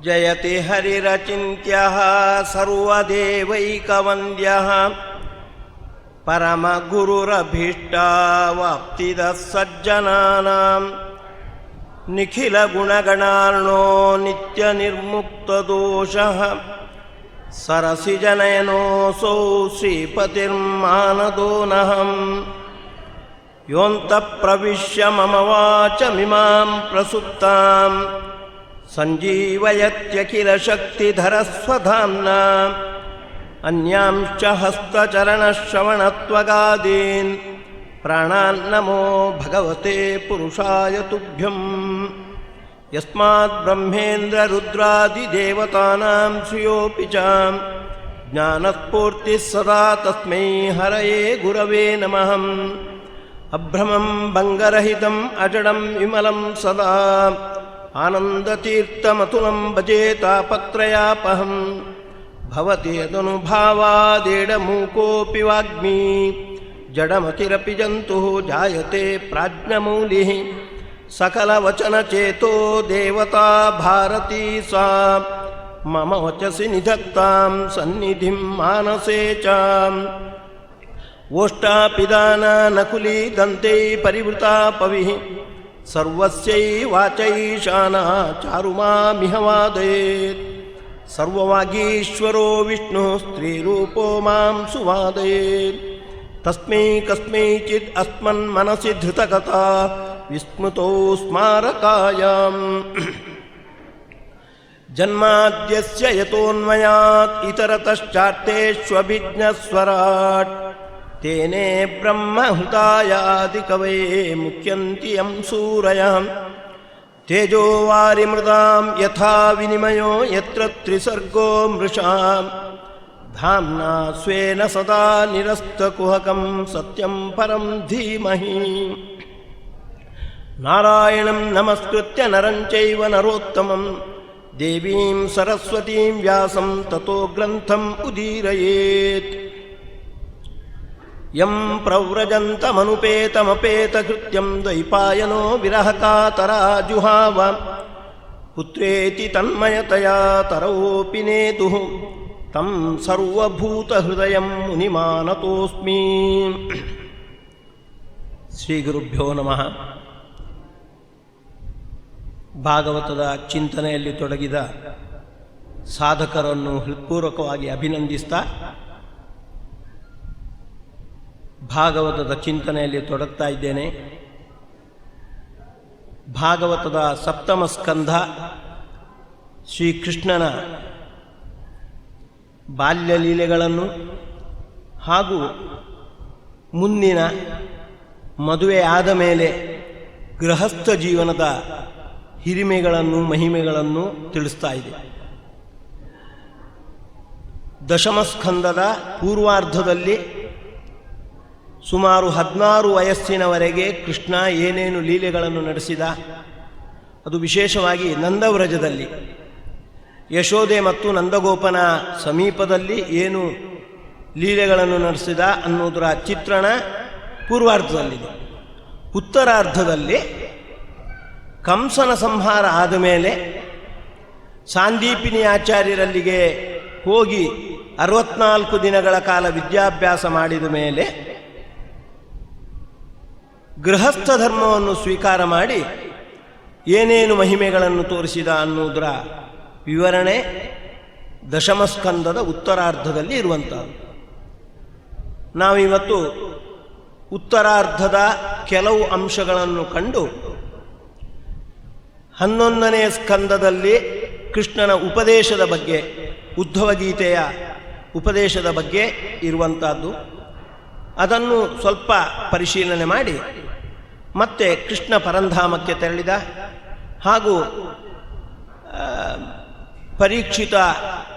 ಜಯತಿ ಹರಿರಚಿಂತ್ಯಃ ಸರ್ವದೇವೈಕವಂದ್ಯಃ ಪರಮಗುರುರಭೀಷ್ಟವಾಪ್ತಿದಃ ಸಜ್ಜನಾನಾಂ ನಿಖಿಲಗುಣಗಣಾರ್ಣೋ ನಿತ್ಯನಿರ್ಮುಕ್ತದೋಷಃ ಸರಸಿಜನಯನೋऽಸೌ ಶ್ರೀಪತಿರ್ಮಾನದೋ ನಃ ಯೋऽन्तಃ ಪ್ರವಿಶ್ಯ ಮಮ ವಾಚಮಿಮಾಂ ಪ್ರಸುಪ್ತಾಂ ಸಂಜೀವಯತ್ಯಖಿಲಶಕ್ತಿಧರಸ್ವಧಾಮ್ನಾ ಅನ್ಯಾಂಶ್ಚ ಹಸ್ತಚರಣಶ್ರವಣತ್ವಗಾದೀನ್ ಪ್ರಾಣಾನ್ನಮೋ ಭಗವತೆ ಪುರುಷಾಯ ತುಭ್ಯಂ ಯಸ್ಮಾತ್ ಬ್ರಹ್ಮೇಂದ್ರ ರುದ್ರಾದಿದೇವತಾನಾಂ ಶ್ರೇಯೋಪಿ ಚ ಜ್ಞಾನಸ್ಫೂರ್ತಿಃ ಸದಾ ತಸ್ಮೈ ಹರಯೇ ಗುರವೇ ನಮಃ ಅಭ್ರಮಂ ಭಂಗರಹಿತಂ ಅಜಡಂ ವಿಮಲಂ ಸದಾ ಆನಂದತೀರ್ಥಮತುಲಂ ಭಜೆ ತಾಪತ್ರಯಾಪಹಂ ಭವತಿ ಯದನುಭಾವಾದೇಡಮೂಕೋऽಪಿ ವಾಗ್ಮಿ ಜಡಮತಿರಪಿ ಜಂತುಃ ಜಾಯತೆ ಪ್ರಾಜ್ಞಮೌಲಿಃ ಸಕಲವಚನಚೇತೋ ದೇವತಾ ಭಾರತೀ ಸಾ ಮಮ ವಚಸಿ ನಿಧತ್ತಾಂ ಸನ್ನಿಧಿಂ ಮಾನಸೇ ಚ ಓಷ್ಟಾಪಿದಾನ ನಕುಲಿ ದಂತೈ ಪರಿವೃತಾ ಪವಿಃ ಸರ್ವಸ್ಯೈ ವಾಚೈಶಾನ ಚಾರುಮಾಮಿಹ ವಾದಯೇತ್ ಸರ್ವವಾಗೀಶ್ವರೋ ವಿಷ್ಣು ಸ್ತ್ರೀರೂಪೋ ಮಾಂ ಸುವಾದಯೇತ್ ತಸ್ಮೈ ಕಸ್ಮೈಚಿದ್ ಅಸ್ಮನ್ಮನಸಿ ಧೃತಕಥಾ ವಿಸ್ಮೃತೋ ಸ್ಮಾರಕಾಯಾಂ ಜನ್ಮಾದ್ಯಸ್ಯ ಯತೋನ್ಮಯಾತ್ ಇತರತಶ್ಚಾರ್ಥೇಷ್ವಭಿಜ್ಞಸ್ವರಾಟ್ ತೇನೇ ಬ್ರಹ್ಮಹುತಾಯಾದಿಕವಯೇ ಮುಖ್ಯಂತಿ ಯಂ ಸೂರಯಃ ತೇಜೋ ವಾರಿಮೃದಾಂ ಯಥಾ ವಿನಿಮಯೋ ಯತ್ರ ತ್ರಿಸರ್ಗೋ ಮೃಷಾಂ ಧಾಮ್ನಾ ಸ್ವೇನ ಸದಾ ನಿರಸ್ತಕುಹಕಂ ಸತ್ಯಂ ಪರಂ ಧೀಮಹಿ ನಾರಾಯಣಂ ನಮಸ್ಕೃತ್ಯ ನರಂ ಚೈವ ನರೋತ್ತಮಂ ದೇವೀಂ ಸರಸ್ವತೀಂ ವ್ಯಾಸಂ ತತೋ ಗ್ರಂಥಂ ಉದೀರಯೇತ್ ಯಂ ಪ್ರವ್ರಜಂತಮನುಪೇತಮಪೇತಕೃತ್ಯಂ ದ್ವೈಪಾಯನೋ ವಿರಹಕಾತರಾಜುಹಾವ ಪುತ್ರೇತಿ ತನ್ಮಯತಯಾ ತರೋಪಿ ನೇತುಃ ತಂ ಸರ್ವಭೂತಹೃದಯಂ ಮುನಿಮಾನತೋಸ್ಮಿ. ಶ್ರೀ ಗುರುಭ್ಯೋ ನಮಃ. ಭಾಗವತದ ಚಿಂತನೆಯಲ್ಲಿ ತೊಡಗಿದ ಸಾಧಕರನ್ನು ಹೃತ್ಪೂರ್ವಕವಾಗಿ ಅಭಿನಂದಿಸ್ತಾ ಭಾಗವತದ ಚಿಂತನೆಯಲ್ಲಿ ತೊಡಗ್ತಾ ಇದ್ದೇನೆ. ಭಾಗವತದ ಸಪ್ತಮ ಸ್ಕಂಧ ಶ್ರೀಕೃಷ್ಣನ ಬಾಲ್ಯ ಲೀಲೆಗಳನ್ನು ಹಾಗೂ ಮುಂದಿನ ಮದುವೆ ಆದ ಮೇಲೆ ಗೃಹಸ್ಥ ಜೀವನದ ಹಿರಿಮೆಗಳನ್ನು ಮಹಿಮೆಗಳನ್ನು ತಿಳಿಸ್ತಾ ಇದೆ. ದಶಮ ಸ್ಕಂದದ ಪೂರ್ವಾರ್ಧದಲ್ಲಿ ಸುಮಾರು 16 ವಯಸ್ಸಿನವರೆಗೆ ಕೃಷ್ಣ ಏನೇನು ಲೀಲೆಗಳನ್ನು ನಡೆಸಿದ, ಅದು ವಿಶೇಷವಾಗಿ ನಂದವ್ರಜದಲ್ಲಿ ಯಶೋದೆ ಮತ್ತು ನಂದಗೋಪನ ಸಮೀಪದಲ್ಲಿ ಏನು ಲೀಲೆಗಳನ್ನು ನಡೆಸಿದ ಅನ್ನೋದರ ಚಿತ್ರಣ ಪೂರ್ವಾರ್ಧದಲ್ಲಿದೆ. ಉತ್ತರಾರ್ಧದಲ್ಲಿ ಕಂಸನ ಸಂಹಾರ ಆದ ಮೇಲೆ ಸಾಂದೀಪಿನಿ ಆಚಾರ್ಯರಲ್ಲಿಗೆ ಹೋಗಿ 64 ದಿನಗಳ ಕಾಲ ವಿದ್ಯಾಭ್ಯಾಸ ಮಾಡಿದ ಮೇಲೆ ಗೃಹಸ್ಥ ಧರ್ಮವನ್ನು ಸ್ವೀಕಾರ ಮಾಡಿ ಏನೇನು ಮಹಿಮೆಗಳನ್ನು ತೋರಿಸಿದ ಅನ್ನೋದರ ವಿವರಣೆ ದಶಮಸ್ಕಂದದ ಉತ್ತರಾರ್ಧದಲ್ಲಿ ಇರುವಂಥದ್ದು. ನಾವಿವತ್ತು ಉತ್ತರಾರ್ಧದ ಕೆಲವು ಅಂಶಗಳನ್ನು ಕಂಡು 11ನೇ ಸ್ಕಂದದಲ್ಲಿ ಕೃಷ್ಣನ ಉಪದೇಶದ ಬಗ್ಗೆ, ಉದ್ಧವ ಗೀತೆಯ ಉಪದೇಶದ ಬಗ್ಗೆ ಇರುವಂಥದ್ದು, ಅದನ್ನು ಸ್ವಲ್ಪ ಪರಿಶೀಲನೆ ಮಾಡಿ ಮತ್ತೆ ಕೃಷ್ಣ ಪರಂಧಾಮಕ್ಕೆ ತೆರಳಿದ ಹಾಗೂ ಪರೀಕ್ಷಿತ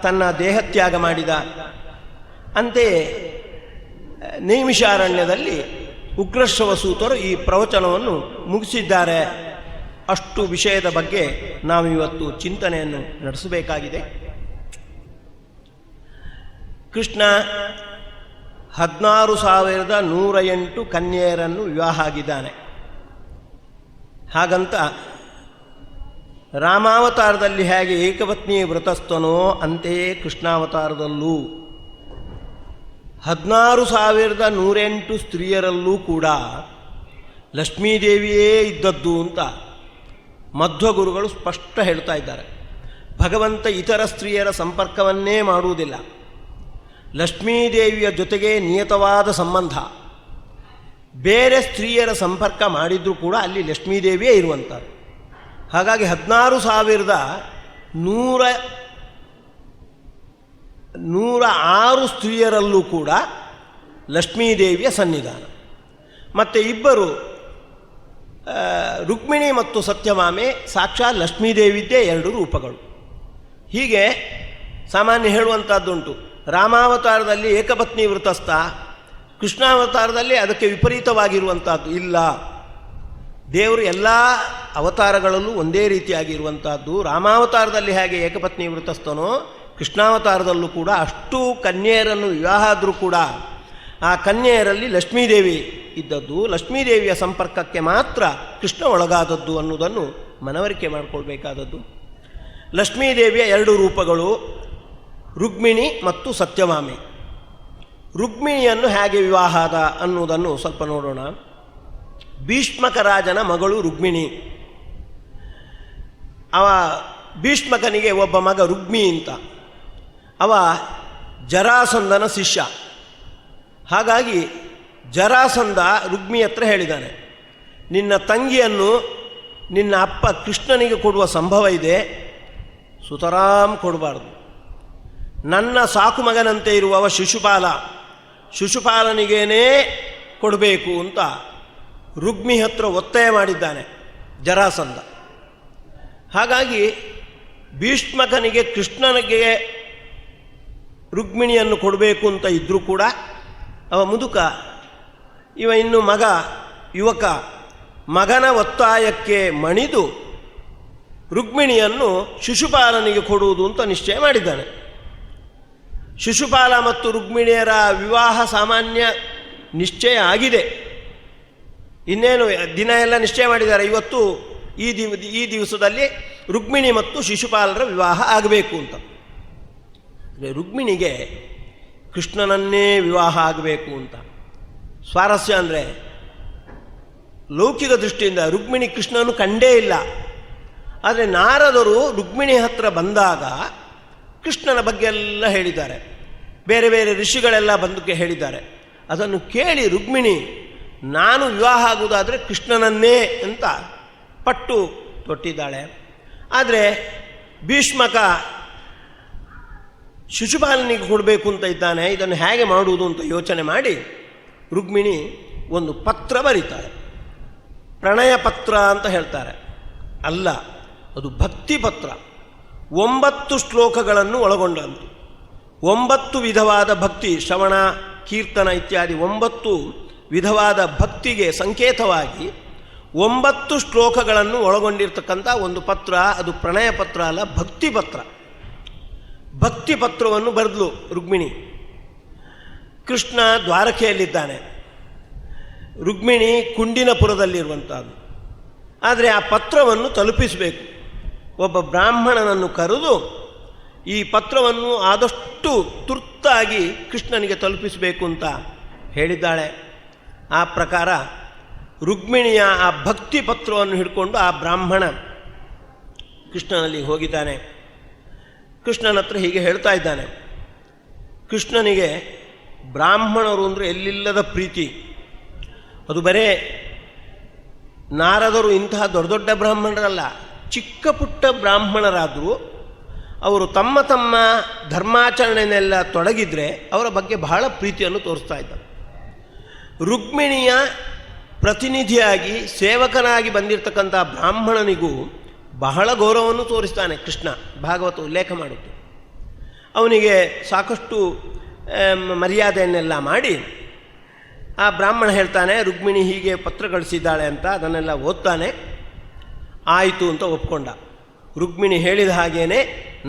ತನ್ನ ದೇಹತ್ಯಾಗ ಮಾಡಿದ. ಅಂತೆಯೇ ನೈಮಿಷಾರಣ್ಯದಲ್ಲಿ ಉಗ್ರಶ್ರವಸೂತರು ಈ ಪ್ರವಚನವನ್ನು ಮುಗಿಸಿದ್ದಾರೆ. ಅಷ್ಟು ವಿಷಯದ ಬಗ್ಗೆ ನಾವಿವತ್ತು ಚಿಂತನೆಯನ್ನು ನಡೆಸಬೇಕಾಗಿದೆ. ಕೃಷ್ಣ 16,108 ಕನ್ಯೆಯರನ್ನು ವಿವಾಹ ಆಗಿದ್ದಾನೆ. ಹಾಗಂತ ರಾಮಾವತಾರದಲ್ಲಿ ಹೇಗೆ ಏಕಪತ್ನಿ ವ್ರತಸ್ಥನೋ ಅಂತೆಯೇ ಕೃಷ್ಣಾವತಾರದಲ್ಲೂ 16,108 ಸ್ತ್ರೀಯರಲ್ಲೂ ಕೂಡ ಲಕ್ಷ್ಮೀದೇವಿಯೇ ಇದ್ದದ್ದು ಅಂತ ಮಧ್ವಗುರುಗಳು ಸ್ಪಷ್ಟ ಹೇಳ್ತಾ ಇದ್ದಾರೆ. ಭಗವಂತ ಇತರ ಸ್ತ್ರೀಯರ ಸಂಪರ್ಕವನ್ನೇ ಮಾಡುವುದಿಲ್ಲ. ಲಕ್ಷ್ಮೀದೇವಿಯ ಜೊತೆಗೆ ನಿಯತವಾದ ಸಂಬಂಧ. ಬೇರೆ ಸ್ತ್ರೀಯರ ಸಂಪರ್ಕ ಮಾಡಿದರೂ ಕೂಡ ಅಲ್ಲಿ ಲಕ್ಷ್ಮೀದೇವಿಯೇ ಇರುವಂಥದ್ದು. ಹಾಗಾಗಿ 16,106 ಸ್ತ್ರೀಯರಲ್ಲೂ ಕೂಡ ಲಕ್ಷ್ಮೀದೇವಿಯ ಸನ್ನಿಧಾನ. ಮತ್ತು ಇಬ್ಬರು ರುಕ್ಮಿಣಿ ಮತ್ತು ಸತ್ಯಭಾಮೆ ಸಾಕ್ಷಾತ್ ಲಕ್ಷ್ಮೀದೇವಿದ್ದೇ 2 ರೂಪಗಳು. ಹೀಗೆ ಸಾಮಾನ್ಯ ಹೇಳುವಂಥದ್ದುಂಟು, ರಾಮಾವತಾರದಲ್ಲಿ ಏಕಪತ್ನಿ ವೃತಸ್ಥ, ಕೃಷ್ಣಾವತಾರದಲ್ಲಿ ಅದಕ್ಕೆ ವಿಪರೀತವಾಗಿರುವಂಥದ್ದು ಇಲ್ಲ. ದೇವರು ಎಲ್ಲ ಅವತಾರಗಳಲ್ಲೂ ಒಂದೇ ರೀತಿಯಾಗಿರುವಂಥದ್ದು. ರಾಮಾವತಾರದಲ್ಲಿ ಹೇಗೆ ಏಕಪತ್ನಿ ವೃತಸ್ಥನೋ ಕೃಷ್ಣಾವತಾರದಲ್ಲೂ ಕೂಡ ಅಷ್ಟು ಕನ್ಯೆಯರನ್ನು ವಿವಾಹ ಆದರೂ ಕೂಡ ಆ ಕನ್ಯೆಯರಲ್ಲಿ ಲಕ್ಷ್ಮೀದೇವಿ ಇದ್ದದ್ದು. ಲಕ್ಷ್ಮೀದೇವಿಯ ಸಂಪರ್ಕಕ್ಕೆ ಮಾತ್ರ ಕೃಷ್ಣ ಒಳಗಾದದ್ದು ಅನ್ನೋದನ್ನು ಮನವರಿಕೆ ಮಾಡಿಕೊಳ್ಬೇಕಾದದ್ದು. ಲಕ್ಷ್ಮೀದೇವಿಯ 2 ರೂಪಗಳು ರುಕ್ಮಿಣಿ ಮತ್ತು ಸತ್ಯಭಾಮೆ. ರುಕ್ಮಿಣಿಯನ್ನು ಹೇಗೆ ವಿವಾಹ ಆದ ಅನ್ನುವುದನ್ನು ಸ್ವಲ್ಪ ನೋಡೋಣ. ಭೀಷ್ಮಕ ರಾಜನ ಮಗಳು ರುಕ್ಮಿಣಿ. ಅವ ಭೀಷ್ಮಕನಿಗೆ ಒಬ್ಬ ಮಗ ರುಗ್ಮಿ ಅಂತ. ಅವ ಜರಾಸಂಧನ ಶಿಷ್ಯ. ಹಾಗಾಗಿ ಜರಾಸಂಧ ರುಗ್ಮಿ ಹತ್ರ ಹೇಳಿದ್ದಾನೆ, ನಿನ್ನ ತಂಗಿಯನ್ನು ನಿನ್ನ ಅಪ್ಪ ಕೃಷ್ಣನಿಗೆ ಕೊಡುವ ಸಂಭವ ಇದೆ, ಸುತರಾಮ್ ಕೊಡಬಾರ್ದು. ನನ್ನ ಸಾಕು ಮಗನಂತೆ ಇರುವವ ಶಿಶುಪಾಲನಿಗೇನೇ ಕೊಡಬೇಕು ಅಂತ ರುಗ್ಮಿ ಹತ್ರ ಒತ್ತಾಯ ಮಾಡಿದ್ದಾನೆ ಜರಾಸಂಧ. ಹಾಗಾಗಿ ಭೀಷ್ಮಕನಿಗೆ ಕೃಷ್ಣನಿಗೆ ರುಕ್ಮಿಣಿಯನ್ನು ಕೊಡಬೇಕು ಅಂತ ಇದ್ದರೂ ಕೂಡ ಅವ ಮುದುಕ, ಇವ ಇನ್ನು ಯುವಕ, ಮಗನ ಒತ್ತಾಯಕ್ಕೆ ಮಣಿದು ರುಕ್ಮಿಣಿಯನ್ನು ಶಿಶುಪಾಲನಿಗೆ ಕೊಡುವುದು ಅಂತ ನಿಶ್ಚಯ ಮಾಡಿದ್ದಾನೆ. ಶಿಶುಪಾಲ ಮತ್ತು ರುಕ್ಮಿಣಿಯರ ವಿವಾಹ ಸಾಮಾನ್ಯ ನಿಶ್ಚಯ ಆಗಿದೆ. ಇನ್ನೇನು ದಿನ ಎಲ್ಲ ನಿಶ್ಚಯ ಮಾಡಿದ್ದಾರೆ. ಇವತ್ತು ಈ ದಿವಸದಲ್ಲಿ ರುಕ್ಮಿಣಿ ಮತ್ತು ಶಿಶುಪಾಲರ ವಿವಾಹ ಆಗಬೇಕು ಅಂತ. ರುಕ್ಮಿಣಿಗೆ ಕೃಷ್ಣನನ್ನೇ ವಿವಾಹ ಆಗಬೇಕು ಅಂತ. ಸ್ವಾರಸ್ಯ ಅಂದರೆ ಲೌಕಿಕ ದೃಷ್ಟಿಯಿಂದ ರುಕ್ಮಿಣಿ ಕೃಷ್ಣನು ಕಂಡೇ ಇಲ್ಲ. ಆದರೆ ನಾರದರು ರುಕ್ಮಿಣಿ ಹತ್ರ ಬಂದಾಗ ಕೃಷ್ಣನ ಬಗ್ಗೆ ಎಲ್ಲ ಹೇಳಿದ್ದಾರೆ. ಬೇರೆ ಬೇರೆ ಋಷಿಗಳೆಲ್ಲ ಬಂದಕ್ಕೆ ಹೇಳಿದ್ದಾರೆ. ಅದನ್ನು ಕೇಳಿ ರುಕ್ಮಿಣಿ ನಾನು ವಿವಾಹ ಆಗುವುದಾದರೆ ಕೃಷ್ಣನನ್ನೇ ಅಂತ ಪಟ್ಟು ತೊಟ್ಟಿದ್ದಾಳೆ. ಆದರೆ ಭೀಷ್ಮಕ ಶಿಶುಪಾಲನಿಗೆ ಕೊಡಬೇಕು ಅಂತ ಇದ್ದಾನೆ. ಇದನ್ನು ಹೇಗೆ ಮಾಡುವುದು ಅಂತ ಯೋಚನೆ ಮಾಡಿ ರುಕ್ಮಿಣಿ ಒಂದು ಪತ್ರ ಬರೀತಾಳೆ. ಪ್ರಣಯ ಪತ್ರ ಅಂತ ಹೇಳ್ತಾರೆ. ಅಲ್ಲ, ಅದು ಭಕ್ತಿ ಪತ್ರ. 9 ಶ್ಲೋಕಗಳನ್ನು ಒಳಗೊಂಡಂತು. 9 ವಿಧವಾದ ಭಕ್ತಿ, ಶ್ರವಣ, ಕೀರ್ತನ ಇತ್ಯಾದಿ 9 ವಿಧವಾದ ಭಕ್ತಿಗೆ ಸಂಕೇತವಾಗಿ 9 ಶ್ಲೋಕಗಳನ್ನು ಒಳಗೊಂಡಿರ್ತಕ್ಕಂಥ ಒಂದು ಪತ್ರ. ಅದು ಪ್ರಣಯ ಪತ್ರ ಅಲ್ಲ, ಭಕ್ತಿ ಪತ್ರ. ಭಕ್ತಿ ಪತ್ರವನ್ನು ಬರೆದಲು ರುಕ್ಮಿಣಿ. ಕೃಷ್ಣ ದ್ವಾರಕೆಯಲ್ಲಿದ್ದಾನೆ, ರುಕ್ಮಿಣಿ ಕುಂಡಿನಪುರದಲ್ಲಿರುವಂಥದ್ದು. ಆದರೆ ಆ ಪತ್ರವನ್ನು ತಲುಪಿಸಬೇಕು. ಒಬ್ಬ ಬ್ರಾಹ್ಮಣನನ್ನು ಕರೆದು ಈ ಪತ್ರವನ್ನು ಆದಷ್ಟು ತುರ್ತಾಗಿ ಕೃಷ್ಣನಿಗೆ ತಲುಪಿಸಬೇಕು ಅಂತ ಹೇಳಿದ್ದಾಳೆ. ಆ ಪ್ರಕಾರ ರುಕ್ಮಿಣಿಯ ಆ ಭಕ್ತಿ ಪತ್ರವನ್ನು ಹಿಡ್ಕೊಂಡು ಆ ಬ್ರಾಹ್ಮಣ ಕೃಷ್ಣನಲ್ಲಿ ಹೋಗಿದ್ದಾನೆ. ಕೃಷ್ಣನ ಹತ್ರ ಹೀಗೆ ಹೇಳ್ತಾ ಇದ್ದಾನೆ. ಕೃಷ್ಣನಿಗೆ ಬ್ರಾಹ್ಮಣರು ಅಂದರೆ ಎಲ್ಲಿಲ್ಲದ ಪ್ರೀತಿ. ಅದು ಬರೇ ನಾರದರು ಇಂತಹ ದೊಡ್ಡ ದೊಡ್ಡ ಬ್ರಾಹ್ಮಣರಲ್ಲ, ಚಿಕ್ಕ ಪುಟ್ಟ ಬ್ರಾಹ್ಮಣರಾದರೂ ಅವರು ತಮ್ಮ ತಮ್ಮ ಧರ್ಮಾಚರಣೆಯನ್ನೆಲ್ಲ ತೊಡಗಿದರೆ ಅವರ ಬಗ್ಗೆ ಬಹಳ ಪ್ರೀತಿಯನ್ನು ತೋರಿಸ್ತಾ ಇದ್ದಾರೆ. ರುಕ್ಮಿಣಿಯ ಪ್ರತಿನಿಧಿಯಾಗಿ ಸೇವಕನಾಗಿ ಬಂದಿರತಕ್ಕಂಥ ಬ್ರಾಹ್ಮಣನಿಗೂ ಬಹಳ ಗೌರವವನ್ನು ತೋರಿಸ್ತಾನೆ ಕೃಷ್ಣ. ಭಾಗವತ ಉಲ್ಲೇಖ ಮಾಡುತ್ತೆ. ಅವನಿಗೆ ಸಾಕಷ್ಟು ಮರ್ಯಾದೆಯನ್ನೆಲ್ಲ ಮಾಡಿ ಆ ಬ್ರಾಹ್ಮಣ ಹೇಳ್ತಾನೆ, ರುಕ್ಮಿಣಿ ಹೀಗೆ ಪತ್ರ ಕಳಿಸಿದ್ದಾಳೆ ಅಂತ. ಅದನ್ನೆಲ್ಲ ಓದ್ತಾನೆ. ಆಯಿತು ಅಂತ ಒಪ್ಕೊಂಡ. ರುಕ್ಮಿಣಿ ಹೇಳಿದ ಹಾಗೇನೆ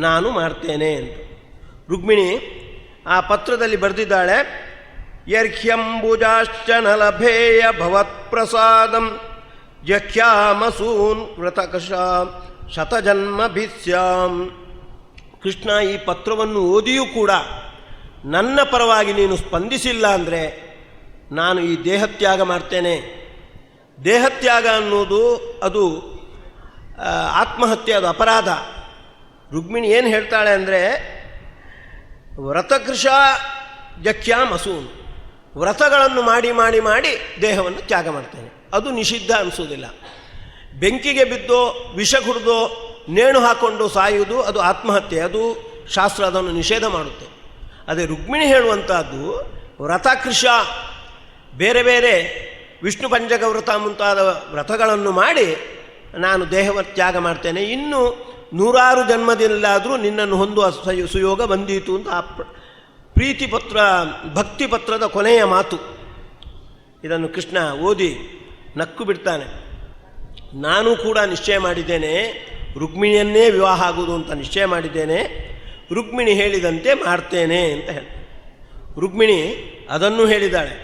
ನಾನು ಮಾಡ್ತೇನೆ ಅಂತ. ರುಕ್ಮಿಣಿ ಆ ಪತ್ರದಲ್ಲಿ ಬರೆದಿದ್ದಾಳೆ, ಯರ್ಹ್ಯಂಬುಜಾಶ್ಚ ನಲಭೇಯ ಭವತ್ಪ್ರಸಾದಂ ಜಖ್ಯಾಮಸೂನ್ ವ್ರತಕಷ ಶತಜನ್ಮಭಿಸ್ಯಾಂ. ಕೃಷ್ಣ, ಈ ಪತ್ರವನ್ನು ಓದಿಯೂ ಕೂಡ ನನ್ನ ಪರವಾಗಿ ನೀನು ಸ್ಪಂದಿಸಿಲ್ಲ ಅಂದರೆ ನಾನು ಈ ದೇಹತ್ಯಾಗ ಮಾಡ್ತೇನೆ. ದೇಹತ್ಯಾಗ ಅನ್ನೋದು ಅದು ಆತ್ಮಹತ್ಯೆ, ಅದು ಅಪರಾಧ. ರುಕ್ಮಿಣಿ ಏನು ಹೇಳ್ತಾಳೆ ಅಂದರೆ, ವ್ರತಕೃಷ ಜಖ್ಯಾಂ ಅಸೂನ್, ವ್ರತಗಳನ್ನು ಮಾಡಿ ಮಾಡಿ ಮಾಡಿ ದೇಹವನ್ನು ತ್ಯಾಗ ಮಾಡ್ತೇನೆ, ಅದು ನಿಷಿದ್ಧ ಅನಿಸೋದಿಲ್ಲ. ಬೆಂಕಿಗೆ ಬಿದ್ದೋ ವಿಷ ಕುಡಿದೋ ನೇಣು ಹಾಕ್ಕೊಂಡು ಸಾಯುವುದು ಅದು ಆತ್ಮಹತ್ಯೆ, ಅದು ಶಾಸ್ತ್ರ ಅದನ್ನು ನಿಷೇಧ ಮಾಡುತ್ತೆ. ಅದೇ ರುಕ್ಮಿಣಿ ಹೇಳುವಂಥದ್ದು ವ್ರತಕೃಷ, ಬೇರೆ ಬೇರೆ ವಿಷ್ಣು ಪಂಚಕ ವ್ರತ ಮುಂತಾದ ವ್ರತಗಳನ್ನು ಮಾಡಿ ನಾನು ದೇಹವ ತ್ಯಾಗ ಮಾಡ್ತೇನೆ, ಇನ್ನು 100 ಜನ್ಮದಲ್ಲಾದರೂ ನಿನ್ನನ್ನು ಹೊಂದುವ ಸುಯೋಗ ಬಂದೀತು ಅಂತ ಆ ಪ್ರೀತಿ ಪತ್ರ, ಭಕ್ತಿ ಪತ್ರದ ಕೊನೆಯ ಮಾತು. ಇದನ್ನು ಕೃಷ್ಣ ಓದಿ ನಕ್ಕು ಬಿಡ್ತಾನೆ. ನಾನು ಕೂಡ ನಿಶ್ಚಯ ಮಾಡಿದ್ದೇನೆ, ರುಕ್ಮಿಣಿಯನ್ನೇ ವಿವಾಹ ಆಗುವುದು ಅಂತ ನಿಶ್ಚಯ ಮಾಡಿದ್ದೇನೆ, ರುಕ್ಮಿಣಿ ಹೇಳಿದಂತೆ ಮಾಡ್ತೇನೆ ಅಂತ ಹೇಳಿ ರುಕ್ಮಿಣಿ ಅದನ್ನು ಹೇಳಿದ್ದಾಳೆ.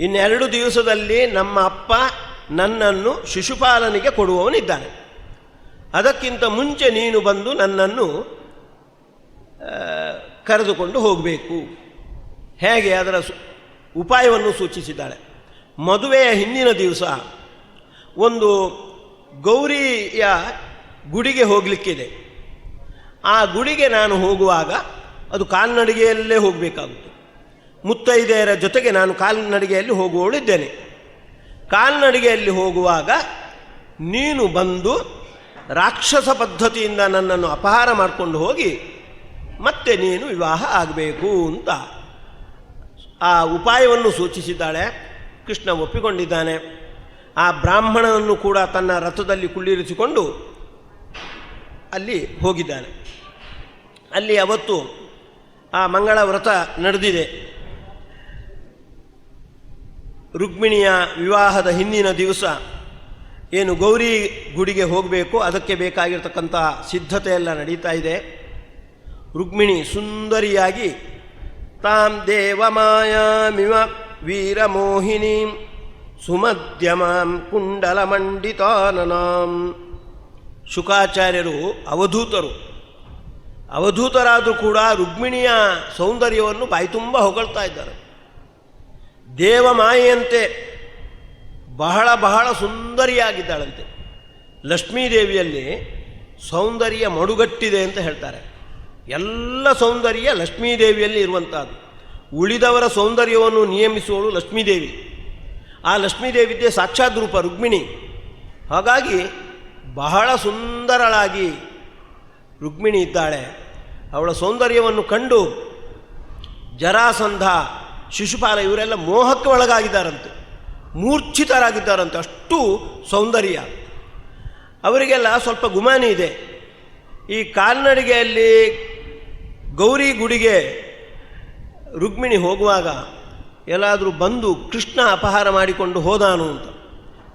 2 ದಿವಸದಲ್ಲಿ ನಮ್ಮ ಅಪ್ಪ ನನ್ನನ್ನು ಶಿಶುಪಾಲನಿಗೆ ಕೊಡುವವನಿದ್ದಾನೆ, ಅದಕ್ಕಿಂತ ಮುಂಚೆ ನೀನು ಬಂದು ನನ್ನನ್ನು ಕರೆದುಕೊಂಡು ಹೋಗಬೇಕು. ಹೇಗೆ ಅದರ ಉಪಾಯವನ್ನು ಸೂಚಿಸಿದ್ದಾಳೆ. ಮದುವೆಯ ಹಿಂದಿನ ದಿವಸ ಒಂದು ಗೌರಿಯ ಗುಡಿಗೆ ಹೋಗಲಿಕ್ಕಿದೆ. ಆ ಗುಡಿಗೆ ನಾನು ಹೋಗುವಾಗ ಅದು ಕಾಲ್ನಡಿಗೆಯಲ್ಲೇ ಹೋಗಬೇಕಾಗುತ್ತೆ. ಮುತ್ತೈದೆಯರ ಜೊತೆಗೆ ನಾನು ಕಾಲ್ನಡಿಗೆಯಲ್ಲಿ ಹೋಗುವವಳಿದ್ದೇನೆ. ಕಾಲ್ನಡಿಗೆಯಲ್ಲಿ ಹೋಗುವಾಗ ನೀನು ಬಂದು ರಾಕ್ಷಸ ಪದ್ಧತಿಯಿಂದ ನನ್ನನ್ನು ಅಪಹಾರ ಮಾಡಿಕೊಂಡು ಹೋಗಿ ಮತ್ತೆ ನೀನು ವಿವಾಹ ಆಗಬೇಕು ಅಂತ ಆ ಉಪಾಯವನ್ನು ಸೂಚಿಸಿದ್ದಾಳೆ. ಕೃಷ್ಣ ಒಪ್ಪಿಕೊಂಡಿದ್ದಾನೆ. ಆ ಬ್ರಾಹ್ಮಣನನ್ನು ಕೂಡ ತನ್ನ ರಥದಲ್ಲಿ ಕುಳ್ಳಿರಿಸಿಕೊಂಡು ಅಲ್ಲಿ ಹೋಗಿದ್ದಾನೆ. ಅಲ್ಲಿ ಅವತ್ತು ಆ ಮಂಗಳ ವ್ರತ ನಡೆದಿದೆ. ರುಕ್ಮಿಣಿಯ ವಿವಾಹದ ಹಿಂದಿನ ದಿವಸ ಏನು ಗೌರಿ ಗುಡಿಗೆ ಹೋಗಬೇಕು, ಅದಕ್ಕೆ ಬೇಕಾಗಿರ್ತಕ್ಕಂಥ ಸಿದ್ಧತೆ ಎಲ್ಲ ನಡೀತಾ ಇದೆ. ರುಕ್ಮಿಣಿ ಸುಂದರಿಯಾಗಿ ತಾಂ ದೇವಮಾಯಾಮಿವ ವೀರಮೋಹಿನೀಂ ಸುಮಧ್ಯಮಾಂ ಕುಂಡಲಮಂಡಿತಾನನಾಂ. ಶುಕಾಚಾರ್ಯರು ಅವಧೂತರಾದರೂ ಕೂಡ ರುಕ್ಮಿಣಿಯ ಸೌಂದರ್ಯವನ್ನು ಬಾಯ್ತುಂಬ ಹೊಗಳ್ತಾ ಇದ್ದಾರೆ. ದೇವಮಾಯೆಯಂತೆ ಬಹಳ ಬಹಳ ಸುಂದರಿಯಾಗಿದ್ದಾಳಂತೆ. ಲಕ್ಷ್ಮೀದೇವಿಯಲ್ಲಿ ಸೌಂದರ್ಯ ಮಡುಗಟ್ಟಿದೆ ಅಂತ ಹೇಳ್ತಾರೆ. ಎಲ್ಲ ಸೌಂದರ್ಯ ಲಕ್ಷ್ಮೀದೇವಿಯಲ್ಲಿ ಇರುವಂಥದ್ದು. ಉಳಿದವರ ಸೌಂದರ್ಯವನ್ನು ನಿಯಮಿಸುವಳು ಲಕ್ಷ್ಮೀದೇವಿ. ಆ ಲಕ್ಷ್ಮೀದೇವಿದ್ದೇ ಸಾಕ್ಷಾತ್ ರೂಪ ರುಕ್ಮಿಣಿ. ಹಾಗಾಗಿ ಬಹಳ ಸುಂದರಳಾಗಿ ರುಕ್ಮಿಣಿ ಇದ್ದಾಳೆ. ಅವಳ ಸೌಂದರ್ಯವನ್ನು ಕಂಡು ಜರಾಸಂಧ, ಶಿಶುಪಾಲ ಇವರೆಲ್ಲ ಮೋಹಕ್ಕೆ ಒಳಗಾಗಿದ್ದಾರಂತೆ, ಮೂರ್ಛಿತರಾಗಿದ್ದಾರಂತೆ, ಅಷ್ಟು ಸೌಂದರ್ಯ. ಅವರಿಗೆಲ್ಲ ಸ್ವಲ್ಪ ಗುಮಾನಿ ಇದೆ. ಈ ಕಾಲ್ನಡಿಗೆಯಲ್ಲಿ ಗೌರಿ ಗುಡಿಗೆ ರುಕ್ಮಿಣಿ ಹೋಗುವಾಗ ಎಲ್ಲಾದರೂ ಬಂದು ಕೃಷ್ಣ ಅಪಹಾರ ಮಾಡಿಕೊಂಡು ಹೋದಾನು ಅಂತ.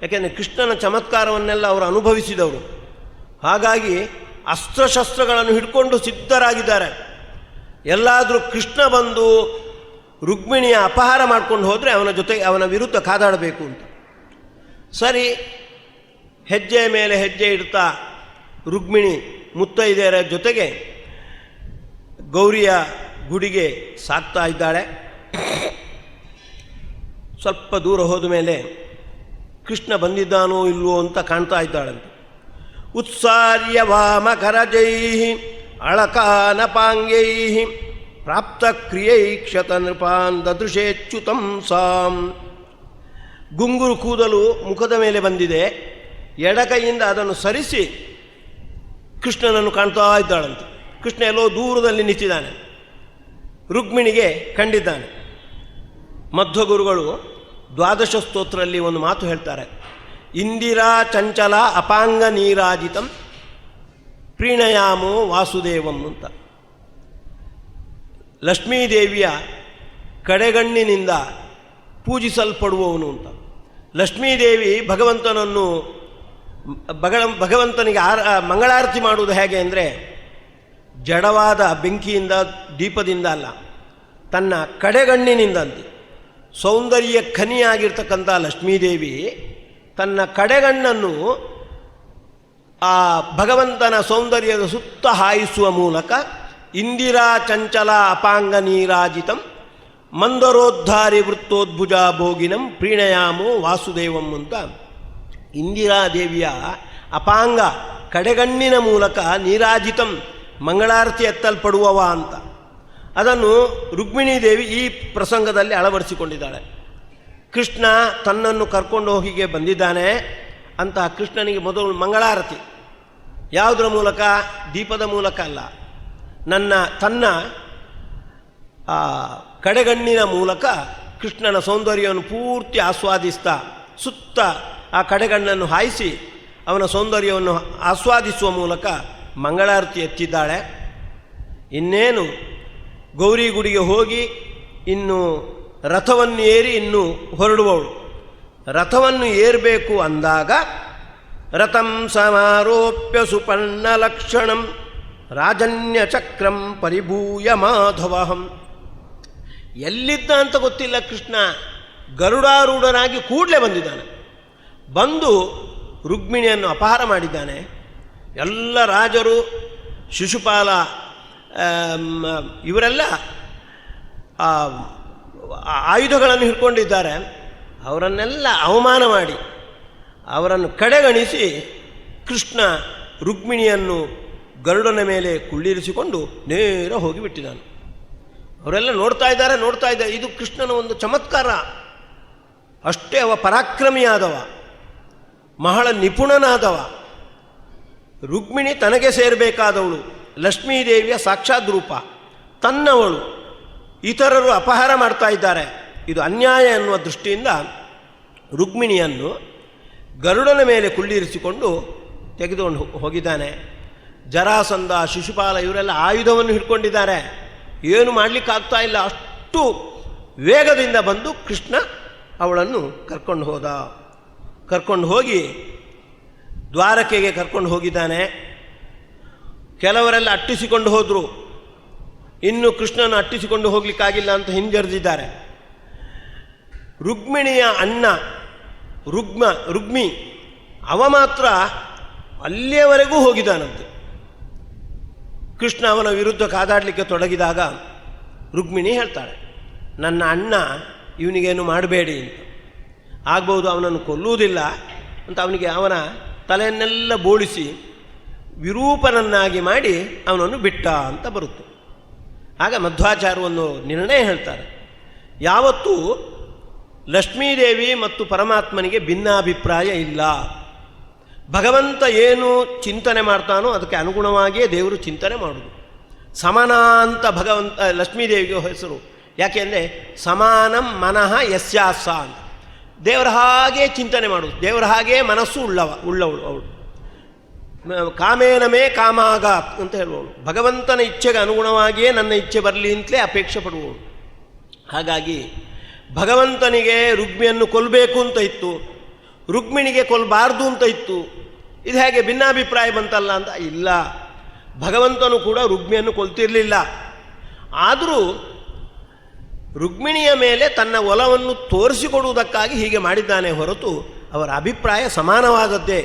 ಯಾಕೆಂದರೆ ಕೃಷ್ಣನ ಚಮತ್ಕಾರವನ್ನೆಲ್ಲ ಅವರು ಅನುಭವಿಸಿದವರು. ಹಾಗಾಗಿ ಅಸ್ತ್ರಶಸ್ತ್ರಗಳನ್ನು ಹಿಡ್ಕೊಂಡು ಸಿದ್ಧರಾಗಿದ್ದಾರೆ. ಎಲ್ಲಾದರೂ ಕೃಷ್ಣ ಬಂದು ರುಕ್ಮಿಣಿಯ ಅಪಹಾರ ಮಾಡ್ಕೊಂಡು ಹೋದರೆ ಅವನ ವಿರುದ್ಧ ಕಾದಾಡಬೇಕು ಅಂತ. ಸರಿ, ಹೆಜ್ಜೆ ಮೇಲೆ ಹೆಜ್ಜೆ ಇಡ್ತಾ ರುಕ್ಮಿಣಿ ಮುತ್ತೈದೆಯರ ಜೊತೆಗೆ ಗೌರಿಯ ಗುಡಿಗೆ ಸಾಗ್ತಾ ಇದ್ದಾಳೆ. ಸ್ವಲ್ಪ ದೂರ ಹೋದ ಮೇಲೆ ಕೃಷ್ಣ ಬಂದಿದ್ದಾನೋ ಇಲ್ವೋ ಅಂತ ಕಾಣ್ತಾ ಇದ್ದಾಳಂತೆ. ಉತ್ಸಾರ್ಯ ವಾಮಕರಜೈ ಅಳಕಾನಪಾಂಗೈ ಪ್ರಾಪ್ತ ಕ್ರಿಯೈ ಕ್ಷತ ನೃಪಾನ್ ದದೃಶೇಚ್ಯುತಂ ಸಾಂ. ಗುಂಗುರು ಕೂದಲು ಮುಖದ ಮೇಲೆ ಬಂದಿದೆ. ಎಡಕೈಯಿಂದ ಅದನ್ನು ಸರಿಸಿ ಕೃಷ್ಣನನ್ನು ಕಾಣ್ತಾ ಇದ್ದಾಳಂತೆ. ಕೃಷ್ಣ ಎಲ್ಲೋ ದೂರದಲ್ಲಿ ನಿಂತಿದ್ದಾನೆ, ರುಕ್ಮಿಣಿಗೆ ಕಂಡಿದ್ದಾನೆ. ಮಧ್ವಗುರುಗಳು ದ್ವಾದಶ ಸ್ತೋತ್ರದಲ್ಲಿ ಒಂದು ಮಾತು ಹೇಳ್ತಾರೆ. ಇಂದಿರಾ ಚಂಚಲ ಅಪಾಂಗ ನೀರಾಜಿತಂ ಪ್ರೀಣಯಾಮೋ ವಾಸುದೇವಂ ಅಂತ. ಲಕ್ಷ್ಮೀದೇವಿಯ ಕಡೆಗಣ್ಣಿನಿಂದ ಪೂಜಿಸಲ್ಪಡುವವನು ಅಂತ. ಲಕ್ಷ್ಮೀದೇವಿ ಭಗವಂತನಿಗೆ ಮಂಗಳಾರತಿ ಮಾಡುವುದು ಹೇಗೆ ಅಂದರೆ, ಜಡವಾದ ಬೆಂಕಿಯಿಂದ ದೀಪದಿಂದ ಅಲ್ಲ, ತನ್ನ ಕಡೆಗಣ್ಣಿನಿಂದಂತೆ. ಸೌಂದರ್ಯ ಖನಿಯಾಗಿರ್ತಕ್ಕಂಥ ಲಕ್ಷ್ಮೀದೇವಿ ತನ್ನ ಕಡೆಗಣ್ಣನ್ನು ಆ ಭಗವಂತನ ಸೌಂದರ್ಯದ ಸುತ್ತ ಹಾಯಿಸುವ ಮೂಲಕ ಇಂದಿರಾ ಚಂಚಲ ಅಪಾಂಗ ನೀರಾಜಿತಂ ಮಂದರೋದ್ಧಾರಿ ವೃತ್ತೋದ್ಭುಜ ಭೋಗಿನಂ ಪ್ರೀಣಯಾಮೋ ವಾಸುದೇವಂ ಅಂತ ಇಂದಿರಾದೇವಿಯ ಅಪಾಂಗ ಕಡೆಗಣ್ಣಿನ ಮೂಲಕ ನೀರಾಜಿತಂ ಮಂಗಳಾರತಿ ಎತ್ತಲ್ಪಡುವವ ಅಂತ ಅದನ್ನು ರುಕ್ಮಿಣೀ ದೇವಿ ಈ ಪ್ರಸಂಗದಲ್ಲಿ ಅಳವಡಿಸಿಕೊಂಡಿದ್ದಾಳೆ. ಕೃಷ್ಣ ತನ್ನನ್ನು ಕರ್ಕೊಂಡು ಹೋಗಿಗೆ ಬಂದಿದ್ದಾನೆ ಅಂತ ಕೃಷ್ಣನಿಗೆ ಮೊದಲು ಮಂಗಳಾರತಿ ಯಾವುದರ ಮೂಲಕ? ದೀಪದ ಮೂಲಕ ಅಲ್ಲ, ತನ್ನ ಕಡೆಗಣ್ಣಿನ ಮೂಲಕ ಕೃಷ್ಣನ ಸೌಂದರ್ಯವನ್ನು ಪೂರ್ತಿ ಆಸ್ವಾದಿಸ್ತಾ ಸುತ್ತ ಆ ಕಡೆಗಣ್ಣನ್ನು ಹಾಯಿಸಿ ಅವನ ಸೌಂದರ್ಯವನ್ನು ಆಸ್ವಾದಿಸುವ ಮೂಲಕ ಮಂಗಳಾರತಿ ಎತ್ತಿದ್ದಾಳೆ. ಇನ್ನೇನು ಗೌರಿ ಗುಡಿಗೆ ಹೋಗಿ ಇನ್ನು ರಥವನ್ನು ಏರಿ ಇನ್ನು ಹೊರಡುವವಳು. ರಥವನ್ನು ಏರಬೇಕು ಅಂದಾಗ ರಥಂ ಸಮಾರೋಪ್ಯ ಸುಪರ್ಣ ಲಕ್ಷಣಂ ರಾಜನ್ಯ ಚಕ್ರಂ ಪರಿಭೂಯ ಮಾಧವಹಂ. ಎಲ್ಲಿದ್ದ ಅಂತ ಗೊತ್ತಿಲ್ಲ ಕೃಷ್ಣ, ಗರುಡಾರೂಢನಾಗಿ ಕೂಡಲೇ ಬಂದಿದ್ದಾನೆ. ಬಂದು ರುಕ್ಮಿಣಿಯನ್ನು ಅಪಹಾರ ಮಾಡಿದ್ದಾನೆ. ಎಲ್ಲ ರಾಜರು, ಶಿಶುಪಾಲ, ಇವರೆಲ್ಲ ಆಯುಧಗಳನ್ನು ಹಿಡ್ಕೊಂಡಿದ್ದಾರೆ. ಅವರನ್ನೆಲ್ಲ ಅವಮಾನ ಮಾಡಿ ಅವರನ್ನು ಕಡೆಗಣಿಸಿ ಕೃಷ್ಣ ರುಕ್ಮಿಣಿಯನ್ನು ಗರುಡನ ಮೇಲೆ ಕುಳ್ಳಿರಿಸಿಕೊಂಡು ನೇರ ಹೋಗಿಬಿಟ್ಟಿದ್ದಾನೆ. ಅವರೆಲ್ಲ ನೋಡ್ತಾ ಇದ್ದಾರೆ. ಇದು ಕೃಷ್ಣನ ಒಂದು ಚಮತ್ಕಾರ. ಅಷ್ಟೇ ಅವ ಪರಾಕ್ರಮಿಯಾದವ, ಬಹಳ ನಿಪುಣನಾದವ. ರುಕ್ಮಿಣಿ ತನಗೆ ಸೇರಬೇಕಾದವಳು, ಲಕ್ಷ್ಮೀದೇವಿಯ ಸಾಕ್ಷಾತ್ ರೂಪ, ತನ್ನವಳು. ಇತರರು ಅಪಹಾರ ಮಾಡ್ತಾ ಇದ್ದಾರೆ. ಇದು ಅನ್ಯಾಯ ಎನ್ನುವ ದೃಷ್ಟಿಯಿಂದ ರುಕ್ಮಿಣಿಯನ್ನು ಗರುಡನ ಮೇಲೆ ಕುಳ್ಳಿರಿಸಿಕೊಂಡು ತೆಗೆದುಕೊಂಡು ಹೋಗಿದ್ದಾನೆ. ಜರಾಸಂಧ, ಶಿಶುಪಾಲ ಇವರೆಲ್ಲ ಆಯುಧವನ್ನು ಹಿಡ್ಕೊಂಡಿದ್ದಾರೆ. ಏನು ಮಾಡಲಿಕ್ಕಾಗ್ತಾ ಇಲ್ಲ. ಅಷ್ಟು ವೇಗದಿಂದ ಬಂದು ಕೃಷ್ಣ ಅವಳನ್ನು ಕರ್ಕೊಂಡು ಹೋಗಿ ದ್ವಾರಕೆಗೆ ಕರ್ಕೊಂಡು ಹೋಗಿದ್ದಾನೆ. ಕೆಲವರೆಲ್ಲ ಅಟ್ಟಿಸಿಕೊಂಡು ಹೋದರು. ಇನ್ನು ಕೃಷ್ಣನ ಅಟ್ಟಿಸಿಕೊಂಡು ಹೋಗಲಿಕ್ಕಾಗಿಲ್ಲ ಅಂತ ಹಿಂಜರಿದಿದ್ದಾರೆ. ರುಕ್ಮಿಣಿಯ ಅಣ್ಣ ರುಗ್ಮಿ ಅವ ಮಾತ್ರ ಅಲ್ಲಿಯವರೆಗೂ ಹೋಗಿದ್ದಾನಂತೆ. ಕೃಷ್ಣ ಅವನ ವಿರುದ್ಧ ಕಾದಾಡಲಿಕ್ಕೆ ತೊಡಗಿದಾಗ ರುಕ್ಮಿಣಿ ಹೇಳ್ತಾಳೆ, ನನ್ನ ಅಣ್ಣ ಇವನಿಗೇನು ಮಾಡಬೇಡಿ ಅಂತ. ಆಗ್ಬೋದು ಅವನನ್ನು ಕೊಲ್ಲುವುದಿಲ್ಲ ಅಂತ ಅವನ ತಲೆಯನ್ನೆಲ್ಲ ಬೋಳಿಸಿ ವಿರೂಪನನ್ನಾಗಿ ಮಾಡಿ ಅವನನ್ನು ಬಿಟ್ಟ ಅಂತ ಬರುತ್ತೆ. ಆಗ ಮಧ್ವಾಚಾರ್ಯ ಒಂದು ನಿರ್ಣಯ ಹೇಳ್ತಾರೆ, ಯಾವತ್ತೂ ಲಕ್ಷ್ಮೀದೇವಿ ಮತ್ತು ಪರಮಾತ್ಮನಿಗೆ ಭಿನ್ನಾಭಿಪ್ರಾಯ ಇಲ್ಲ. ಭಗವಂತ ಏನು ಚಿಂತನೆ ಮಾಡ್ತಾನೋ ಅದಕ್ಕೆ ಅನುಗುಣವಾಗಿಯೇ ದೇವರು ಚಿಂತನೆ ಮಾಡೋದು. ಸಮಾನ ಅಂತ ಭಗವಂತ ಲಕ್ಷ್ಮೀದೇವಿಗೆ ಹೆಸರು. ಯಾಕೆಂದರೆ ಸಮಾನಂ ಮನಃ ಯಸ್ಯಾಸ ಅಂತ. ದೇವರ ಹಾಗೇ ಚಿಂತನೆ ಮಾಡೋದು, ದೇವರ ಹಾಗೇ ಮನಸ್ಸು ಉಳ್ಳವಳು ಅವಳು. ಕಾಮೇನಮೇ ಕಾಮಾಗ ಅಂತ ಹೇಳುವವಳು. ಭಗವಂತನ ಇಚ್ಛೆಗೆ ಅನುಗುಣವಾಗಿಯೇ ನನ್ನ ಇಚ್ಛೆ ಬರಲಿ ಅಂತಲೇ ಅಪೇಕ್ಷೆ ಪಡುವವಳು. ಹಾಗಾಗಿ ಭಗವಂತನಿಗೆ ರುಕ್ಮಿಣಿಯನ್ನು ಕೊಲ್ಲಬೇಕು ಅಂತ ಇತ್ತು, ರುಕ್ಮಿಣಿಗೆ ಕೊಲ್ಲಬಾರ್ದು ಅಂತ ಇತ್ತು. ಇದು ಹೇಗೆ ಭಿನ್ನಾಭಿಪ್ರಾಯ ಬಂತಲ್ಲ ಅಂತ ಇಲ್ಲ. ಭಗವಂತನು ಕೂಡ ರುಕ್ಮಿಣಿಯನ್ನು ಕೊಲ್ತಿರಲಿಲ್ಲ. ಆದರೂ ರುಕ್ಮಿಣಿಯ ಮೇಲೆ ತನ್ನ ಒಲವನ್ನು ತೋರಿಸಿಕೊಡುವುದಕ್ಕಾಗಿ ಹೀಗೆ ಮಾಡಿದ್ದಾನೆ ಹೊರತು ಅವರ ಅಭಿಪ್ರಾಯ ಸಮಾನವಾದದ್ದೇ.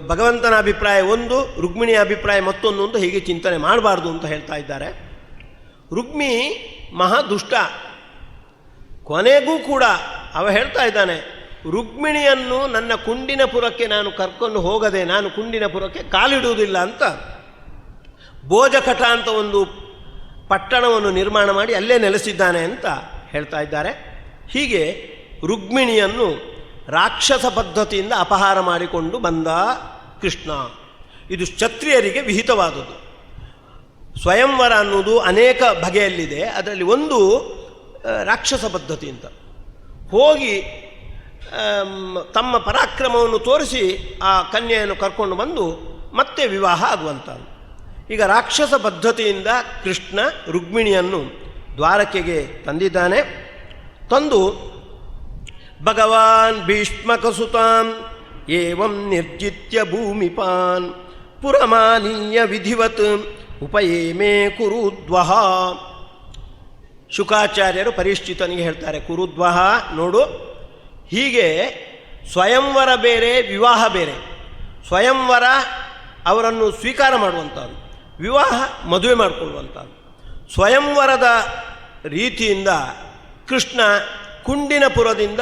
ಭಗವಂತನ ಅಭಿಪ್ರಾಯ ಒಂದು, ರುಕ್ಮಿಣಿಯ ಅಭಿಪ್ರಾಯ ಮತ್ತೊಂದು ಅಂತ ಹೀಗೆ ಚಿಂತನೆ ಮಾಡಬಾರ್ದು ಅಂತ ಹೇಳ್ತಾ ಇದ್ದಾರೆ. ರುಕ್ಮಿ ಮಹಾದುಷ್ಟ. ಕೊನೆಗೂ ಕೂಡ ಅವ ಹೇಳ್ತಾ ಇದ್ದಾನೆ, ರುಕ್ಮಿಣಿಯನ್ನು ನನ್ನ ಕುಂಡಿನಪುರಕ್ಕೆ ನಾನು ಕರ್ಕೊಂಡು ಹೋಗದೆ ನಾನು ಕುಂಡಿನಪುರಕ್ಕೆ ಕಾಲಿಡುವುದಿಲ್ಲ ಅಂತ ಭೋಜಕಟ ಅಂತ ಒಂದು ಪಟ್ಟಣವನ್ನು ನಿರ್ಮಾಣ ಮಾಡಿ ಅಲ್ಲೇ ನೆಲೆಸಿದ್ದಾನೆ ಅಂತ ಹೇಳ್ತಾ ಇದ್ದಾರೆ. ಹೀಗೆ ರುಕ್ಮಿಣಿಯನ್ನು ರಾಕ್ಷಸ ಪದ್ಧತಿಯಿಂದ ಅಪಹಾರ ಮಾಡಿಕೊಂಡು ಬಂದ ಕೃಷ್ಣ. ಇದು ಕ್ಷತ್ರಿಯರಿಗೆ ವಿಹಿತವಾದದ್ದು. ಸ್ವಯಂವರ ಅನ್ನೋದು ಅನೇಕ ಬಗೆಯಲ್ಲಿದೆ. ಅದರಲ್ಲಿ ಒಂದು ರಾಕ್ಷಸ ಪದ್ಧತಿ ಅಂತ ಹೋಗಿ ತಮ್ಮ ಪರಾಕ್ರಮವನ್ನು ತೋರಿಸಿ ಆ ಕನ್ಯೆಯನ್ನು ಕರ್ಕೊಂಡು ಬಂದು ಮತ್ತೆ ವಿವಾಹ ಆಗುವಂಥದ್ದು. ಈಗ ರಾಕ್ಷಸ ಪದ್ಧತಿಯಿಂದ ಕೃಷ್ಣ ರುಕ್ಮಿಣಿಯನ್ನು ದ್ವಾರಕೆಗೆ ತಂದಿದ್ದಾನೆ. ತಂದು ಭಗವಾನ್ ಭೀಷ್ಮಕಸುತಾಂ ಏವಂ ನಿರ್ಜಿತ್ಯ ಭೂಮಿಪಾನ್ ಪುರಮಾನೀಯ ವಿಧಿವತ್ ಉಪಯೇಮೇ ಕುರುದ್ವಹ. ಶುಕಾಚಾರ್ಯರು ಪರೀಕ್ಷಿತನಿಗೆ ಹೇಳ್ತಾರೆ, ಕುರುದ್ವಹ ನೋಡು, ಹೀಗೆ ಸ್ವಯಂವರ ಬೇರೆ, ವಿವಾಹ ಬೇರೆ. ಸ್ವಯಂವರ ಅವರನ್ನು ಸ್ವೀಕಾರ ಮಾಡುವಂಥದ್ದು, ವಿವಾಹ ಮದುವೆ ಮಾಡಿಕೊಳ್ಳುವಂಥದ್ದು. ಸ್ವಯಂವರದ ರೀತಿಯಿಂದ ಕೃಷ್ಣ ಕುಂಡಿನಪುರದಿಂದ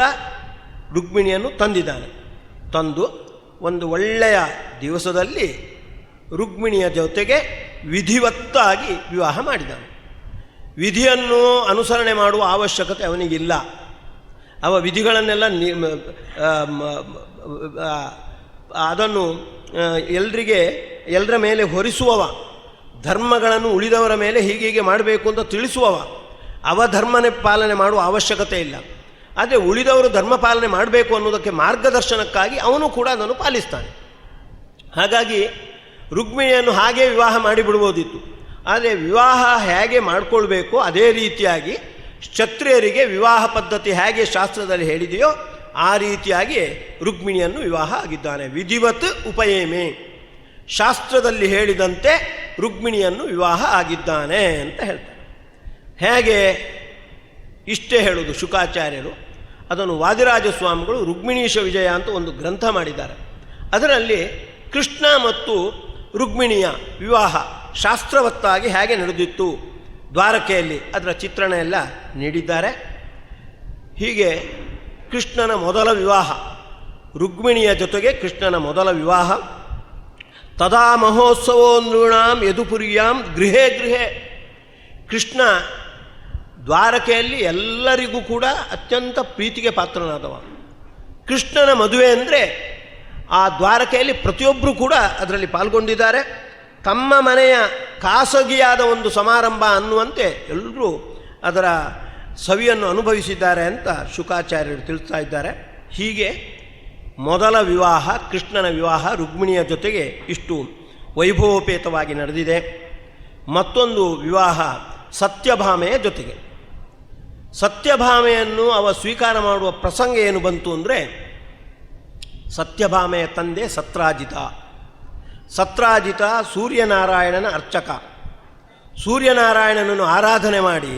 ರುಕ್ಮಿಣಿಯನ್ನು ತಂದಿದ್ದಾನೆ. ತಂದು ಒಂದು ಒಳ್ಳೆಯ ದಿವಸದಲ್ಲಿ ರುಕ್ಮಿಣಿಯ ಜೊತೆಗೆ ವಿಧಿವತ್ತಾಗಿ ವಿವಾಹ ಮಾಡಿದ್ದಾನೆ. ವಿಧಿಯನ್ನು ಅನುಸರಣೆ ಮಾಡುವ ಅವಶ್ಯಕತೆ ಅವನಿಗಿಲ್ಲ. ಅವ ವಿಧಿಗಳನ್ನೆಲ್ಲ ಅದನ್ನು ಎಲ್ಲರ ಮೇಲೆ ಹೊರಿಸುವವ, ಧರ್ಮಗಳನ್ನು ಉಳಿದವರ ಮೇಲೆ ಹೀಗೆ ಮಾಡಬೇಕು ಅಂತ ತಿಳಿಸುವವ. ಅವ ಧರ್ಮನೆ ಪಾಲನೆ ಮಾಡುವ ಅವಶ್ಯಕತೆ ಇಲ್ಲ. ಆದರೆ ಉಳಿದವರು ಧರ್ಮ ಪಾಲನೆ ಮಾಡಬೇಕು ಅನ್ನೋದಕ್ಕೆ ಮಾರ್ಗದರ್ಶನಕ್ಕಾಗಿ ಅವನು ಕೂಡ ಅದನ್ನು ಪಾಲಿಸ್ತಾನೆ. ಹಾಗಾಗಿ ರುಕ್ಮಿಣಿಯನ್ನು ಹಾಗೇ ವಿವಾಹ ಮಾಡಿಬಿಡ್ಬೋದಿತ್ತು. ಆದರೆ ವಿವಾಹ ಹೇಗೆ ಮಾಡಿಕೊಳ್ಬೇಕು ಅದೇ ರೀತಿಯಾಗಿ ಕ್ಷತ್ರಿಯರಿಗೆ ವಿವಾಹ ಪದ್ಧತಿ ಹೇಗೆ ಶಾಸ್ತ್ರದಲ್ಲಿ ಹೇಳಿದೆಯೋ ಆ ರೀತಿಯಾಗಿ ರುಕ್ಮಿಣಿಯನ್ನು ವಿವಾಹ ಆಗಿದ್ದಾನೆ. ವಿಧಿವತ್ ಉಪಯೇಮೆ, ಶಾಸ್ತ್ರದಲ್ಲಿ ಹೇಳಿದಂತೆ ರುಕ್ಮಿಣಿಯನ್ನು ವಿವಾಹ ಆಗಿದ್ದಾನೆ ಅಂತ ಹೇಳ್ತಾರೆ. ಹೇಗೆ? ಇಷ್ಟೇ ಹೇಳುವುದು ಶುಕಾಚಾರ್ಯರು. ಅದನ್ನು ವಾದಿರಾಜ ಸ್ವಾಮಿಗಳು ರುಕ್ಮಿಣೀಶ ವಿಜಯ ಅಂತ ಒಂದು ಗ್ರಂಥ ಮಾಡಿದ್ದಾರೆ. ಅದರಲ್ಲಿ ಕೃಷ್ಣ ಮತ್ತು ರುಕ್ಮಿಣಿಯ ವಿವಾಹ ಶಾಸ್ತ್ರವತ್ತಾಗಿ ಹೇಗೆ ನಡೆದಿತ್ತು ದ್ವಾರಕೆಯಲ್ಲಿ ಅದರ ಚಿತ್ರಣ ಎಲ್ಲ ನೀಡಿದ್ದಾರೆ. ಹೀಗೆ ಕೃಷ್ಣನ ಮೊದಲ ವಿವಾಹ, ರುಕ್ಮಿಣಿಯ ಜೊತೆಗೆ ಕೃಷ್ಣನ ಮೊದಲ ವಿವಾಹ. ತದಾ ಮಹೋತ್ಸವೋ ನೃಣಾಂ ಯದುಪುರ್ಯಾಂ ಗೃಹೇ ಗೃಹೇ. ಕೃಷ್ಣ ದ್ವಾರಕೆಯಲ್ಲಿ ಎಲ್ಲರಿಗೂ ಕೂಡ ಅತ್ಯಂತ ಪ್ರೀತಿಗೆ ಪಾತ್ರನಾದವ. ಕೃಷ್ಣನ ಮದುವೆ ಅಂದರೆ ಆ ದ್ವಾರಕೆಯಲ್ಲಿ ಪ್ರತಿಯೊಬ್ಬರೂ ಕೂಡ ಅದರಲ್ಲಿ ಪಾಲ್ಗೊಂಡಿದ್ದಾರೆ. ತಮ್ಮ ಮನೆಯ ಖಾಸಗಿಯಾದ ಒಂದು ಸಮಾರಂಭ ಅನ್ನುವಂತೆ ಎಲ್ಲರೂ ಅದರ ಸವಿಯನ್ನು ಅನುಭವಿಸಿದ್ದಾರೆ ಅಂತ ಶುಕಾಚಾರ್ಯರು ತಿಳಿಸ್ತಾ ಇದ್ದಾರೆ. ಹೀಗೆ ಮೊದಲ ವಿವಾಹ, ಕೃಷ್ಣನ ವಿವಾಹ ರುಕ್ಮಿಣಿಯ ಜೊತೆಗೆ ಇಷ್ಟು ವೈಭವೋಪೇತವಾಗಿ ನಡೆದಿದೆ. ಮತ್ತೊಂದು ವಿವಾಹ ಸತ್ಯಭಾಮೆಯ ಜೊತೆಗೆ. ಸತ್ಯಭಾಮೆಯನ್ನು ಅವ ಸ್ವೀಕಾರ ಮಾಡುವ ಪ್ರಸಂಗ ಏನು ಬಂತು ಅಂದರೆ, ಸತ್ಯಭಾಮೆಯ ತಂದೆ ಸತ್ರಾಜಿತ. ಸತ್ರಾಜಿತ ಸೂರ್ಯನಾರಾಯಣನ ಅರ್ಚಕ. ಸೂರ್ಯನಾರಾಯಣನನ್ನು ಆರಾಧನೆ ಮಾಡಿ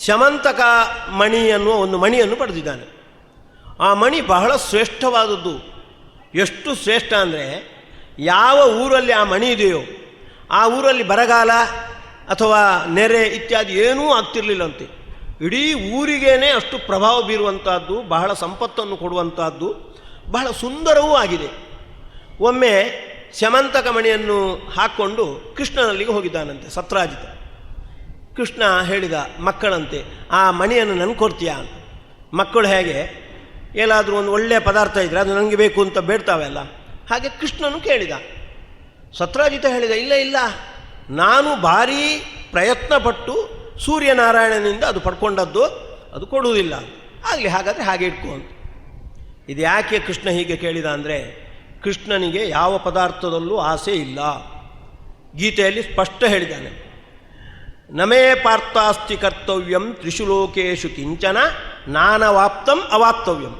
ಶಮಂತಕ ಮಣಿ ಅನ್ನುವ ಒಂದು ಮಣಿಯನ್ನು ಪಡೆದಿದ್ದಾನೆ. ಆ ಮಣಿ ಬಹಳ ಶ್ರೇಷ್ಠವಾದದ್ದು. ಎಷ್ಟು ಶ್ರೇಷ್ಠ ಅಂದರೆ, ಯಾವ ಊರಲ್ಲಿ ಆ ಮಣಿ ಇದೆಯೋ ಆ ಊರಲ್ಲಿ ಬರಗಾಲ ಅಥವಾ ನೆರೆ ಇತ್ಯಾದಿ ಏನೂ ಆಗ್ತಿರಲಿಲ್ಲಂತೆ. ಇಡೀ ಊರಿಗೇನೆ ಅಷ್ಟು ಪ್ರಭಾವ ಬೀರುವಂಥದ್ದು, ಬಹಳ ಸಂಪತ್ತನ್ನು ಕೊಡುವಂಥದ್ದು, ಬಹಳ ಸುಂದರವೂ ಆಗಿದೆ. ಒಮ್ಮೆ ಶಮಂತಕ ಮಣಿಯನ್ನು ಹಾಕ್ಕೊಂಡು ಕೃಷ್ಣನಲ್ಲಿಗೆ ಹೋಗಿದ್ದಾನಂತೆ ಸತ್ರಾಜಿತ. ಕೃಷ್ಣ ಹೇಳಿದ ಮಕ್ಕಳಂತೆ, ಆ ಮಣಿಯನ್ನು ನನಗೆ ಕೊಡ್ತೀಯಾ ಅಂತ. ಮಕ್ಕಳು ಹೇಗೆ ಏನಾದರೂ ಒಂದು ಒಳ್ಳೆಯ ಪದಾರ್ಥ ಇದ್ದರೆ ಅದು ನನಗೆ ಬೇಕು ಅಂತ ಬೇಡ್ತಾವೆಲ್ಲ, ಹಾಗೆ ಕೃಷ್ಣನು ಕೇಳಿದ. ಸತ್ರಾಜಿತ ಹೇಳಿದ, ಇಲ್ಲ ಇಲ್ಲ, ನಾನು ಭಾರೀ ಪ್ರಯತ್ನಪಟ್ಟು ಸೂರ್ಯನಾರಾಯಣನಿಂದ ಅದು ಪಡ್ಕೊಂಡದ್ದು, ಅದು ಕೊಡುವುದಿಲ್ಲ. ಆಗಲಿ, ಹಾಗಾದರೆ ಹಾಗೆ ಇಟ್ಕೋ ಅಂತ. ಇದು ಯಾಕೆ ಕೃಷ್ಣ ಹೀಗೆ ಕೇಳಿದ ಅಂದರೆ, ಕೃಷ್ಣನಿಗೆ ಯಾವ ಪದಾರ್ಥದಲ್ಲೂ ಆಸೆ ಇಲ್ಲ. ಗೀತೆಯಲ್ಲಿ ಸ್ಪಷ್ಟ ಹೇಳಿದ್ದಾನೆ, ನಮೇ ಪಾರ್ಥಾಸ್ತಿ ಕರ್ತವ್ಯಂ ತ್ರಿಷು ಲೋಕೇಶು ಕಿಂಚನ ನಾನವಾಪ್ತಂ ಅವಾಪ್ತವ್ಯಂ.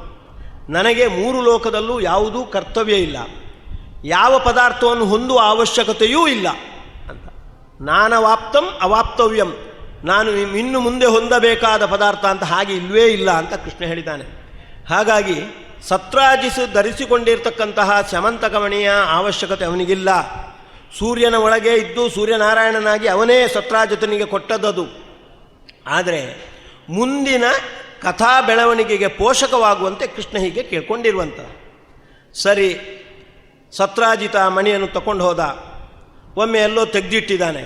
ನನಗೆ ಮೂರು ಲೋಕದಲ್ಲೂ ಯಾವುದೂ ಕರ್ತವ್ಯ ಇಲ್ಲ, ಯಾವ ಪದಾರ್ಥವನ್ನು ಹೊಂದುವ ಅವಶ್ಯಕತೆಯೂ ಇಲ್ಲ ಅಂತ. ನಾನವಾಪ್ತಂ ಅವಾಪ್ತವ್ಯಂ, ನಾನು ಇನ್ನು ಮುಂದೆ ಹೊಂದಬೇಕಾದ ಪದಾರ್ಥ ಅಂತ ಹಾಗೆ ಇಲ್ಲವೇ ಇಲ್ಲ ಅಂತ ಕೃಷ್ಣ ಹೇಳಿದ್ದಾನೆ. ಹಾಗಾಗಿ ಸತ್ರಾಜಿಸು ಧರಿಸಿಕೊಂಡಿರ್ತಕ್ಕಂತಹ ಶಮಂತಕಮಣಿಯ ಅವಶ್ಯಕತೆ ಅವನಿಗಿಲ್ಲ. ಸೂರ್ಯನ ಒಳಗೆ ಇದ್ದು ಸೂರ್ಯನಾರಾಯಣನಾಗಿ ಅವನೇ ಸತ್ರಾಜಿತನಿಗೆ ಕೊಟ್ಟದ್ದು. ಆದರೆ ಮುಂದಿನ ಕಥಾ ಬೆಳವಣಿಗೆಗೆ ಪೋಷಕವಾಗುವಂತೆ ಕೃಷ್ಣ ಹೀಗೆ ಕೇಳ್ಕೊಂಡಿರುವಂಥ. ಸರಿ, ಸತ್ರಾಜಿತ ಮಣಿಯನ್ನು ತಗೊಂಡು ಹೋದ. ಒಮ್ಮೆ ಎಲ್ಲೋ ತೆಗೆದಿಟ್ಟಿದ್ದಾನೆ.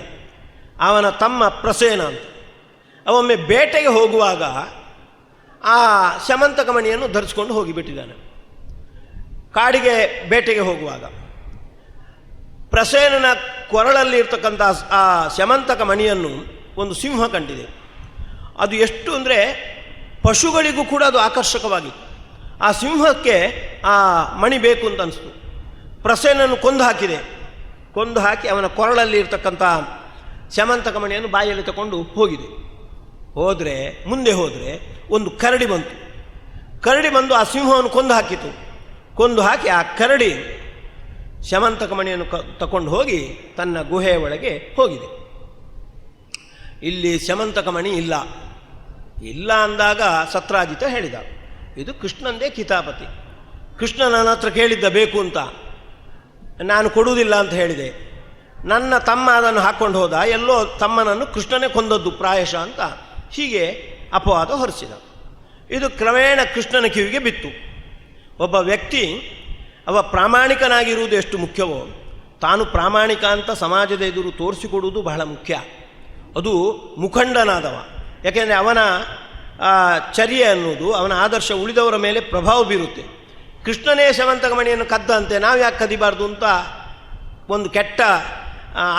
ಅವನ ತಮ್ಮ ಪ್ರಸೇನ ಅಂತ ಅವೊಮ್ಮೆ ಬೇಟೆಗೆ ಹೋಗುವಾಗ ಆ ಶಮಂತಕ ಮಣಿಯನ್ನು ಧರಿಸ್ಕೊಂಡು ಹೋಗಿಬಿಟ್ಟಿದ್ದಾನೆ. ಕಾಡಿಗೆ ಬೇಟೆಗೆ ಹೋಗುವಾಗ ಪ್ರಸೇನನ ಕೊರಳಲ್ಲಿ ಇರ್ತಕ್ಕಂಥ ಆ ಶಮಂತಕ ಮಣಿಯನ್ನು ಒಂದು ಸಿಂಹ ಕಂಡಿದೆ. ಅದು ಎಷ್ಟು ಅಂದರೆ ಪಶುಗಳಿಗೂ ಕೂಡ ಅದು ಆಕರ್ಷಕವಾಗಿತ್ತು. ಆ ಸಿಂಹಕ್ಕೆ ಆ ಮಣಿ ಬೇಕು ಅಂತ ಅನಿಸ್ತು. ಪ್ರಸೇನನ್ನು ಕೊಂದು ಹಾಕಿದೆ. ಕೊಂದು ಹಾಕಿ ಅವನ ಕೊರಳಲ್ಲಿ ಇರ್ತಕ್ಕಂಥ ಶಮಂತಕ ಮಣಿಯನ್ನು ಬಾಯಲ್ಲಿ ತಗೊಂಡು ಹೋಗಿದೆ. ಮುಂದೆ ಹೋದರೆ ಒಂದು ಕರಡಿ ಬಂತು. ಕರಡಿ ಬಂದು ಆ ಸಿಂಹವನ್ನು ಕೊಂದು ಹಾಕಿತು. ಕೊಂದು ಹಾಕಿ ಆ ಕರಡಿ ಶಮಂತಕ ಮಣಿಯನ್ನು ತಗೊಂಡು ಹೋಗಿ ತನ್ನ ಗುಹೆಯ ಒಳಗೆ ಹೋಗಿದೆ. ಇಲ್ಲಿ ಶಮಂತಕ ಮಣಿ ಇಲ್ಲ. ಇಲ್ಲ ಅಂದಾಗ ಸತ್ರಾಜಿತ ಹೇಳಿದ, ಇದು ಕೃಷ್ಣಂದೇ ಕಿತಾಪತಿ. ಕೃಷ್ಣ ನನ್ನ ಹತ್ರ ಕೇಳಿದ್ದ ಬೇಕು ಅಂತ. ನಾನು ಕೊಡುವುದಿಲ್ಲ ಅಂತ ಹೇಳಿದೆ. ನನ್ನ ತಮ್ಮ ಅದನ್ನು ಹಾಕ್ಕೊಂಡು ಹೋದ, ಎಲ್ಲೋ ತಮ್ಮನನ್ನು ಕೃಷ್ಣನೇ ಕೊಂದದ್ದು ಪ್ರಾಯಶಃ ಅಂತ ಹೀಗೆ ಅಪವಾದ ಹೊರಿಸಿದ. ಇದು ಕ್ರಮೇಣ ಕೃಷ್ಣನ ಕಿವಿಗೆ ಬಿತ್ತು. ಒಬ್ಬ ವ್ಯಕ್ತಿ ಅವ ಪ್ರಾಮಾಣಿಕನಾಗಿರುವುದು ಎಷ್ಟು ಮುಖ್ಯವೋ, ತಾನು ಪ್ರಾಮಾಣಿಕ ಅಂತ ಸಮಾಜದ ಎದುರು ತೋರಿಸಿಕೊಡುವುದು ಬಹಳ ಮುಖ್ಯ. ಅದು ಮುಖಂಡನಾದವ. ಯಾಕೆಂದರೆ ಅವನ ಚರ್ಯೆ ಅನ್ನೋದು, ಅವನ ಆದರ್ಶ ಉಳಿದವರ ಮೇಲೆ ಪ್ರಭಾವ ಬೀರುತ್ತೆ. ಕೃಷ್ಣನೇ ಶಮಂತಕಮಣಿಯನ್ನು ಕದ್ದಂತೆ ನಾವು ಯಾಕೆ ಕದಿಬಾರ್ದು ಅಂತ ಒಂದು ಕೆಟ್ಟ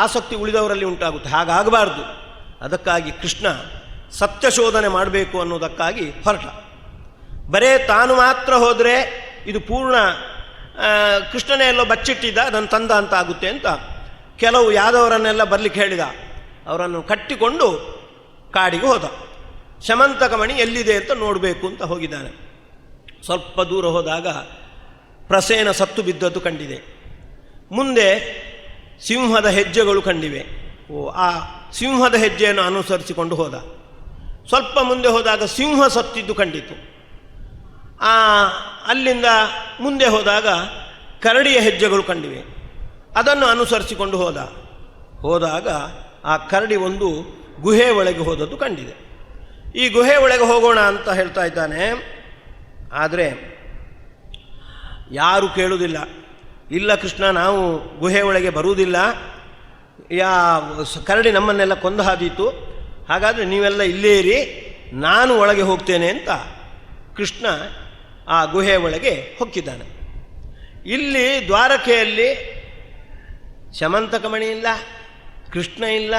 ಆಸಕ್ತಿ ಉಳಿದವರಲ್ಲಿ ಉಂಟಾಗುತ್ತೆ. ಹಾಗಾಗಬಾರ್ದು. ಅದಕ್ಕಾಗಿ ಕೃಷ್ಣ ಸತ್ಯಶೋಧನೆ ಮಾಡಬೇಕು ಅನ್ನೋದಕ್ಕಾಗಿ ಹೊರಟ. ಬರೇ ತಾನು ಮಾತ್ರ ಹೋದರೆ ಇದು ಪೂರ್ಣ ಕೃಷ್ಣನೇ ಎಲ್ಲೋ ಬಚ್ಚಿಟ್ಟಿದ್ದ, ಅದನ್ನು ತಂದ ಅಂತ ಆಗುತ್ತೆ ಅಂತ ಕೆಲವು ಯಾದವರನ್ನೆಲ್ಲ ಬರಲಿಕ್ಕೆ ಹೇಳಿದ. ಅವರನ್ನು ಕಟ್ಟಿಕೊಂಡು ಕಾಡಿಗೆ ಹೋದ. ಶಮಂತಕಮಣಿ ಎಲ್ಲಿದೆ ಅಂತ ನೋಡಬೇಕು ಅಂತ ಹೋಗಿದ್ದಾನೆ. ಸ್ವಲ್ಪ ದೂರ ಹೋದಾಗ ಪ್ರಸೇನ ಸತ್ತು ಬಿದ್ದದ್ದು ಕಂಡಿದೆ. ಮುಂದೆ ಸಿಂಹದ ಹೆಜ್ಜೆಗಳು ಕಂಡಿವೆ. ಆ ಸಿಂಹದ ಹೆಜ್ಜೆಯನ್ನು ಅನುಸರಿಸಿಕೊಂಡು ಹೋದ. ಸ್ವಲ್ಪ ಮುಂದೆ ಹೋದಾಗ ಸಿಂಹ ಸತ್ತಿದ್ದು ಕಂಡಿತು. ಅಲ್ಲಿಂದ ಮುಂದೆ ಹೋದಾಗ ಕರಡಿಯ ಹೆಜ್ಜೆಗಳು ಕಂಡಿವೆ. ಅದನ್ನು ಅನುಸರಿಸಿಕೊಂಡು ಹೋದಾಗ ಆ ಕರಡಿ ಒಂದು ಗುಹೆ ಒಳಗೆ ಹೋದದ್ದು ಕಂಡಿದೆ. ಈ ಗುಹೆ ಒಳಗೆ ಹೋಗೋಣ ಅಂತ ಹೇಳ್ತಾ ಇದ್ದಾನೆ. ಆದರೆ ಯಾರು ಕೇಳುವುದಿಲ್ಲ. ಇಲ್ಲ ಕೃಷ್ಣ, ನಾವು ಗುಹೆ ಒಳಗೆ ಬರುವುದಿಲ್ಲ, ಕರಡಿ ನಮ್ಮನ್ನೆಲ್ಲ ಕೊಂದು ಹಾದೀತು, ಹಾಗಾದರೆ ನೀವೆಲ್ಲ ಇಲ್ಲೇ ಇರಿ, ನಾನು ಒಳಗೆ ಹೋಗ್ತೇನೆ ಅಂತ ಕೃಷ್ಣ ಆ ಗುಹೆ ಒಳಗೆ ಹೊಕ್ಕಿದ್ದಾನೆ. ಇಲ್ಲಿ ದ್ವಾರಕೆಯಲ್ಲಿ ಶಮಂತಕಮಣಿ ಇಲ್ಲ, ಕೃಷ್ಣ ಇಲ್ಲ,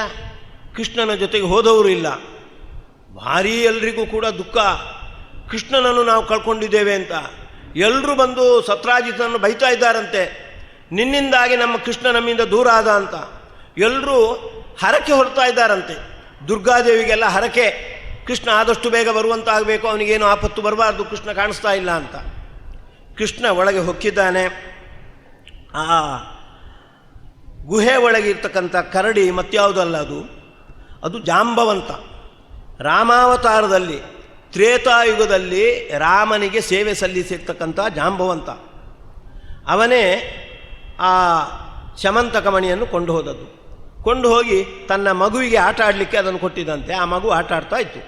ಕೃಷ್ಣನ ಜೊತೆಗೆ ಹೋದವರು ಇಲ್ಲ. ಭಾರೀ ಎಲ್ರಿಗೂ ಕೂಡ ದುಃಖ, ಕೃಷ್ಣನನ್ನು ನಾವು ಕಳ್ಕೊಂಡಿದ್ದೇವೆ ಅಂತ. ಎಲ್ಲರೂ ಬಂದು ಸತ್ರಾಜಿತನನ್ನು ಬೈತಾ ಇದ್ದಾರಂತೆ, ನಿನ್ನಿಂದಾಗಿ ನಮ್ಮ ಕೃಷ್ಣ ನಮ್ಮಿಂದ ದೂರ ಆದ ಅಂತ. ಎಲ್ಲರೂ ಹರಕೆ ಹೊರತಾ ಇದ್ದಾರಂತೆ. ದುರ್ಗಾದೇವಿಗೆಲ್ಲ ಹರಕೆ, ಕೃಷ್ಣ ಆದಷ್ಟು ಬೇಗ ಬರುವಂತಾಗಬೇಕು, ಅವನಿಗೇನು ಆಪತ್ತು ಬರಬಾರ್ದು, ಕೃಷ್ಣ ಕಾಣಿಸ್ತಾ ಇಲ್ಲ ಅಂತ. ಕೃಷ್ಣ ಒಳಗೆ ಹೊಕ್ಕಿದ್ದಾನೆ. ಆ ಗುಹೆ ಒಳಗೆ ಇರ್ತಕ್ಕಂಥ ಕರಡಿ ಮತ್ಯಾವುದಲ್ಲ, ಅದು ಜಾಂಬವಂತ. ರಾಮಾವತಾರದಲ್ಲಿ ತ್ರೇತಾಯುಗದಲ್ಲಿ ರಾಮನಿಗೆ ಸೇವೆ ಸಲ್ಲಿಸಿರ್ತಕ್ಕಂಥ ಜಾಂಬವಂತ. ಅವನೇ ಆ ಶಮಂತಕಮಣಿಯನ್ನು ಕೊಂಡು ಹೋದದ್ದು. ಕೊಂಡು ಹೋಗಿ ತನ್ನ ಮಗುವಿಗೆ ಆಟ ಆಡಲಿಕ್ಕೆ ಅದನ್ನು ಕೊಟ್ಟಿದ್ದಂತೆ. ಆ ಮಗು ಆಟ ಆಡ್ತಾ ಇತ್ತು.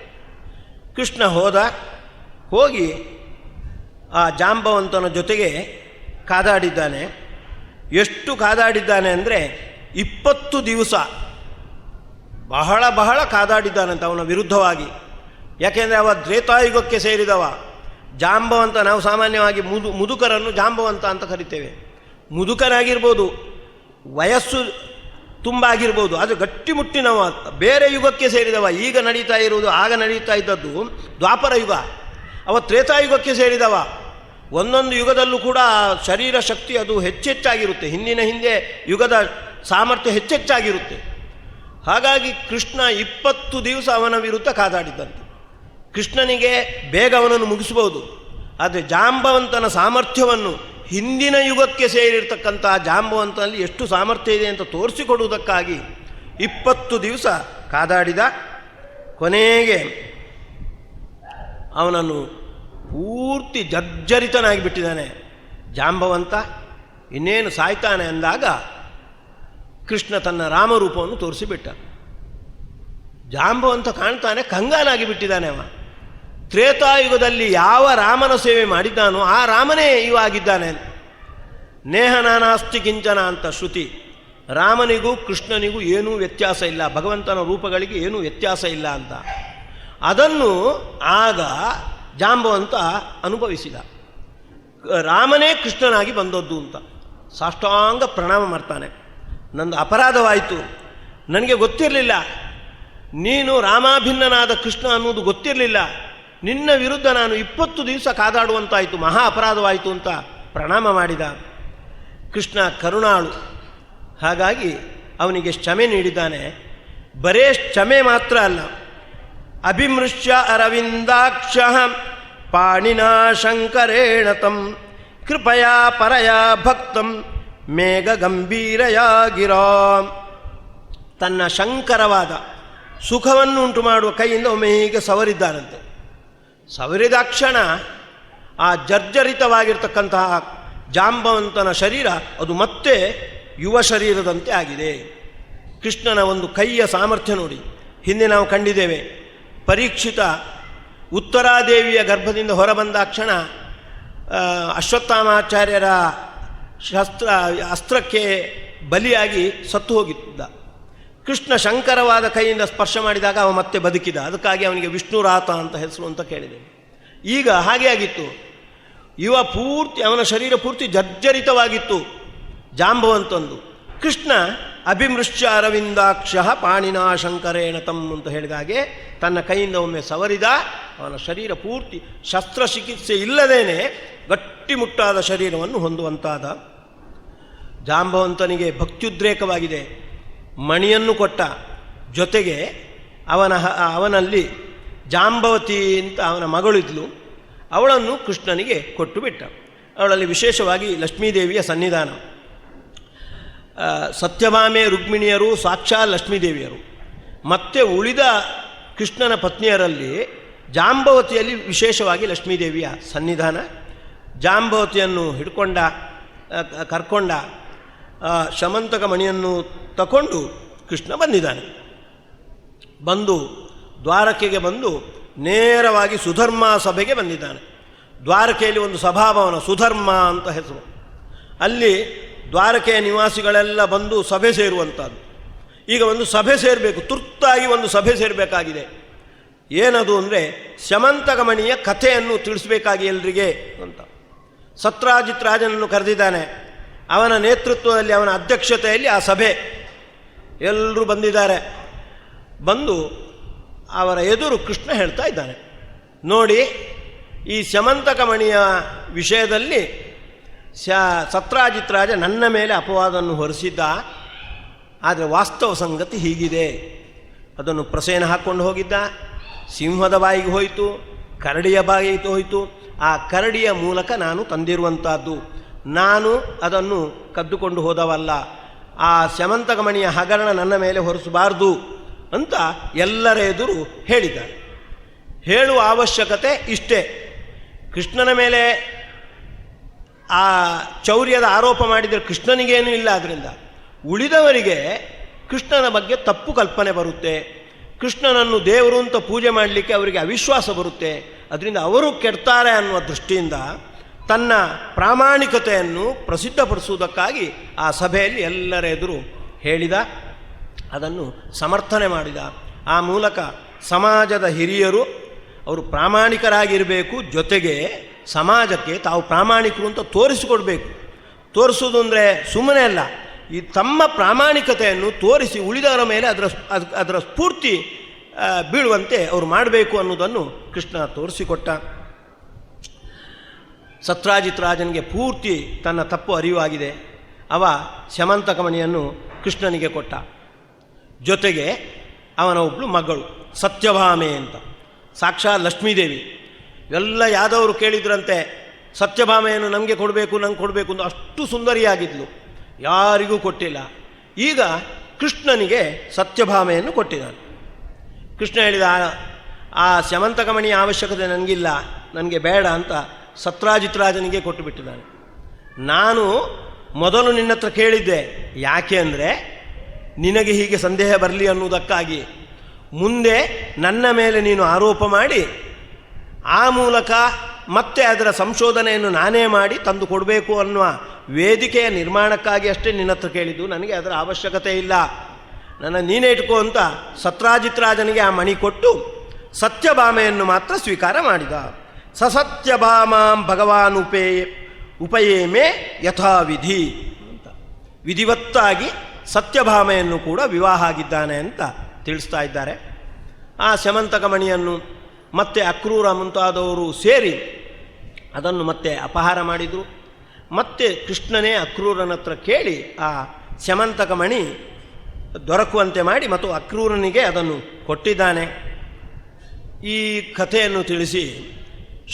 ಕೃಷ್ಣ ಹೋಗಿ ಆ ಜಾಂಬವಂತನ ಜೊತೆಗೆ ಕಾದಾಡಿದ್ದಾನೆ. ಎಷ್ಟು ಕಾದಾಡಿದ್ದಾನೆ ಅಂದರೆ 20 ದಿವಸ ಬಹಳ ಕಾದಾಡಿದ್ದಾನಂತೆ ಅವನ ವಿರುದ್ಧವಾಗಿ. ಯಾಕೆಂದರೆ ಅವ ತ್ರೇತಾಯುಗಕ್ಕೆ ಸೇರಿದವ. ಜಾಂಬವಂತ, ನಾವು ಸಾಮಾನ್ಯವಾಗಿ ಮುದುಕರನ್ನು ಜಾಂಬವಂತ ಅಂತ ಕರಿತೇವೆ. ಮುದುಕನಾಗಿರ್ಬೋದು, ವಯಸ್ಸು ತುಂಬ ಆಗಿರ್ಬೋದು, ಅದು ಗಟ್ಟಿಮುಟ್ಟಿನವ, ಬೇರೆ ಯುಗಕ್ಕೆ ಸೇರಿದವ. ಈಗ ನಡೀತಾ ಇರುವುದು, ಆಗ ನಡೀತಾ ಇದ್ದದ್ದು ದ್ವಾಪರ ಯುಗ. ಅವ ತ್ರೇತಾಯುಗಕ್ಕೆ ಸೇರಿದವ. ಒಂದೊಂದು ಯುಗದಲ್ಲೂ ಕೂಡ ಶರೀರ ಶಕ್ತಿ ಅದು ಹೆಚ್ಚೆಚ್ಚಾಗಿರುತ್ತೆ. ಹಿಂದೆ ಯುಗದ ಸಾಮರ್ಥ್ಯ ಹೆಚ್ಚೆಚ್ಚಾಗಿರುತ್ತೆ. ಹಾಗಾಗಿ ಕೃಷ್ಣ 20 ದಿವಸ ಅವನ ವಿರುದ್ಧ ಕಾದಾಡಿದ್ದಂತೆ. ಕೃಷ್ಣನಿಗೆ ಬೇಗ ಅವನನ್ನು ಮುಗಿಸಬಹುದು. ಆದರೆ ಜಾಂಬವಂತನ ಸಾಮರ್ಥ್ಯವನ್ನು, ಹಿಂದಿನ ಯುಗಕ್ಕೆ ಸೇರಿರ್ತಕ್ಕಂಥ ಜಾಂಬವಂತನಲ್ಲಿ ಎಷ್ಟು ಸಾಮರ್ಥ್ಯ ಇದೆ ಅಂತ ತೋರಿಸಿಕೊಡುವುದಕ್ಕಾಗಿ 20 ದಿವಸ ಕಾದಾಡಿದ. ಕೊನೆಗೆ ಅವನನ್ನು ಪೂರ್ತಿ ಜರ್ಜರಿತನಾಗಿ ಬಿಟ್ಟಿದ್ದಾನೆ ಜಾಂಬವಂತ. ಇನ್ನೇನು ಸಾಯ್ತಾನೆ ಅಂದಾಗ ಕೃಷ್ಣ ತನ್ನ ರಾಮರೂಪವನ್ನು ತೋರಿಸಿಬಿಟ್ಟ. ಜಾಂಬವಂತ ಕಾಣ್ತಾನೆ, ಕಂಗಾಲಾಗಿ ಬಿಟ್ಟಿದ್ದಾನೆ ಅವ. ತ್ರೇತಾಯುಗದಲ್ಲಿ ಯಾವ ರಾಮನ ಸೇವೆ ಮಾಡಿದ್ದಾನೋ ಆ ರಾಮನೇ ಇವಾಗಿದ್ದಾನೆ. ನೇಹ ನಾನಾಸ್ತಿ ಕಿಂಚನ ಅಂತ ಶ್ರುತಿ. ರಾಮನಿಗೂ ಕೃಷ್ಣನಿಗೂ ಏನೂ ವ್ಯತ್ಯಾಸ ಇಲ್ಲ, ಭಗವಂತನ ರೂಪಗಳಿಗೆ ಏನೂ ವ್ಯತ್ಯಾಸ ಇಲ್ಲ ಅಂತ. ಅದನ್ನು ಆಗ ಜಾಂಬವಂತ ಅನುಭವಿಸಿದ. ರಾಮನೇ ಕೃಷ್ಣನಾಗಿ ಬಂದದ್ದು ಅಂತ ಸಾಷ್ಟಾಂಗ ಪ್ರಣಾಮ ಮಾಡ್ತಾನೆ. ನಂದು ಅಪರಾಧವಾಯಿತು, ನನಗೆ ಗೊತ್ತಿರಲಿಲ್ಲ, ನೀನು ರಾಮಾಭಿನ್ನನಾದ ಕೃಷ್ಣ ಅನ್ನೋದು ಗೊತ್ತಿರಲಿಲ್ಲ, ನಿನ್ನ ವಿರುದ್ಧ ನಾನು 20 ದಿವಸ ಕಾದಾಡುವಂತಾಯಿತು, ಮಹಾ ಅಪರಾಧವಾಯಿತು ಅಂತ ಪ್ರಣಾಮ ಮಾಡಿದ. ಕೃಷ್ಣ ಕರುಣಾಳು, ಹಾಗಾಗಿ ಅವನಿಗೆ ಕ್ಷಮೆ ನೀಡಿದ್ದಾನೆ. ಬರೇ ಕ್ಷಮೆ ಮಾತ್ರ ಅಲ್ಲ, ಅಭಿಮೃಶ್ಯ ಅರವಿಂದಾಕ್ಷ ಪಾಣಿನಾ ಶಂಕರೇಣ ತಂ ಕೃಪಯಾ ಪರಯಾ ಭಕ್ತಂ ಮೇಘ ಗಂಭೀರಯಾ ಗಿರಾ. ತನ್ನ ಶಂಕರವಾದ ಸುಖವನ್ನು ಉಂಟು ಮಾಡುವ ಕೈಯಿಂದ ಒಮ್ಮೆ ಹೀಗೆ ಸವರಿದ್ದಾನಂತೆ. ಸವರಿದ ಕ್ಷಣ ಆ ಜರ್ಜರಿತವಾಗಿರ್ತಕ್ಕಂತಹ ಜಾಂಬವಂತನ ಶರೀರ ಅದು ಮತ್ತೆ ಯುವ ಶರೀರದಂತೆ ಆಗಿದೆ. ಕೃಷ್ಣನ ಒಂದು ಕೈಯ ಸಾಮರ್ಥ್ಯ ನೋಡಿ. ಹಿಂದೆ ನಾವು ಕಂಡಿದ್ದೇವೆ, ಪರೀಕ್ಷಿತ ಉತ್ತರಾದೇವಿಯ ಗರ್ಭದಿಂದ ಹೊರಬಂದಾಕ್ಷಣ ಅಶ್ವತ್ಥಾಮಾಚಾರ್ಯರ ಅಸ್ತ್ರಕ್ಕೆ ಬಲಿಯಾಗಿ ಸತ್ತು ಹೋಗಿದ್ದ. ಕೃಷ್ಣ ಶಂಕರವಾದ ಕೈಯಿಂದ ಸ್ಪರ್ಶ ಮಾಡಿದಾಗ ಅವ ಮತ್ತೆ ಬದುಕಿದ. ಅದಕ್ಕಾಗಿ ಅವನಿಗೆ ವಿಷ್ಣುರಾತ ಅಂತ ಹೆಸರು ಅಂತ ಕೇಳಿದೆ. ಈಗ ಹಾಗೆ ಆಗಿತ್ತು. ಅವನ ಶರೀರ ಪೂರ್ತಿ ಜರ್ಜರಿತವಾಗಿತ್ತು ಜಾಂಬವಂತಂದು. ಕೃಷ್ಣ ಅಭಿಮೃಶ್ಯ ಅರವಿಂದಾಕ್ಷ ಪಾಣಿನಾ ಶಂಕರೇಣ ತಮ್ ಅಂತ ಹೇಳಿದ ಹಾಗೆ ತನ್ನ ಕೈಯಿಂದ ಒಮ್ಮೆ ಸವರಿದ. ಅವನ ಶರೀರ ಪೂರ್ತಿ ಶಸ್ತ್ರಚಿಕಿತ್ಸೆ ಇಲ್ಲದೇನೆ ಗಟ್ಟಿಮುಟ್ಟಾದ ಶರೀರವನ್ನು ಹೊಂದುವಂತಾದ. ಜಾಂಬವಂತನಿಗೆ ಭಕ್ತ್ಯುದ್ರೇಕವಾಗಿದೆ. ಮಣಿಯನ್ನು ಕೊಟ್ಟ. ಜೊತೆಗೆ ಅವನಲ್ಲಿ ಜಾಂಬವತಿ ಅಂತ ಅವನ ಮಗಳಿದ್ಲು. ಅವಳನ್ನು ಕೃಷ್ಣನಿಗೆ ಕೊಟ್ಟು ಬಿಟ್ಟ. ಅವಳಲ್ಲಿ ವಿಶೇಷವಾಗಿ ಲಕ್ಷ್ಮೀದೇವಿಯ ಸನ್ನಿಧಾನ. ಸತ್ಯಭಾಮೆ ರುಕ್ಮಿಣಿಯರು ಸಾಕ್ಷಾತ್ ಲಕ್ಷ್ಮೀದೇವಿಯರು. ಮತ್ತೆ ಉಳಿದ ಕೃಷ್ಣನ ಪತ್ನಿಯರಲ್ಲಿ ಜಾಂಬವತಿಯಲ್ಲಿ ವಿಶೇಷವಾಗಿ ಲಕ್ಷ್ಮೀದೇವಿಯ ಸನ್ನಿಧಾನ. ಜಾಂಬವತಿಯನ್ನು ಕರ್ಕೊಂಡ ಶಮಂತಕ ಮಣಿಯನ್ನು ತಗೊಂಡು ಕೃಷ್ಣ ಬಂದಿದ್ದಾನೆ. ಬಂದು ದ್ವಾರಕೆಗೆ ಬಂದು ನೇರವಾಗಿ ಸುಧರ್ಮ ಸಭೆಗೆ ಬಂದಿದ್ದಾನೆ. ದ್ವಾರಕೆಯಲ್ಲಿ ಒಂದು ಸಭಾಭವನ, ಸುಧರ್ಮ ಅಂತ ಹೆಸರು. ಅಲ್ಲಿ ದ್ವಾರಕೆಯ ನಿವಾಸಿಗಳೆಲ್ಲ ಬಂದು ಸಭೆ ಸೇರುವಂಥದ್ದು. ಈಗ ಒಂದು ಸಭೆ ಸೇರಬೇಕು, ತುರ್ತಾಗಿ ಒಂದು ಸಭೆ ಸೇರಬೇಕಾಗಿದೆ. ಏನದು ಅಂದರೆ ಶಮಂತಕ ಮಣಿಯ ಕಥೆಯನ್ನು ತಿಳಿಸಬೇಕಾಗಿ ಎಲ್ರಿಗೆ ಅಂತ. ಸತ್ರಾಜಿತ್ ರಾಜನನ್ನು ಕರೆದಿದ್ದಾನೆ. ಅವನ ನೇತೃತ್ವದಲ್ಲಿ, ಅವನ ಅಧ್ಯಕ್ಷತೆಯಲ್ಲಿ ಆ ಸಭೆ. ಎಲ್ಲರೂ ಬಂದಿದ್ದಾರೆ. ಬಂದು ಅವರ ಎದುರು ಕೃಷ್ಣ ಹೇಳ್ತಾ ಇದ್ದಾನೆ, ನೋಡಿ, ಈ ಶಮಂತಕ ಮಣಿಯ ವಿಷಯದಲ್ಲಿ ಸತ್ರಾಜಿತ್ ರಾಜ ನನ್ನ ಮೇಲೆ ಅಪವಾದವನ್ನು ಹೊರಿಸಿದ್ದ. ಆದರೆ ವಾಸ್ತವ ಸಂಗತಿ ಹೀಗಿದೆ. ಅದನ್ನು ಪ್ರಸೇನ ಹಾಕ್ಕೊಂಡು ಹೋಗಿದ್ದ. ಸಿಂಹದ ಬಾಯಿಗೆ ಹೋಯಿತು, ಕರಡಿಯ ಬಾಯಿಗೆ ಹೋಯಿತು. ಆ ಕರಡಿಯ ಮೂಲಕ ನಾನು ತಂದಿರುವಂಥದ್ದು. ನಾನು ಅದನ್ನು ಕದ್ದುಕೊಂಡು ಹೋದವಲ್ಲ. ಆ ಶಮಂತಕ ಮಣಿಯ ಹಗರಣ ನನ್ನ ಮೇಲೆ ಹೊರಿಸಬಾರ್ದು ಅಂತ ಎಲ್ಲರ ಎದುರು ಹೇಳಿದ್ದಾರೆ. ಹೇಳುವ ಅವಶ್ಯಕತೆ ಇಷ್ಟೇ. ಕೃಷ್ಣನ ಮೇಲೆ ಆ ಚೌರ್ಯದ ಆರೋಪ ಮಾಡಿದರೆ ಕೃಷ್ಣನಿಗೇನೂ ಇಲ್ಲ. ಅದರಿಂದ ಉಳಿದವರಿಗೆ ಕೃಷ್ಣನ ಬಗ್ಗೆ ತಪ್ಪು ಕಲ್ಪನೆ ಬರುತ್ತೆ. ಕೃಷ್ಣನನ್ನು ದೇವರು ಅಂತ ಪೂಜೆ ಮಾಡಲಿಕ್ಕೆ ಅವರಿಗೆ ಅವಿಶ್ವಾಸ ಬರುತ್ತೆ. ಅದರಿಂದ ಅವರು ಕೆಡ್ತಾರೆ ಅನ್ನುವ ದೃಷ್ಟಿಯಿಂದ ತನ್ನ ಪ್ರಾಮಾಣಿಕತೆಯನ್ನು ಪ್ರಸಿದ್ಧಪಡಿಸುವುದಕ್ಕಾಗಿ ಆ ಸಭೆಯಲ್ಲಿ ಎಲ್ಲರ ಎದುರು ಹೇಳಿದ. ಅದನ್ನು ಸಮರ್ಥನೆ ಮಾಡಿದ. ಆ ಮೂಲಕ ಸಮಾಜದ ಹಿರಿಯರು ಅವರು ಪ್ರಾಮಾಣಿಕರಾಗಿರಬೇಕು. ಜೊತೆಗೆ ಸಮಾಜಕ್ಕೆ ತಾವು ಪ್ರಾಮಾಣಿಕರು ಅಂತ ತೋರಿಸಿಕೊಡ್ಬೇಕು. ತೋರಿಸೋದು ಅಂದರೆ ಸುಮ್ಮನೆ ಅಲ್ಲ, ಈ ತಮ್ಮ ಪ್ರಾಮಾಣಿಕತೆಯನ್ನು ತೋರಿಸಿ ಉಳಿದವರ ಮೇಲೆ ಅದರ ಸ್ಫೂರ್ತಿ ಬೀಳುವಂತೆ ಅವರು ಮಾಡಬೇಕು ಅನ್ನೋದನ್ನು ಕೃಷ್ಣ ತೋರಿಸಿಕೊಟ್ಟ. ಸತ್ರಾಜಿತ್ ರಾಜನಿಗೆ ಪೂರ್ತಿ ತನ್ನ ತಪ್ಪು ಅರಿವಾಗಿದೆ. ಅವ ಶಮಂತಕ ಮಣಿಯನ್ನು ಕೃಷ್ಣನಿಗೆ ಕೊಟ್ಟ. ಜೊತೆಗೆ ಅವನ ಒಬ್ಬಳು ಮಗಳು ಸತ್ಯಭಾಮೆ ಅಂತ, ಸಾಕ್ಷಾತ್ ಲಕ್ಷ್ಮೀದೇವಿ. ಎಲ್ಲ ಯಾದವರು ಕೇಳಿದ್ರಂತೆ, ಸತ್ಯಭಾಮೆಯನ್ನು ನಮಗೆ ಕೊಡಬೇಕು, ನಂಗೆ ಕೊಡಬೇಕು ಅಂತ. ಅಷ್ಟು ಸುಂದರಿಯಾಗಿದ್ಲು, ಯಾರಿಗೂ ಕೊಟ್ಟಿಲ್ಲ. ಈಗ ಕೃಷ್ಣನಿಗೆ ಸತ್ಯಭಾಮೆಯನ್ನು ಕೊಟ್ಟಿದ್ದಾನೆ. ಕೃಷ್ಣ ಹೇಳಿದ, ಆ ಶಮಂತಕ ಮಣಿಯ ಅವಶ್ಯಕತೆ ನನಗಿಲ್ಲ, ನನಗೆ ಬೇಡ ಅಂತ ಸತ್ರಾಜಿತ್ ರಾಜನಿಗೆ ಕೊಟ್ಟು ಬಿಟ್ಟಿದ್ದಾನೆ. ನಾನು ಮೊದಲು ನಿನ್ನ ಹತ್ರ ಕೇಳಿದ್ದೆ, ಯಾಕೆ ಅಂದರೆ ನಿನಗೆ ಹೀಗೆ ಸಂದೇಹ ಬರಲಿ ಅನ್ನುವುದಕ್ಕಾಗಿ. ಮುಂದೆ ನನ್ನ ಮೇಲೆ ನೀನು ಆರೋಪ ಮಾಡಿ ಆ ಮೂಲಕ ಮತ್ತೆ ಅದರ ಸಂಶೋಧನೆಯನ್ನು ನಾನೇ ಮಾಡಿ ತಂದು ಕೊಡಬೇಕು ಅನ್ನುವ ವೇದಿಕೆಯ ನಿರ್ಮಾಣಕ್ಕಾಗಿ ಅಷ್ಟೇ ನಿನ್ನ ಹತ್ರ ಕೇಳಿದ್ದು. ನನಗೆ ಅದರ ಅವಶ್ಯಕತೆ ಇಲ್ಲ, ನೀನೇ ಇಟ್ಕೋ ಅಂತ ಸತ್ರಾಜಿತ್ ರಾಜನಿಗೆ ಆ ಮಣಿ ಕೊಟ್ಟು ಸತ್ಯಭಾಮೆಯನ್ನು ಮಾತ್ರ ಸ್ವೀಕಾರ ಮಾಡಿದ. ಸಸತ್ಯಭಾಮಾಂ ಭಗವಾನ್ ಉಪಯೇಮೆ ಯಥಾವಿಧಿ ಅಂತ ವಿಧಿವತ್ತಾಗಿ ಸತ್ಯಭಾಮೆಯನ್ನು ಕೂಡ ವಿವಾಹ ಆಗಿದ್ದಾನೆ ಅಂತ ತಿಳಿಸ್ತಾ ಇದ್ದಾರೆ. ಆ ಶಮಂತಕ ಮಣಿಯನ್ನು ಮತ್ತೆ ಅಕ್ರೂರ ಮುಂತಾದವರು ಸೇರಿ ಅದನ್ನು ಮತ್ತೆ ಅಪಹಾರ ಮಾಡಿದರು. ಮತ್ತೆ ಕೃಷ್ಣನೇ ಅಕ್ರೂರನ ಹತ್ರ ಕೇಳಿ ಆ ಶಮಂತಕ ಮಣಿ ದೊರಕುವಂತೆ ಮಾಡಿ ಮತ್ತು ಅಕ್ರೂರನಿಗೆ ಅದನ್ನು ಕೊಟ್ಟಿದ್ದಾನೆ. ಈ ಕಥೆಯನ್ನು ತಿಳಿಸಿ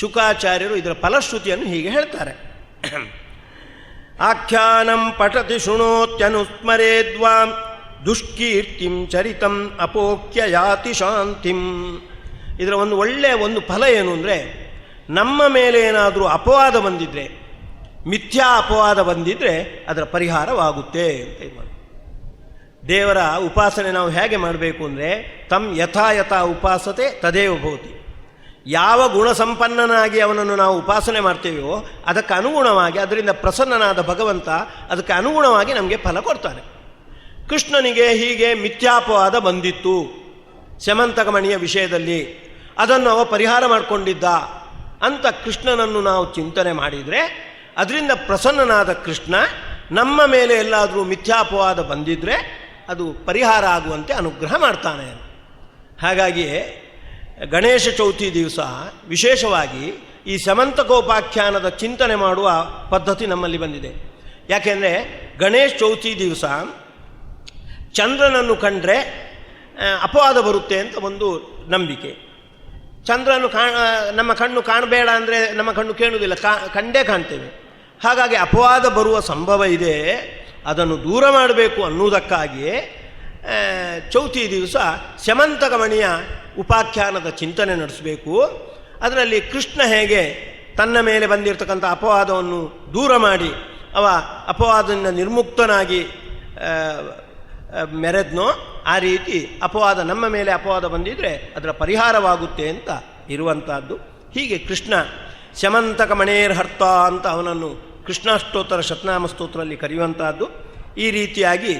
ಶುಕಾಚಾರ್ಯರು ಇದರ ಫಲಶ್ರುತಿಯನ್ನು ಹೀಗೆ ಹೇಳ್ತಾರೆ. ಆಖ್ಯಾನಂ ಪಠತಿ ಶೃಣೋತ್ಯನುಸ್ಮರೇದ್ವಾಂ ದುಷ್ಕೀರ್ತಿಂ ಚರಿತಂ ಅಪೋಕ್ಯ ಯಾತಿ ಶಾಂತಿಂ. ಇದರ ಒಂದು ಒಳ್ಳೆಯ ಒಂದು ಫಲ ಏನು ಅಂದರೆ, ನಮ್ಮ ಮೇಲೆ ಏನಾದರೂ ಅಪವಾದ ಬಂದಿದ್ದರೆ, ಮಿಥ್ಯಾ ಅಪವಾದ ಬಂದಿದ್ದರೆ ಅದರ ಪರಿಹಾರವಾಗುತ್ತೆ ಅಂತ ಇದು ಮಾಡಿ. ದೇವರ ಉಪಾಸನೆ ನಾವು ಹೇಗೆ ಮಾಡಬೇಕು ಅಂದರೆ ತಮ್ ಯಥಾ ಯಥಾ ಉಪಾಸತೆ ತದೇವ ಭವತಿ. ಯಾವ ಗುಣಸಂಪನ್ನನಾಗಿ ಅವನನ್ನು ನಾವು ಉಪಾಸನೆ ಮಾಡ್ತೇವೆಯೋ ಅದಕ್ಕೆ ಅನುಗುಣವಾಗಿ, ಅದರಿಂದ ಪ್ರಸನ್ನನಾದ ಭಗವಂತ ಅದಕ್ಕೆ ಅನುಗುಣವಾಗಿ ನಮಗೆ ಫಲ ಕೊಡ್ತಾನೆ. ಕೃಷ್ಣನಿಗೆ ಹೀಗೆ ಮಿಥ್ಯಾಪವಾದ ಬಂದಿತ್ತು ಸ್ಯಮಂತಕಮಣಿಯ ವಿಷಯದಲ್ಲಿ, ಅದನ್ನು ಅವ ಪರಿಹಾರ ಮಾಡಿಕೊಂಡಿದ್ದ ಅಂತ ಕೃಷ್ಣನನ್ನು ನಾವು ಚಿಂತನೆ ಮಾಡಿದರೆ ಅದರಿಂದ ಪ್ರಸನ್ನನಾದ ಕೃಷ್ಣ ನಮ್ಮ ಮೇಲೆ ಎಲ್ಲಾದರೂ ಮಿಥ್ಯಾಪವಾದ ಬಂದಿದ್ದರೆ ಅದು ಪರಿಹಾರ ಆಗುವಂತೆ ಅನುಗ್ರಹ ಮಾಡ್ತಾನೆ. ಹಾಗಾಗಿಯೇ ಗಣೇಶ ಚೌತಿ ದಿವಸ ವಿಶೇಷವಾಗಿ ಈ ಸ್ಯಮಂತಕೋಪಾಖ್ಯಾನದ ಚಿಂತನೆ ಮಾಡುವ ಪದ್ಧತಿ ನಮ್ಮಲ್ಲಿ ಬಂದಿದೆ. ಯಾಕೆಂದರೆ ಗಣೇಶ ಚೌತಿ ದಿವಸ ಚಂದ್ರನನ್ನು ಕಂಡ್ರೆ ಅಪವಾದ ಬರುತ್ತೆ ಅಂತ ಒಂದು ನಂಬಿಕೆ. ಚಂದ್ರನು ನಮ್ಮ ಕಣ್ಣು ಕಾಣಬೇಡ ಅಂದರೆ ನಮ್ಮ ಕಣ್ಣು ಕೇಳುವುದಿಲ್ಲ, ಕಂಡೇ ಕಾಣ್ತೇವೆ. ಹಾಗಾಗಿ ಅಪವಾದ ಬರುವ ಸಂಭವ ಇದೆ, ಅದನ್ನು ದೂರ ಮಾಡಬೇಕು ಅನ್ನುವುದಕ್ಕಾಗಿಯೇ ಚೌತಿ ದಿವಸ ಸ್ಯಮಂತಕಮಣಿಯ ಉಪಾಖ್ಯಾನದ ಚಿಂತನೆ ನಡೆಸಬೇಕು. ಅದರಲ್ಲಿ ಕೃಷ್ಣ ಹೇಗೆ ತನ್ನ ಮೇಲೆ ಬಂದಿರತಕ್ಕಂಥ ಅಪವಾದವನ್ನು ದೂರ ಮಾಡಿ ಅವ ಅಪವಾದದಿಂದ ನಿರ್ಮುಕ್ತನಾಗಿ ಮೆರೆದ್ನೋ ಆ ರೀತಿ ಅಪವಾದ ನಮ್ಮ ಮೇಲೆ ಅಪವಾದ ಬಂದಿದ್ದರೆ ಅದರ ಪರಿಹಾರವಾಗುತ್ತೆ ಅಂತ ಇರುವಂಥದ್ದು. ಹೀಗೆ ಕೃಷ್ಣ ಸ್ಯಮಂತಕಮಣೇರ್ ಹರ್ತ ಅಂತ ಅವನನ್ನು ಕೃಷ್ಣಾಷ್ಟೋತ್ತರ ಶತನಾಮ ಸ್ತೋತ್ರದಲ್ಲಿ ಕರೆಯುವಂಥದ್ದು. ಈ ರೀತಿಯಾಗಿ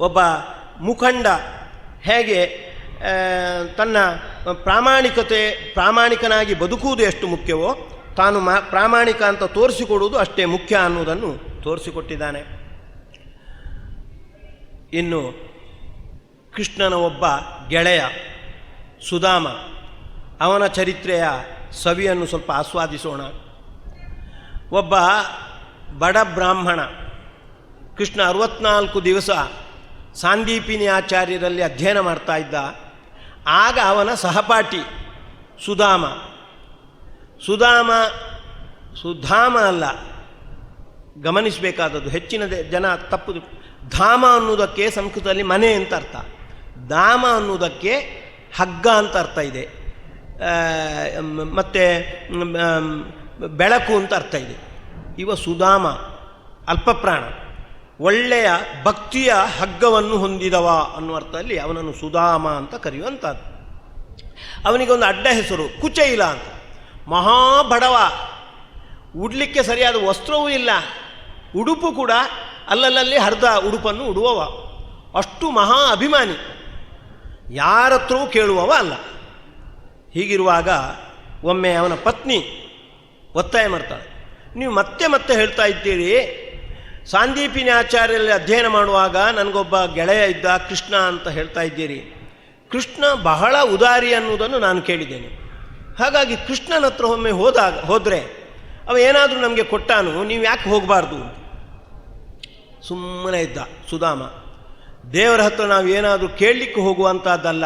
ಒಬ್ಬ ಮುಖಂಡ ಹೇಗೆ ತನ್ನ ಪ್ರಾಮಾಣಿಕನಾಗಿ ಬದುಕುವುದು ಎಷ್ಟು ಮುಖ್ಯವೋ ತಾನು ಪ್ರಾಮಾಣಿಕ ಅಂತ ತೋರಿಸಿಕೊಡುವುದು ಅಷ್ಟೇ ಮುಖ್ಯ ಅನ್ನುವುದನ್ನು ತೋರಿಸಿಕೊಟ್ಟಿದ್ದಾನೆ. ಇನ್ನು ಕೃಷ್ಣನ ಒಬ್ಬ ಗೆಳೆಯ ಸುಧಾಮ, ಅವನ ಚರಿತ್ರೆಯ ಸವಿಯನ್ನು ಸ್ವಲ್ಪ ಆಸ್ವಾದಿಸೋಣ. ಒಬ್ಬ ಬಡ ಬ್ರಾಹ್ಮಣ, ಕೃಷ್ಣ 64 ದಿವಸ ಸಾಂದೀಪಿನಿ ಆಚಾರ್ಯರಲ್ಲಿ ಅಧ್ಯಯನ ಮಾಡ್ತಾ ಇದ್ದ. ಆಗ ಅವನ ಸಹಪಾಠಿ ಸುಧಾಮ ಅಲ್ಲ, ಗಮನಿಸಬೇಕಾದದ್ದು, ಹೆಚ್ಚಿನ ಜನ ತಪ್ಪು. ಧಾಮ ಅನ್ನುವುದಕ್ಕೆ ಸಂಸ್ಕೃತದಲ್ಲಿ ಮನೆ ಅಂತ ಅರ್ಥ, ಧಾಮ ಅನ್ನುವುದಕ್ಕೆ ಹಗ್ಗ ಅಂತ ಅರ್ಥ ಇದೆ, ಮತ್ತು ಬೆಳಕು ಅಂತ ಅರ್ಥ ಇದೆ. ಇವ ಸುಧಾಮ ಅಲ್ಪಪ್ರಾಣ, ಒಳ್ಳೆಯ ಭಕ್ತಿಯ ಹಗ್ಗವನ್ನು ಹೊಂದಿದವ ಅನ್ನುವ ಅರ್ಥದಲ್ಲಿ ಅವನನ್ನು ಸುಧಾಮ ಅಂತ ಕರೆಯುವಂಥದ್ದು. ಅವನಿಗೊಂದು ಅಡ್ಡ ಹೆಸರು ಕುಚೈಲ ಅಂತ. ಮಹಾಬಡವ, ಉಡ್ಲಿಕ್ಕೆ ಸರಿಯಾದ ವಸ್ತ್ರವೂ ಇಲ್ಲ, ಉಡುಪು ಕೂಡ ಅಲ್ಲಲ್ಲಿ ಹರಿದ ಉಡುಪನ್ನು ಉಡುವವ, ಅಷ್ಟು ಮಹಾ ಅಭಿಮಾನಿ, ಯಾರತ್ರವೂ ಕೇಳುವವ ಅಲ್ಲ. ಹೀಗಿರುವಾಗ ಒಮ್ಮೆ ಅವನ ಪತ್ನಿ ಒತ್ತಾಯ ಮಾಡ್ತಾಳೆ, ನೀವು ಮತ್ತೆ ಮತ್ತೆ ಹೇಳ್ತಾ ಇದ್ದೀರಿ ಸಾಂದೀಪಿನಿ ಆಚಾರ್ಯರಲ್ಲಿ ಅಧ್ಯಯನ ಮಾಡುವಾಗ ನನಗೊಬ್ಬ ಗೆಳೆಯ ಇದ್ದ ಕೃಷ್ಣ ಅಂತ ಹೇಳ್ತಾ ಇದ್ದೀರಿ. ಕೃಷ್ಣ ಬಹಳ ಉದಾರಿ ಅನ್ನುವುದನ್ನು ನಾನು ಕೇಳಿದ್ದೇನೆ. ಹಾಗಾಗಿ ಕೃಷ್ಣನ ಹತ್ರ ಒಮ್ಮೆ ಹೋದರೆ ಅವ ಏನಾದರೂ ನಮಗೆ ಕೊಟ್ಟಾನು, ನೀವು ಯಾಕೆ ಹೋಗಬಾರ್ದು? ಸುಮ್ಮನೆ ಇದ್ದ ಸುಧಾಮ. ದೇವರ ಹತ್ರ ನಾವು ಏನಾದರೂ ಕೇಳಲಿಕ್ಕೆ ಹೋಗುವಂಥದ್ದಲ್ಲ,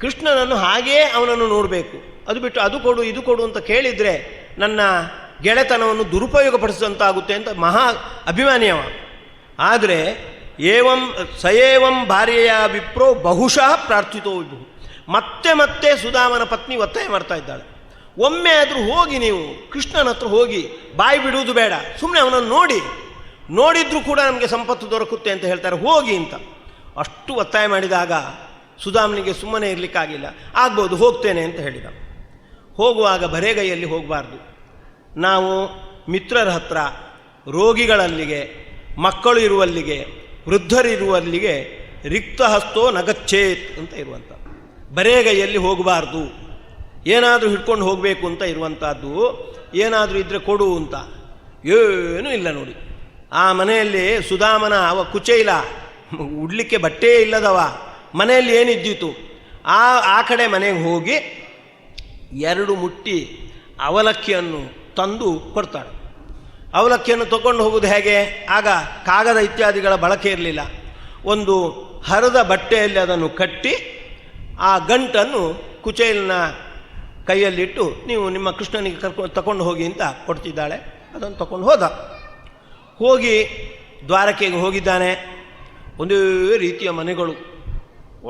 ಕೃಷ್ಣನನ್ನು ಹಾಗೇ ಅವನನ್ನು ನೋಡಬೇಕು. ಅದು ಬಿಟ್ಟು ಅದು ಕೊಡು ಇದು ಕೊಡು ಅಂತ ಕೇಳಿದರೆ ನನ್ನ ಗೆಳೆತನವನ್ನು ದುರುಪಯೋಗಪಡಿಸಿದಂತಾಗುತ್ತೆ ಅಂತ ಮಹಾ ಅಭಿಮಾನಿಯವ. ಆದರೆ ಸಯೇವಂ ಭಾರ್ಯೆಯ ವಿಪ್ರೋ ಬಹುಶಃ ಪ್ರಾರ್ಥಿತೋ ವಿಭು. ಮತ್ತೆ ಮತ್ತೆ ಸುಧಾಮನ ಪತ್ನಿ ಒತ್ತಾಯ ಮಾಡ್ತಾ ಇದ್ದಾಳೆ, ಒಮ್ಮೆ ಆದರೂ ಹೋಗಿ, ನೀವು ಕೃಷ್ಣನ ಹತ್ರ ಹೋಗಿ, ಬಾಯಿ ಬಿಡುವುದು ಬೇಡ, ಸುಮ್ಮನೆ ಅವನನ್ನು ನೋಡಿದ್ರೂ ಕೂಡ ನಮಗೆ ಸಂಪತ್ತು ದೊರಕುತ್ತೆ ಅಂತ ಹೇಳ್ತಾರೆ, ಹೋಗಿ ಅಂತ ಅಷ್ಟು ಒತ್ತಾಯ ಮಾಡಿದಾಗ ಸುಧಾಮನಿಗೆ ಸುಮ್ಮನೆ ಇರಲಿಕ್ಕಾಗಿಲ್ಲ. ಆಗ್ಬೋದು, ಹೋಗ್ತೇನೆ ಅಂತ ಹೇಳಿದ. ಹೋಗುವಾಗ ಬರೇಗೈಯಲ್ಲಿ ಹೋಗಬಾರ್ದು. ನಾವು ಮಿತ್ರರ ಹತ್ರ, ರೋಗಿಗಳಲ್ಲಿಗೆ, ಮಕ್ಕಳು ಇರುವಲ್ಲಿಗೆ, ವೃದ್ಧರಿರುವಲ್ಲಿಗೆ ರಿಕ್ತ ಹಸ್ತೋ ನಗಚ್ಚೇತ್ ಅಂತ ಇರುವಂಥ, ಬರೇಗೈಯಲ್ಲಿ ಹೋಗಬಾರ್ದು. ಏನಾದರೂ ಹಿಡ್ಕೊಂಡು ಹೋಗಬೇಕು ಅಂತ ಇರುವಂಥದ್ದು. ಏನಾದರೂ ಇದ್ದರೆ ಕೊಡು ಅಂತ ಏನೂ ಇಲ್ಲ ನೋಡಿ. ಆ ಮನೆಯಲ್ಲಿ ಸುಧಾಮನ ಅವ ಕುಚೈಲ, ಉಡ್ಲಿಕ್ಕೆ ಬಟ್ಟೆ ಇಲ್ಲದವ, ಮನೆಯಲ್ಲಿ ಏನಿದ್ದಿತು ಆ ಕಡೆ ಮನೆಗೆ ಹೋಗಿ 2 ಮುಟ್ಟಿ ಅವಲಕ್ಕಿಯನ್ನು ತಂದು ಕೊಡ್ತಾಳೆ. ಅವಲಕ್ಕಿಯನ್ನು ತಗೊಂಡು ಹೋಗೋದು ಹೇಗೆ? ಆಗ ಕಾಗದ ಇತ್ಯಾದಿಗಳ ಬಳಕೆ ಇರಲಿಲ್ಲ. ಒಂದು ಹರಿದ ಬಟ್ಟೆಯಲ್ಲಿ ಅದನ್ನು ಕಟ್ಟಿ ಆ ಗಂಟನ್ನು ಕುಚೈಲನ ಕೈಯಲ್ಲಿಟ್ಟು, ನೀವು ನಿಮ್ಮ ಕೃಷ್ಣನಿಗೆ ತಗೊಂಡು ಹೋಗಿ ಅಂತ ಕೊಡ್ತಿದ್ದಾಳೆ. ಅದನ್ನು ತಗೊಂಡು ಹೋಗಿ ದ್ವಾರಕೆಗೆ ಹೋಗಿದ್ದಾನೆ. ಒಂದೇ ರೀತಿಯ ಮನೆಗಳು,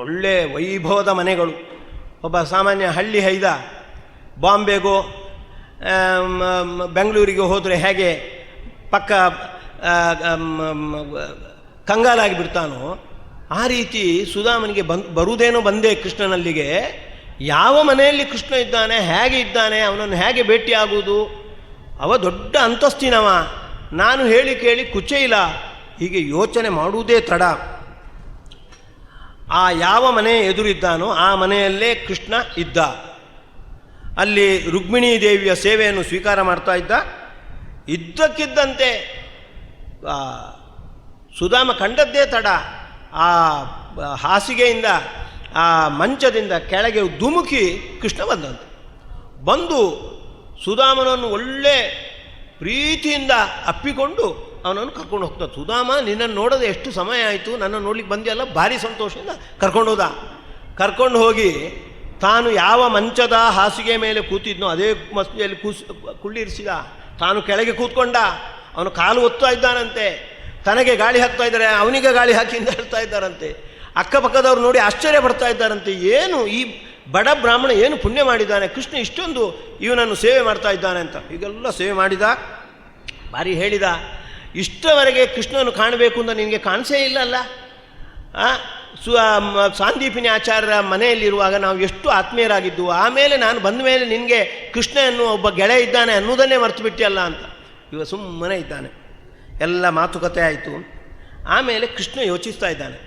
ಒಳ್ಳೆ ವೈಭವದ ಮನೆಗಳು. ಒಬ್ಬ ಸಾಮಾನ್ಯ ಹಳ್ಳಿ ಹೈದ ಬಾಂಬೆಗೋ ಬೆಂಗಳೂರಿಗೆ ಹೋದರೆ ಹೇಗೆ ಪಕ್ಕ ಕಂಗಾಲಾಗಿ ಬಿಡ್ತಾನೋ ಆ ರೀತಿ ಸುಧಾಮನಿಗೆ ಬರುವುದೇನೋ ಬಂದೆ ಕೃಷ್ಣನಲ್ಲಿಗೆ. ಯಾವ ಮನೆಯಲ್ಲಿ ಕೃಷ್ಣ ಇದ್ದಾನೆ, ಹೇಗೆ ಇದ್ದಾನೆ, ಅವನನ್ನು ಹೇಗೆ ಭೇಟಿಯಾಗುವುದು, ಅವ ದೊಡ್ಡ ಅಂತಸ್ತಿನವ, ನಾನು ಹೇಳಿ ಕೇಳಿ ಕುಚೇಲ, ಹೀಗೆ ಯೋಚನೆ ಮಾಡುವುದೇ ತಡ. ಆ ಯಾವ ಮನೆ ಎದುರಿದ್ದಾನೋ ಆ ಮನೆಯಲ್ಲೇ ಕೃಷ್ಣ ಇದ್ದ. ಅಲ್ಲಿ ರುಕ್ಮಿಣೀ ದೇವಿಯ ಸೇವೆಯನ್ನು ಸ್ವೀಕಾರ ಮಾಡ್ತಾ ಇದ್ದ. ಇದ್ದಕ್ಕಿದ್ದಂತೆ ಸುಧಾಮ ಕಂಡದ್ದೇ ತಡ, ಆ ಹಾಸಿಗೆಯಿಂದ ಆ ಮಂಚದಿಂದ ಕೆಳಗೆ ಧುಮುಕಿ ಕೃಷ್ಣ ಬಂದಂತೆ. ಬಂದು ಸುಧಾಮನನ್ನು ಒಳ್ಳೆ ಪ್ರೀತಿಯಿಂದ ಅಪ್ಪಿಕೊಂಡು ಅವನನ್ನು ಕರ್ಕೊಂಡು ಹೋಗ್ತಾನೆ. ಸುಧಾಮ, ನಿನ್ನನ್ನು ನೋಡೋದು ಎಷ್ಟು ಸಮಯ ಆಯಿತು, ನನ್ನನ್ನು ನೋಡ್ಲಿಕ್ಕೆ ಬಂದಿಯಲ್ಲ, ಭಾರಿ ಸಂತೋಷದಿಂದ ಕರ್ಕೊಂಡು ಹೋದ. ಕರ್ಕೊಂಡು ಹೋಗಿ ತಾನು ಯಾವ ಮಂಚದ ಹಾಸಿಗೆ ಮೇಲೆ ಕೂತಿದ್ನೋ ಅದೇ ಮಸ್ತಿಯಲ್ಲಿ ಕುಳ್ಳಿರಿಸಿದ. ತಾನು ಕೆಳಗೆ ಕೂತ್ಕೊಂಡ. ಅವನು ಕಾಲು ಒತ್ತಾ ಇದ್ದಾನಂತೆ. ತನಗೆ ಗಾಳಿ ಹಾಕ್ತಾ ಇದ್ದಾರೆ, ಅವನಿಗೆ ಗಾಳಿ ಹಾಕಿಂದ ಹೇಳ್ತಾ ಇದ್ದಾರಂತೆ. ಅಕ್ಕಪಕ್ಕದವ್ರು ನೋಡಿ ಆಶ್ಚರ್ಯ ಪಡ್ತಾ ಇದ್ದಾರಂತೆ. ಏನು ಈ ಬಡ ಬ್ರಾಹ್ಮಣ ಏನು ಪುಣ್ಯ ಮಾಡಿದ್ದಾನೆ, ಕೃಷ್ಣ ಇಷ್ಟೊಂದು ಇವನನ್ನು ಸೇವೆ ಮಾಡ್ತಾ ಇದ್ದಾನೆ ಅಂತ. ಹೀಗೆಲ್ಲ ಸೇವೆ ಮಾಡಿದ, ಭಾರಿ ಹೇಳಿದ. ಇಷ್ಟವರೆಗೆ ಕೃಷ್ಣನು ಕಾಣಬೇಕು ಅಂತ ನಿನಗೆ ಕಾಣಿಸೇ ಇಲ್ಲಲ್ಲ. ಸಾಂದೀಪಿನಿ ಆಚಾರ್ಯರ ಮನೆಯಲ್ಲಿರುವಾಗ ನಾವು ಎಷ್ಟು ಆತ್ಮೀಯರಾಗಿದ್ದು, ಆಮೇಲೆ ನಾನು ಬಂದ ಮೇಲೆ ನಿನಗೆ ಕೃಷ್ಣ ಎನ್ನುವ ಒಬ್ಬ ಗೆಳೆಯ ಇದ್ದಾನೆ ಅನ್ನೋದನ್ನೇ ಮರೆತು ಬಿಟ್ಟಿಯಲ್ಲ ಅಂತ ಇವ ಸುಮ್ಮನೆ ಇದ್ದಾನೆ. ಎಲ್ಲ ಮಾತುಕತೆ ಆಯಿತು. ಆಮೇಲೆ ಕೃಷ್ಣ ಯೋಚಿಸ್ತಾ ಇದ್ದಾನೆ.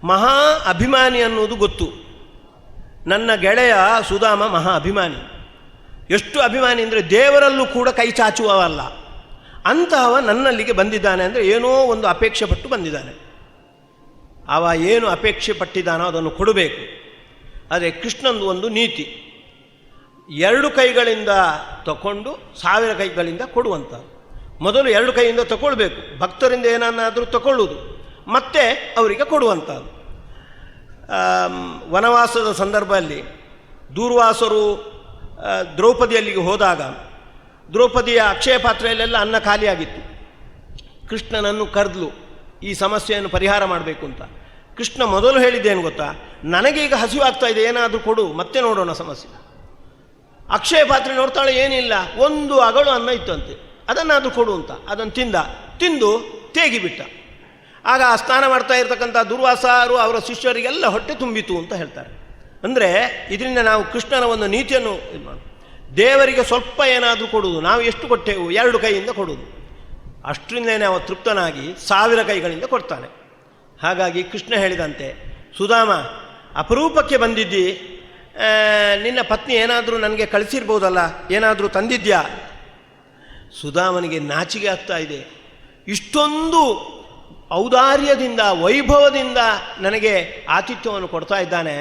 ಮಹಾ ಅಭಿಮಾನಿ ಅನ್ನೋದು ಗೊತ್ತು. ನನ್ನ ಗೆಳೆಯ ಸುಧಾಮ ಮಹಾ ಅಭಿಮಾನಿ. ಎಷ್ಟು ಅಭಿಮಾನಿ ಅಂದರೆ ದೇವರಲ್ಲೂ ಕೂಡ ಕೈ ಚಾಚುವವಲ್ಲ. ಅಂತಹವ ನನ್ನಲ್ಲಿಗೆ ಬಂದಿದ್ದಾನೆ ಅಂದರೆ ಏನೋ ಒಂದು ಅಪೇಕ್ಷೆ ಪಟ್ಟು ಬಂದಿದ್ದಾನೆ. ಅವ ಏನು ಅಪೇಕ್ಷೆ ಪಟ್ಟಿದ್ದಾನೋ ಅದನ್ನು ಕೊಡಬೇಕು. ಆದರೆ ಕೃಷ್ಣಂದು ಒಂದು ನೀತಿ, 2 ಕೈಗಳಿಂದ ತಗೊಂಡು 1000 ಕೈಗಳಿಂದ ಕೊಡುವಂಥ. ಮೊದಲು 2 ಕೈಯಿಂದ ತಗೊಳ್ಬೇಕು, ಭಕ್ತರಿಂದ ಏನನ್ನಾದರೂ ತಗೊಳ್ಳುವುದು, ಮತ್ತೆ ಅವರಿಗೆ ಕೊಡುವಂಥದ್ದು. ವನವಾಸದ ಸಂದರ್ಭದಲ್ಲಿ ದೂರ್ವಾಸರು ದ್ರೌಪದಿಯಲ್ಲಿಗೆ ಹೋದಾಗ ದ್ರೌಪದಿಯ ಅಕ್ಷಯ ಪಾತ್ರೆಯಲ್ಲೆಲ್ಲ ಅನ್ನ ಖಾಲಿಯಾಗಿತ್ತು. ಕೃಷ್ಣನನ್ನು ಕರೆದ್ಲು ಈ ಸಮಸ್ಯೆಯನ್ನು ಪರಿಹಾರ ಮಾಡಬೇಕು ಅಂತ. ಕೃಷ್ಣ ಮೊದಲು ಹೇಳಿದ್ದೇನು ಗೊತ್ತಾ, ನನಗೀಗ ಹಸಿವಾಗ್ತಾ ಇದೆ, ಏನಾದರೂ ಕೊಡು, ಮತ್ತೆ ನೋಡೋಣ ಸಮಸ್ಯೆ. ಅಕ್ಷಯ ಪಾತ್ರೆ ನೋಡ್ತಾಳೆ, ಏನಿಲ್ಲ, 1 ಅಗಳು ಅನ್ನ ಇತ್ತಂತೆ, ಅದನ್ನಾದರೂ ಕೊಡು ಅಂತ. ಅದನ್ನು ತಿಂದು ತೇಗಿಬಿಟ್ಟ. ಆಗ ಸ್ನಾನ ಮಾಡ್ತಾ ಇರ್ತಕ್ಕಂಥ ದುರ್ವಾಸರು ಅವರ ಶಿಷ್ಯರಿಗೆಲ್ಲ ಹೊಟ್ಟೆ ತುಂಬಿತು ಅಂತ ಹೇಳ್ತಾರೆ. ಅಂದರೆ ಇದರಿಂದ ನಾವು ಕೃಷ್ಣನ ಒಂದು ನೀತಿಯನ್ನು ಇದು ಮಾಡಿ, ದೇವರಿಗೆ ಸ್ವಲ್ಪ ಏನಾದರೂ ಕೊಡುವುದು. ನಾವು ಎಷ್ಟು ಕೊಟ್ಟೆವು, 2 ಕೈಯಿಂದ ಕೊಡುವುದು. ಅಷ್ಟರಿಂದಲೇ ಅವ ತೃಪ್ತನಾಗಿ 1000 ಕೈಗಳಿಂದ ಕೊಡ್ತಾನೆ. ಹಾಗಾಗಿ ಕೃಷ್ಣ ಹೇಳಿದಂತೆ, ಸುಧಾಮ ಅಪರೂಪಕ್ಕೆ ಬಂದಿದ್ದಿ, ನಿನ್ನ ಪತ್ನಿ ಏನಾದರೂ ನನಗೆ ಕಳಿಸಿರ್ಬೋದಲ್ಲ, ಏನಾದರೂ ತಂದಿದ್ಯಾ? ಸುಧಾಮನಿಗೆ ನಾಚಿಕೆ ಆಗ್ತಾ ಇದೆ. ಇಷ್ಟೊಂದು ಔದಾರ್ಯದಿಂದ ವೈಭವದಿಂದ ನನಗೆ ಆತಿಥ್ಯವನ್ನು ಕೊಡ್ತಾ ಇದ್ದಾನೆ,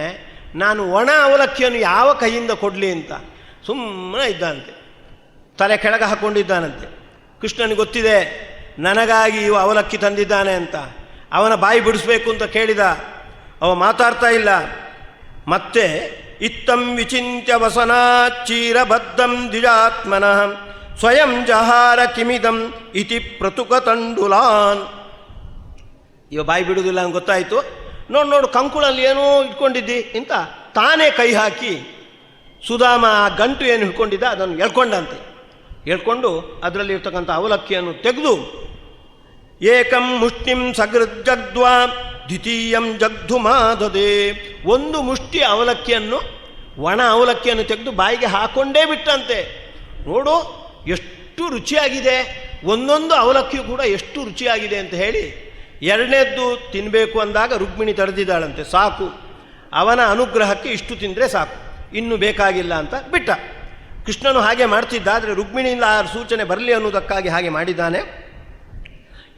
ನಾನು ಒಣ ಅವಲಕ್ಕಿಯನ್ನು ಯಾವ ಕೈಯಿಂದ ಕೊಡಲಿ ಅಂತ ಸುಮ್ಮನೆ ಇದ್ದಾನಂತೆ. ತಲೆ ಕೆಳಗೆ ಹಾಕ್ಕೊಂಡಿದ್ದಾನಂತೆ. ಕೃಷ್ಣನಿಗೆ ಗೊತ್ತಿದೆ ನನಗಾಗಿ ಇವ ಅವಲಕ್ಕಿ ತಂದಿದ್ದಾನೆ ಅಂತ. ಅವನ ಬಾಯಿ ಬಿಡಿಸ್ಬೇಕು ಅಂತ ಕೇಳಿದ, ಅವ ಮಾತಾಡ್ತಾ ಇಲ್ಲ. ಮತ್ತೆ ಇತ್ತಂ ವಿಚಿಂತ್ಯ ವಸನಾಚ್ಚೀರಬದ್ಧಂ ದ್ವಿಜಾತ್ಮನಃ ಸ್ವಯಂ ಜಹಾರ ಕಿಮಿದಂ ಇತಿ ಪ್ರತುಕ ತಂಡುಲಾನ್. ಇವ ಬಾಯಿ ಬಿಡುವುದಿಲ್ಲ ಅಂತ ಗೊತ್ತಾಯಿತು. ನೋಡು ಕಂಕುಳಲ್ಲಿ ಏನೋ ಇಟ್ಕೊಂಡಿದ್ದಿ ಅಂತ ತಾನೇ ಕೈ ಹಾಕಿ ಸುಧಾಮ ಆ ಗಂಟು ಏನು ಹಿಡ್ಕೊಂಡಿದ್ದ ಅದನ್ನು ಎಳ್ಕೊಂಡಂತೆ. ಹೇಳ್ಕೊಂಡು ಅದರಲ್ಲಿ ಇರ್ತಕ್ಕಂಥ ಅವಲಕ್ಕಿಯನ್ನು ತೆಗೆದು ಏಕಂ ಮುಷ್ಟಿಂ ಸಗೃಜ್ಜಗ್ದ್ವಾ ದ್ವಿತೀಯಂ ಜಗ್ಧು ಮಾದದೆ. 1 ಮುಷ್ಟಿ ಅವಲಕ್ಕಿಯನ್ನು, ಒಣ ಅವಲಕ್ಕಿಯನ್ನು ತೆಗೆದು ಬಾಯಿಗೆ ಹಾಕೊಂಡೇ ಬಿಟ್ಟಂತೆ. ನೋಡು ಎಷ್ಟು ರುಚಿಯಾಗಿದೆ, ಒಂದೊಂದು ಅವಲಕ್ಕಿಯು ಕೂಡ ಎಷ್ಟು ರುಚಿಯಾಗಿದೆ ಅಂತ ಹೇಳಿ 2ನೇದ್ದು ತಿನ್ನಬೇಕು ಅಂದಾಗ ರುಕ್ಮಿಣಿ ತಡೆದಿದ್ದಾಳಂತೆ. ಸಾಕು, ಅವನ ಅನುಗ್ರಹಕ್ಕೆ ಇಷ್ಟು ತಿಂದರೆ ಸಾಕು, ಇನ್ನು ಬೇಕಾಗಿಲ್ಲ ಅಂತ ಬಿಟ್ಟ. ಕೃಷ್ಣನು ಹಾಗೆ ಮಾಡ್ತಿದ್ದ. ಆದರೆ ರುಕ್ಮಿಣಿಯಿಂದ ಆ ಸೂಚನೆ ಬರಲಿ ಅನ್ನೋದಕ್ಕಾಗಿ ಹಾಗೆ ಮಾಡಿದ್ದಾನೆ.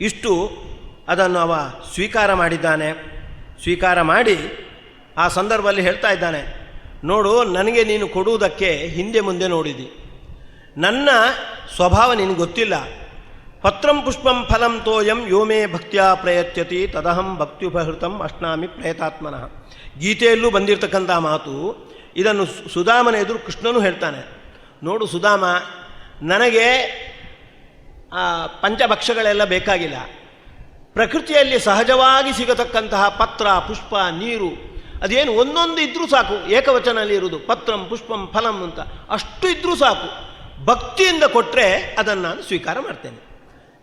ಇಷ್ಟು ಅದನ್ನು ಅವ ಸ್ವೀಕಾರ ಮಾಡಿದ್ದಾನೆ. ಸ್ವೀಕಾರ ಮಾಡಿ ಆ ಸಂದರ್ಭದಲ್ಲಿ ಹೇಳ್ತಾ ಇದ್ದಾನೆ, ನೋಡು ನನಗೆ ನೀನು ಕೊಡುವುದಕ್ಕೆ ಹಿಂದೆ ಮುಂದೆ ನೋಡಿದಿ, ನನ್ನ ಸ್ವಭಾವ ನಿನಗೆ ಗೊತ್ತಿಲ್ಲ. ಪತ್ರಂ ಪುಷ್ಪಂ ಫಲಂ ತೋಯಂ ಯೋಮೇ ಭಕ್ತ್ಯಾ ಪ್ರಯತ್ಯತಿ ತದಹಂ ಭಕ್ತ್ಯುಪಹೃತಂ ಅಶ್ನಾಮಿ ಪ್ರಯತಾತ್ಮನಃ. ಗೀತೆಯಲ್ಲೂ ಬಂದಿರತಕ್ಕಂಥ ಮಾತು. ಇದನ್ನು ಸುಧಾಮನ ಎದುರು ಕೃಷ್ಣನು ಹೇಳ್ತಾನೆ. ನೋಡು ಸುಧಾಮ, ನನಗೆ ಪಂಚಭಕ್ಷಗಳೆಲ್ಲ ಬೇಕಾಗಿಲ್ಲ. ಪ್ರಕೃತಿಯಲ್ಲಿ ಸಹಜವಾಗಿ ಸಿಗತಕ್ಕಂತಹ ಪತ್ರ, ಪುಷ್ಪ, ನೀರು, ಅದೇನು ಒಂದೊಂದು ಇದ್ದರೂ ಸಾಕು. ಏಕವಚನಲ್ಲಿ ಇರುವುದು ಪತ್ರಂ ಪುಷ್ಪಂ ಫಲಂ ಅಂತ, ಅಷ್ಟು ಇದ್ದರೂ ಸಾಕು. ಭಕ್ತಿಯಿಂದ ಕೊಟ್ಟರೆ ಅದನ್ನು ನಾನು ಸ್ವೀಕಾರ ಮಾಡ್ತೇನೆ.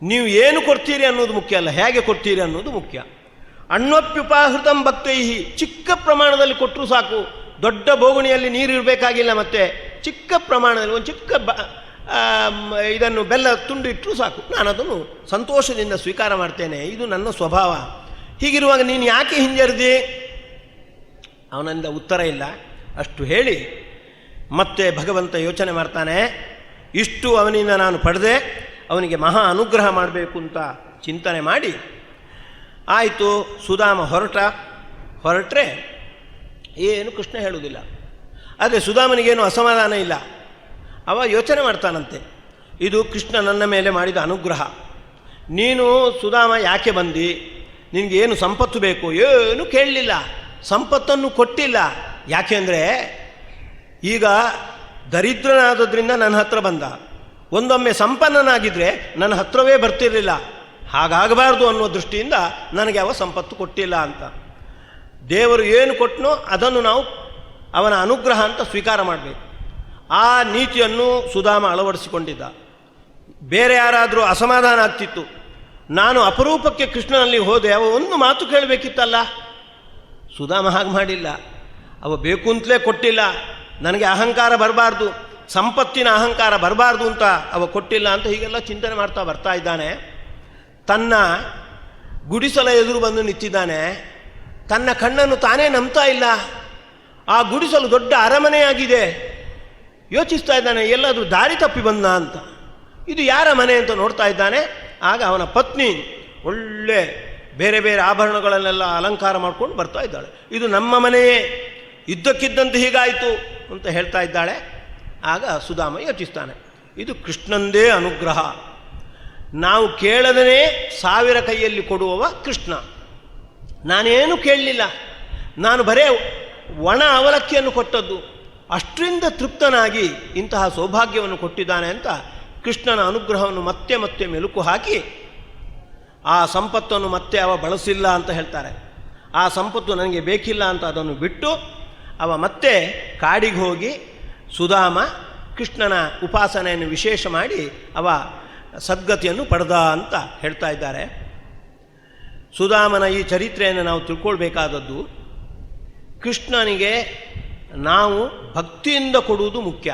ನೀವು ಏನು ಕೊಡ್ತೀರಿ ಅನ್ನೋದು ಮುಖ್ಯ ಅಲ್ಲ, ಹೇಗೆ ಕೊಡ್ತೀರಿ ಅನ್ನೋದು ಮುಖ್ಯ. ಅಣ್ವಪ್ಯುಪಾಹೃತಂ ಭಕ್ತೈಹಿ, ಚಿಕ್ಕ ಪ್ರಮಾಣದಲ್ಲಿ ಕೊಟ್ಟರೂ ಸಾಕು, ದೊಡ್ಡ ಬೋಗುಣಿಯಲ್ಲಿ ನೀರು ಇರಬೇಕಾಗಿಲ್ಲ. ಮತ್ತೆ ಚಿಕ್ಕ ಪ್ರಮಾಣದಲ್ಲಿ ಒಂದು ಚಿಕ್ಕ ಇದನ್ನು ಬೆಲ್ಲ ತುಂಡು ಇಟ್ಟರೂ ಸಾಕು, ನಾನು ಅದನ್ನು ಸಂತೋಷದಿಂದ ಸ್ವೀಕಾರ ಮಾಡ್ತೇನೆ, ಇದು ನನ್ನ ಸ್ವಭಾವ. ಹೀಗಿರುವಾಗ ನೀನು ಯಾಕೆ ಹಿಂಜರಿದಿ? ಅವನಿಂದ ಉತ್ತರ ಇಲ್ಲ. ಅಷ್ಟು ಹೇಳಿ ಮತ್ತೆ ಭಗವಂತ ಯೋಚನೆ ಮಾಡ್ತಾನೆ, ಇಷ್ಟು ಅವನಿಂದ ನಾನು ಪಡೆದೆ, ಅವನಿಗೆ ಮಹಾ ಅನುಗ್ರಹ ಮಾಡಬೇಕು ಅಂತ ಚಿಂತನೆ ಮಾಡಿ ಆಯಿತು. ಸುಧಾಮ ಹೊರಟ್ರೆ ಏನು ಕೃಷ್ಣ ಹೇಳುವುದಿಲ್ಲ. ಆದರೆ ಸುಧಾಮನಿಗೇನು ಅಸಮಾಧಾನ ಇಲ್ಲ. ಅವ ಯೋಚನೆ ಮಾಡ್ತಾನಂತೆ, ಇದು ಕೃಷ್ಣ ನನ್ನ ಮೇಲೆ ಮಾಡಿದ ಅನುಗ್ರಹ. ನೀನು ಸುಧಾಮ ಯಾಕೆ ಬಂದಿ? ನಿನಗೇನು ಸಂಪತ್ತು ಬೇಕು? ಏನು ಕೇಳಲಿಲ್ಲ, ಸಂಪತ್ತನ್ನು ಕೊಟ್ಟಿಲ್ಲ. ಯಾಕೆಂದರೆ ಈಗ ದರಿದ್ರನಾದದ್ರಿಂದ ನನ್ನ ಹತ್ರ ಬಂದ. ಒಂದೊಮ್ಮೆ ಸಂಪನ್ನನಾಗಿದ್ದರೆ ನನ್ನ ಹತ್ರವೇ ಬರ್ತಿರಲಿಲ್ಲ. ಹಾಗಾಗಬಾರ್ದು ಅನ್ನೋ ದೃಷ್ಟಿಯಿಂದ ನನಗೆ ಅವ ಸಂಪತ್ತು ಕೊಟ್ಟಿಲ್ಲ ಅಂತ. ದೇವರು ಏನು ಕೊಟ್ಟನೋ ಅದನ್ನು ನಾವು ಅವನ ಅನುಗ್ರಹ ಅಂತ ಸ್ವೀಕಾರ ಮಾಡಬೇಕು. ಆ ನೀತಿಯನ್ನು ಸುಧಾಮ ಅಳವಡಿಸಿಕೊಂಡಿದ್ದ. ಬೇರೆ ಯಾರಾದರೂ ಅಸಮಾಧಾನ ಆಗ್ತಿತ್ತು. ನಾನು ಅಪರೂಪಕ್ಕೆ ಕೃಷ್ಣನಲ್ಲಿ ಹೋದೆ, ಅವ ಒಂದು ಮಾತು ಕೇಳಬೇಕಿತ್ತಲ್ಲ. ಸುಧಾಮ ಹಾಗೆ ಮಾಡಿಲ್ಲ. ಅವ ಬೇಕು ಅಂತಲೇ ಕೊಟ್ಟಿಲ್ಲ. ನನಗೆ ಅಹಂಕಾರ ಬರಬಾರ್ದು, ಸಂಪತ್ತಿನ ಅಹಂಕಾರ ಬರಬಾರ್ದು ಅಂತ ಅವ ಕೊಟ್ಟಿಲ್ಲ ಅಂತ ಹೀಗೆಲ್ಲ ಚಿಂತನೆ ಮಾಡ್ತಾ ಬರ್ತಾ ಇದ್ದಾನೆ. ತನ್ನ ಗುಡಿಸಲ ಎದುರು ಬಂದು ನಿಂತಿದ್ದಾನೆ. ತನ್ನ ಕಣ್ಣನ್ನು ತಾನೇ ನಂಬ್ತಾ ಇಲ್ಲ. ಆ ಗುಡಿಸಲು ದೊಡ್ಡ ಅರಮನೆಯಾಗಿದೆ. ಯೋಚಿಸ್ತಾ ಇದ್ದಾನೆ, ಎಲ್ಲಾದರೂ ದಾರಿ ತಪ್ಪಿ ಬಂದ ಅಂತ. ಇದು ಯಾರ ಮನೆ ಅಂತ ನೋಡ್ತಾ ಇದ್ದಾನೆ. ಆಗ ಅವನ ಪತ್ನಿ ಒಳ್ಳೆ ಬೇರೆ ಬೇರೆ ಆಭರಣಗಳನ್ನೆಲ್ಲ ಅಲಂಕಾರ ಮಾಡ್ಕೊಂಡು ಬರ್ತಾ ಇದ್ದಾಳೆ. ಇದು ನಮ್ಮ ಮನೆಯೇ, ಇದ್ದಕ್ಕಿದ್ದಂತೆ ಹೀಗಾಯಿತು ಅಂತ ಹೇಳ್ತಾ ಇದ್ದಾಳೆ. ಆಗ ಸುಧಾಮ ಯೋಚಿಸ್ತಾನೆ, ಇದು ಕೃಷ್ಣಂದೇ ಅನುಗ್ರಹ. ನಾವು ಕೇಳದೇ 1000 ಕೈಯಲ್ಲಿ ಕೊಡುವವ ಕೃಷ್ಣ. ನಾನೇನು ಕೇಳಲಿಲ್ಲ, ನಾನು ಬರೇ ಒಣ ಅವಲಕ್ಕಿಯನ್ನು ಕೊಟ್ಟದ್ದು. ಅಷ್ಟರಿಂದ ತೃಪ್ತನಾಗಿ ಇಂತಹ ಸೌಭಾಗ್ಯವನ್ನು ಕೊಟ್ಟಿದ್ದಾನೆ ಅಂತ ಕೃಷ್ಣನ ಅನುಗ್ರಹವನ್ನು ಮತ್ತೆ ಮತ್ತೆ ಮೆಲುಕು ಹಾಕಿ ಆ ಸಂಪತ್ತನ್ನು ಮತ್ತೆ ಅವ ಬಳಸಿಲ್ಲ ಅಂತ ಹೇಳ್ತಾರೆ. ಆ ಸಂಪತ್ತು ನನಗೆ ಬೇಕಿಲ್ಲ ಅಂತ ಅದನ್ನು ಬಿಟ್ಟು ಅವ ಮತ್ತೆ ಕಾಡಿಗೆ ಹೋಗಿ ಸುಧಾಮ ಕೃಷ್ಣನ ಉಪಾಸನೆಯನ್ನು ವಿಶೇಷ ಮಾಡಿ ಅವ ಸದ್ಗತಿಯನ್ನು ಪಡೆದ ಅಂತ ಹೇಳ್ತಾ ಇದ್ದಾರೆ. ಸುಧಾಮನ ಈ ಚರಿತ್ರೆಯನ್ನು ನಾವು ತಿಳ್ಕೊಳ್ಬೇಕಾದದ್ದು, ಕೃಷ್ಣನಿಗೆ ನಾವು ಭಕ್ತಿಯಿಂದ ಕೊಡುವುದು ಮುಖ್ಯ.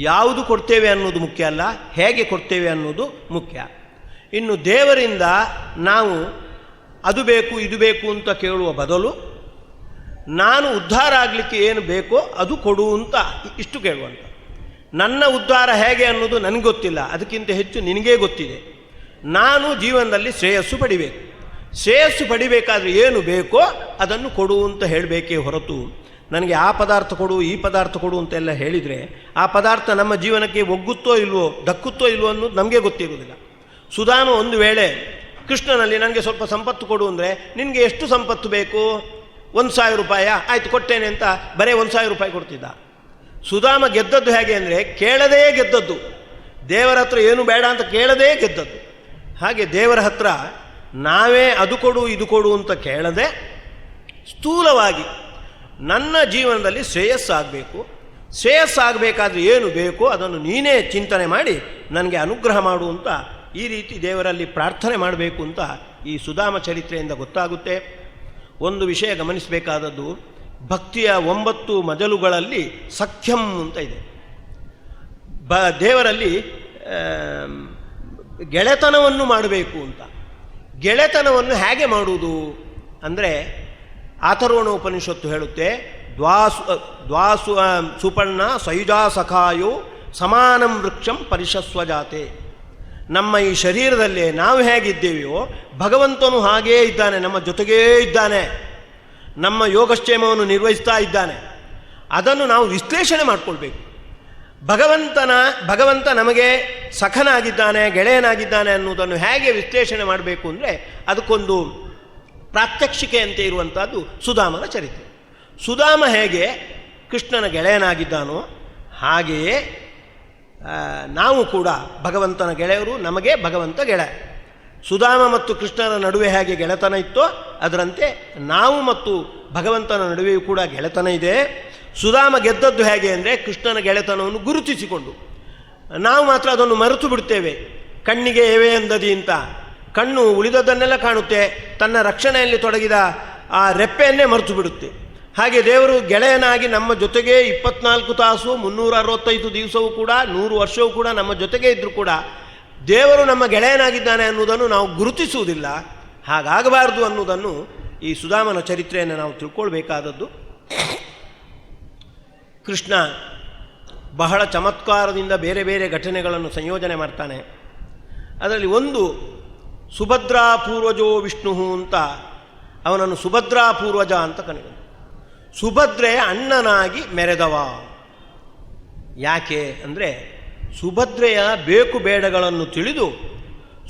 ಯಾವುದು ಕೊಡ್ತೇವೆ ಅನ್ನೋದು ಮುಖ್ಯ ಅಲ್ಲ, ಹೇಗೆ ಕೊಡ್ತೇವೆ ಅನ್ನೋದು ಮುಖ್ಯ. ಇನ್ನು ದೇವರಿಂದ ನಾವು ಅದು ಬೇಕು ಇದು ಬೇಕು ಅಂತ ಕೇಳುವ ಬದಲು ನಾನು ಉದ್ಧಾರ ಆಗಲಿಕ್ಕೆ ಏನು ಬೇಕೋ ಅದು ಕೊಡು ಅಂತ ಇಷ್ಟು ಕೇಳುವಂಥ. ನನ್ನ ಉದ್ಧಾರ ಹೇಗೆ ಅನ್ನೋದು ನನಗೆ ಗೊತ್ತಿಲ್ಲ, ಅದಕ್ಕಿಂತ ಹೆಚ್ಚು ನಿನಗೇ ಗೊತ್ತಿದೆ. ನಾನು ಜೀವನದಲ್ಲಿ ಶ್ರೇಯಸ್ಸು ಪಡಿಬೇಕು. ಶ್ರೇಯಸ್ಸು ಪಡಿಬೇಕಾದ್ರೆ ಏನು ಬೇಕೋ ಅದನ್ನು ಕೊಡು ಅಂತ ಹೇಳಬೇಕೇ ಹೊರತು ನನಗೆ ಆ ಪದಾರ್ಥ ಕೊಡು ಈ ಪದಾರ್ಥ ಕೊಡು ಅಂತೆಲ್ಲ ಹೇಳಿದರೆ ಆ ಪದಾರ್ಥ ನಮ್ಮ ಜೀವನಕ್ಕೆ ಒಗ್ಗುತ್ತೋ ಇಲ್ವೋ ದಕ್ಕುತ್ತೋ ಇಲ್ವೋ ಅನ್ನೋದು ನಮಗೆ ಗೊತ್ತಿರುವುದಿಲ್ಲ. ಸುಧಾಮ ಒಂದು ವೇಳೆ ಕೃಷ್ಣನಲ್ಲಿ ನನಗೆ ಸ್ವಲ್ಪ ಸಂಪತ್ತು ಕೊಡು ಅಂದರೆ ನಿನಗೆ ಎಷ್ಟು ಸಂಪತ್ತು ಬೇಕು? 1,000 ರೂಪಾಯಿ, ಆಯಿತು ಕೊಟ್ಟೇನೆ ಅಂತ ಬರೀ 1,000 ರೂಪಾಯಿ ಕೊಡ್ತಿದ್ದ. ಸುಧಾಮ ಗೆದ್ದದ್ದು ಹೇಗೆ ಅಂದರೆ ಕೇಳದೇ ಗೆದ್ದದ್ದು. ದೇವರ ಹತ್ರ ಏನು ಬೇಡ ಅಂತ ಕೇಳದೇ ಗೆದ್ದದ್ದು. ಹಾಗೆ ದೇವರ ಹತ್ರ ನಾವೇ ಅದು ಕೊಡು ಇದು ಕೊಡು ಅಂತ ಕೇಳದೆ ಸ್ಥೂಲವಾಗಿ ನನ್ನ ಜೀವನದಲ್ಲಿ ಶ್ರೇಯಸ್ಸಾಗಬೇಕು, ಶ್ರೇಯಸ್ಸಾಗಬೇಕಾದ್ರೆ ಏನು ಬೇಕೋ ಅದನ್ನು ನೀನೇ ಚಿಂತನೆ ಮಾಡಿ ನನಗೆ ಅನುಗ್ರಹ ಮಾಡು ಅಂತ ಈ ರೀತಿ ದೇವರಲ್ಲಿ ಪ್ರಾರ್ಥನೆ ಮಾಡಬೇಕು ಅಂತ ಈ ಸುಧಾಮ ಚರಿತ್ರೆಯಿಂದ ಗೊತ್ತಾಗುತ್ತೆ. ಒಂದು ವಿಷಯ ಗಮನಿಸಬೇಕಾದದ್ದು, ಭಕ್ತಿಯ 9 ಮಜಲುಗಳಲ್ಲಿ ಸಖ್ಯಂ ಅಂತ ಇದೆ. ದೇವರಲ್ಲಿ ಗೆಳೆತನವನ್ನು ಮಾಡಬೇಕು ಅಂತ. ಗೆಳೆತನವನ್ನು ಹೇಗೆ ಮಾಡುವುದು ಅಂದರೆ ಅಥರ್ವಣ ಉಪನಿಷತ್ತು ಹೇಳುತ್ತೆ, ದ್ವಾಸು ಸುಪರ್ಣ ಸಯುಜಾ ಸಖಾಯೋ ಸಮಾನಂ ವೃಕ್ಷಂ ಪರಿಶಸ್ವಜಾತೆ. ನಮ್ಮ ಈ ಶರೀರದಲ್ಲೇ ನಾವು ಹೇಗಿದ್ದೇವೆಯೋ ಭಗವಂತನು ಹಾಗೇ ಇದ್ದಾನೆ, ನಮ್ಮ ಜೊತೆಗೇ ಇದ್ದಾನೆ, ನಮ್ಮ ಯೋಗಕ್ಷೇಮವನ್ನು ನಿರ್ವಹಿಸ್ತಾ ಇದ್ದಾನೆ. ಅದನ್ನು ನಾವು ವಿಶ್ಲೇಷಣೆ ಮಾಡಿಕೊಳ್ಬೇಕು. ಭಗವಂತ ನಮಗೆ ಸಖನಾಗಿದ್ದಾನೆ, ಗೆಳೆಯನಾಗಿದ್ದಾನೆ ಅನ್ನೋದನ್ನು ಹೇಗೆ ವಿಶ್ಲೇಷಣೆ ಮಾಡಬೇಕು ಅಂದರೆ ಅದಕ್ಕೊಂದು ಪ್ರಾತ್ಯಕ್ಷಿಕೆಯಂತೆ ಇರುವಂಥದ್ದು ಸುಧಾಮನ ಚರಿತ್ರೆ. ಸುಧಾಮ ಹೇಗೆ ಕೃಷ್ಣನ ಗೆಳೆಯನಾಗಿದ್ದಾನೋ ಹಾಗೆಯೇ ನಾವು ಕೂಡ ಭಗವಂತನ ಗೆಳೆಯರು, ನಮಗೆ ಭಗವಂತ ಗೆಳೆಯ. ಸುಧಾಮ ಮತ್ತು ಕೃಷ್ಣನ ನಡುವೆ ಹೇಗೆ ಗೆಳೆತನ ಇತ್ತೋ ಅದರಂತೆ ನಾವು ಮತ್ತು ಭಗವಂತನ ನಡುವೆಯೂ ಕೂಡ ಗೆಳೆತನ ಇದೆ. ಸುಧಾಮ ಗೆದ್ದದ್ದು ಹೇಗೆ ಅಂದರೆ ಕೃಷ್ಣನ ಗೆಳೆತನವನ್ನು ಗುರುತಿಸಿಕೊಂಡು ನಾವು ಮಾತ್ರ ಅದನ್ನು ಮರೆತು ಬಿಡ್ತೇವೆ. ಕಣ್ಣಿಗೆ ಏವೆ ಎಂದದಿ ಅಂತ. ಕಣ್ಣು ಉಳಿದದ್ದನ್ನೆಲ್ಲ ಕಾಣುತ್ತೆ, ತನ್ನ ರಕ್ಷಣೆಯಲ್ಲಿ ತೊಡಗಿದ ಆ ರೆಪ್ಪೆಯನ್ನೇ ಮರೆತು ಬಿಡುತ್ತೆ. ಹಾಗೆ ದೇವರು ಗೆಳೆಯನಾಗಿ ನಮ್ಮ ಜೊತೆಗೆ 24 ತಾಸು 365 ದಿವಸವೂ ಕೂಡ 100 ವರ್ಷವೂ ಕೂಡ ನಮ್ಮ ಜೊತೆಗೆ ಇದ್ದರೂ ಕೂಡ ದೇವರು ನಮ್ಮ ಗೆಳೆಯನಾಗಿದ್ದಾನೆ ಅನ್ನುವುದನ್ನು ನಾವು ಗುರುತಿಸುವುದಿಲ್ಲ. ಹಾಗಾಗಬಾರದು ಅನ್ನುವುದನ್ನು ಈ ಸುಧಾಮನ ಚರಿತ್ರೆಯನ್ನು ನಾವು ತಿಳ್ಕೊಳ್ಬೇಕಾದದ್ದು. ಕೃಷ್ಣ ಬಹಳ ಚಮತ್ಕಾರದಿಂದ ಬೇರೆ ಬೇರೆ ಘಟನೆಗಳನ್ನು ಸಂಯೋಜನೆ ಮಾಡ್ತಾನೆ. ಅದರಲ್ಲಿ ಒಂದು ಸುಭದ್ರಾ ಪೂರ್ವಜೋ ವಿಷ್ಣು ಅಂತ ಅವನನ್ನು ಸುಭದ್ರಾ ಪೂರ್ವಜ ಅಂತ ಕರೆಯುವುದು. ಸುಭದ್ರೆಯ ಅಣ್ಣನಾಗಿ ಮೆರೆದವ. ಯಾಕೆ ಅಂದರೆ ಸುಭದ್ರೆಯ ಬೇಕು ಬೇಡಗಳನ್ನು ತಿಳಿದು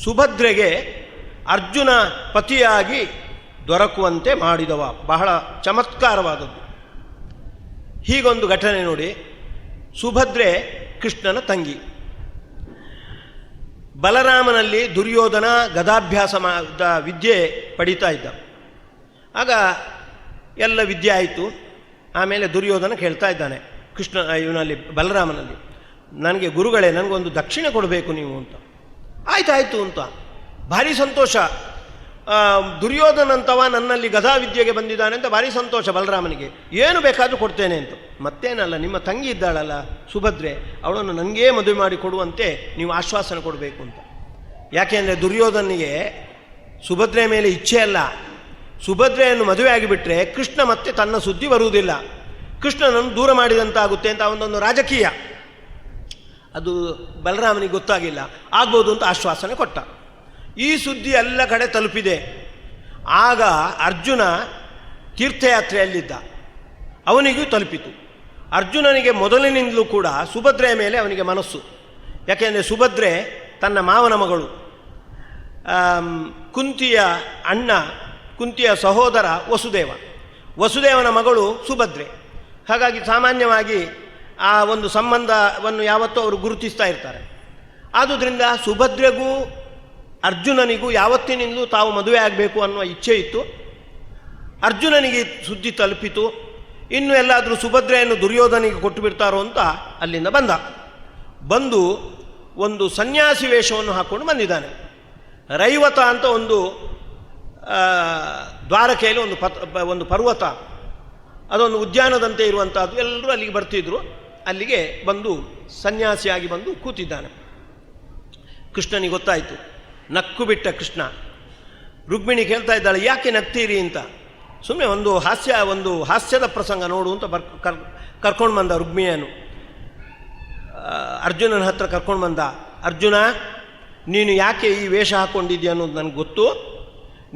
ಸುಭದ್ರೆಗೆ ಅರ್ಜುನ ಪತಿಯಾಗಿ ದೊರಕುವಂತೆ ಮಾಡಿದವ. ಬಹಳ ಚಮತ್ಕಾರವಾದದ್ದು. ಹೀಗೊಂದು ಘಟನೆ ನೋಡಿ. ಸುಭದ್ರೆ ಕೃಷ್ಣನ ತಂಗಿ. ಬಲರಾಮನಲ್ಲಿ ದುರ್ಯೋಧನ ಗದಾಭ್ಯಾಸ ವಿದ್ಯೆ ಪಡೀತಾ ಇದ್ದ. ಆಗ ಎಲ್ಲ ವಿದ್ಯೆ ಆಯಿತು. ಆಮೇಲೆ ದುರ್ಯೋಧನ ಕೇಳ್ತಾ ಇದ್ದಾನೆ ಇವನಲ್ಲಿ ಬಲರಾಮನಲ್ಲಿ, ನನಗೆ ಗುರುಗಳೇ ನನಗೊಂದು ದಕ್ಷಿಣೆ ಕೊಡಬೇಕು ನೀವು ಅಂತ. ಆಯ್ತಾಯಿತು ಅಂತ ಭಾರಿ ಸಂತೋಷ. ದುರ್ಯೋಧನಂತವ ನನ್ನಲ್ಲಿ ಗದಾವಿದ್ಯೆಗೆ ಬಂದಿದ್ದಾನೆ ಅಂತ ಭಾರಿ ಸಂತೋಷ ಬಲರಾಮನಿಗೆ. ಏನು ಬೇಕಾದರೂ ಕೊಡ್ತೇನೆ ಅಂತ. ಮತ್ತೇನಲ್ಲ, ನಿಮ್ಮ ತಂಗಿ ಇದ್ದಾಳಲ್ಲ ಸುಭದ್ರೆ, ಅವಳನ್ನು ನನಗೇ ಮದುವೆ ಮಾಡಿ ಕೊಡುವಂತೆ ನೀವು ಆಶ್ವಾಸನೆ ಕೊಡಬೇಕು ಅಂತ. ಯಾಕೆಂದರೆ ದುರ್ಯೋಧನಿಗೆ ಸುಭದ್ರೆ ಮೇಲೆ ಇಚ್ಛೆ ಅಲ್ಲ. ಸುಭದ್ರೆಯನ್ನು ಮದುವೆ ಆಗಿಬಿಟ್ರೆ ಕೃಷ್ಣ ಮತ್ತೆ ತನ್ನ ಸುದ್ದಿ ಬರುವುದಿಲ್ಲ, ಕೃಷ್ಣನನ್ನು ದೂರ ಮಾಡಿದಂತಾಗುತ್ತೆ ಅಂತ ಅವನೊಂದು ರಾಜಕೀಯ. ಅದು ಬಲರಾಮನಿಗೆ ಗೊತ್ತಾಗಿಲ್ಲ. ಆಗ್ಬೋದು ಅಂತ ಆಶ್ವಾಸನೆ ಕೊಟ್ಟ. ಈ ಸುದ್ದಿ ಎಲ್ಲ ಕಡೆ ತಲುಪಿದೆ. ಆಗ ಅರ್ಜುನ ತೀರ್ಥಯಾತ್ರೆಯಲ್ಲಿದ್ದ, ಅವನಿಗೂ ತಲುಪಿತು. ಅರ್ಜುನನಿಗೆ ಮೊದಲಿನಿಂದಲೂ ಕೂಡ ಸುಭದ್ರೆಯ ಮೇಲೆ ಅವನಿಗೆ ಮನಸ್ಸು. ಯಾಕೆಂದರೆ ಸುಭದ್ರೆ ತನ್ನ ಮಾವನ ಮಗಳು, ಕುಂತಿಯ ಅಣ್ಣ, ಕುಂತಿಯ ಸಹೋದರ ವಸುದೇವನ ಮಗಳು ಸುಭದ್ರೆ. ಹಾಗಾಗಿ ಸಾಮಾನ್ಯವಾಗಿ ಆ ಒಂದು ಸಂಬಂಧವನ್ನು ಯಾವತ್ತೂ ಅವರು ಗುರುತಿಸ್ತಾ ಇರ್ತಾರೆ. ಆದುದರಿಂದ ಸುಭದ್ರೆಗೂ ಅರ್ಜುನನಿಗೂ ಯಾವತ್ತಿನಿಂದಲೂ ತಾವು ಮದುವೆ ಆಗಬೇಕು ಅನ್ನುವ ಇಚ್ಛೆ ಇತ್ತು. ಅರ್ಜುನನಿಗೆ ಸುದ್ದಿ ತಲುಪಿತು. ಇನ್ನು ಎಲ್ಲಾದರೂ ಸುಭದ್ರೆಯನ್ನು ದುರ್ಯೋಧನಿಗೆ ಕೊಟ್ಟು ಬಿಡ್ತಾರೋ ಅಂತ ಅಲ್ಲಿಂದ ಬಂದು ಒಂದು ಸನ್ಯಾಸಿ ವೇಷವನ್ನು ಹಾಕ್ಕೊಂಡು ಬಂದಿದ್ದಾನೆ. ರೈವತ ಅಂತ ಒಂದು ದ್ವಾರಕೆಯಲ್ಲಿ ಒಂದು ಪರ್ವತ, ಅದೊಂದು ಉದ್ಯಾನದಂತೆ ಇರುವಂಥದ್ದು. ಎಲ್ಲರೂ ಅಲ್ಲಿಗೆ ಬರ್ತಿದ್ರು. ಅಲ್ಲಿಗೆ ಬಂದು ಸನ್ಯಾಸಿಯಾಗಿ ಬಂದು ಕೂತಿದ್ದಾನೆ. ಕೃಷ್ಣನಿಗೆ ಗೊತ್ತಾಯಿತು. ನಕ್ಕು ಬಿಟ್ಟ ಕೃಷ್ಣ. ರುಕ್ಮಿಣಿ ಕೇಳ್ತಾ ಇದ್ದಾಳೆ, ಯಾಕೆ ನಗ್ತೀರಿ ಅಂತ. ಸುಮ್ಮನೆ ಒಂದು ಹಾಸ್ಯದ ಪ್ರಸಂಗ ನೋಡು ಅಂತ ಕರ್ಕೊಂಡು ಬಂದ ರುಕ್ಮಿಣಿಯನ್ನು. ಅರ್ಜುನನ ಹತ್ರ ಕರ್ಕೊಂಡು ಬಂದ. ಅರ್ಜುನ, ನೀನು ಯಾಕೆ ಈ ವೇಷ ಹಾಕ್ಕೊಂಡಿದ್ಯಾ ಅನ್ನೋದು ನನಗೆ ಗೊತ್ತು.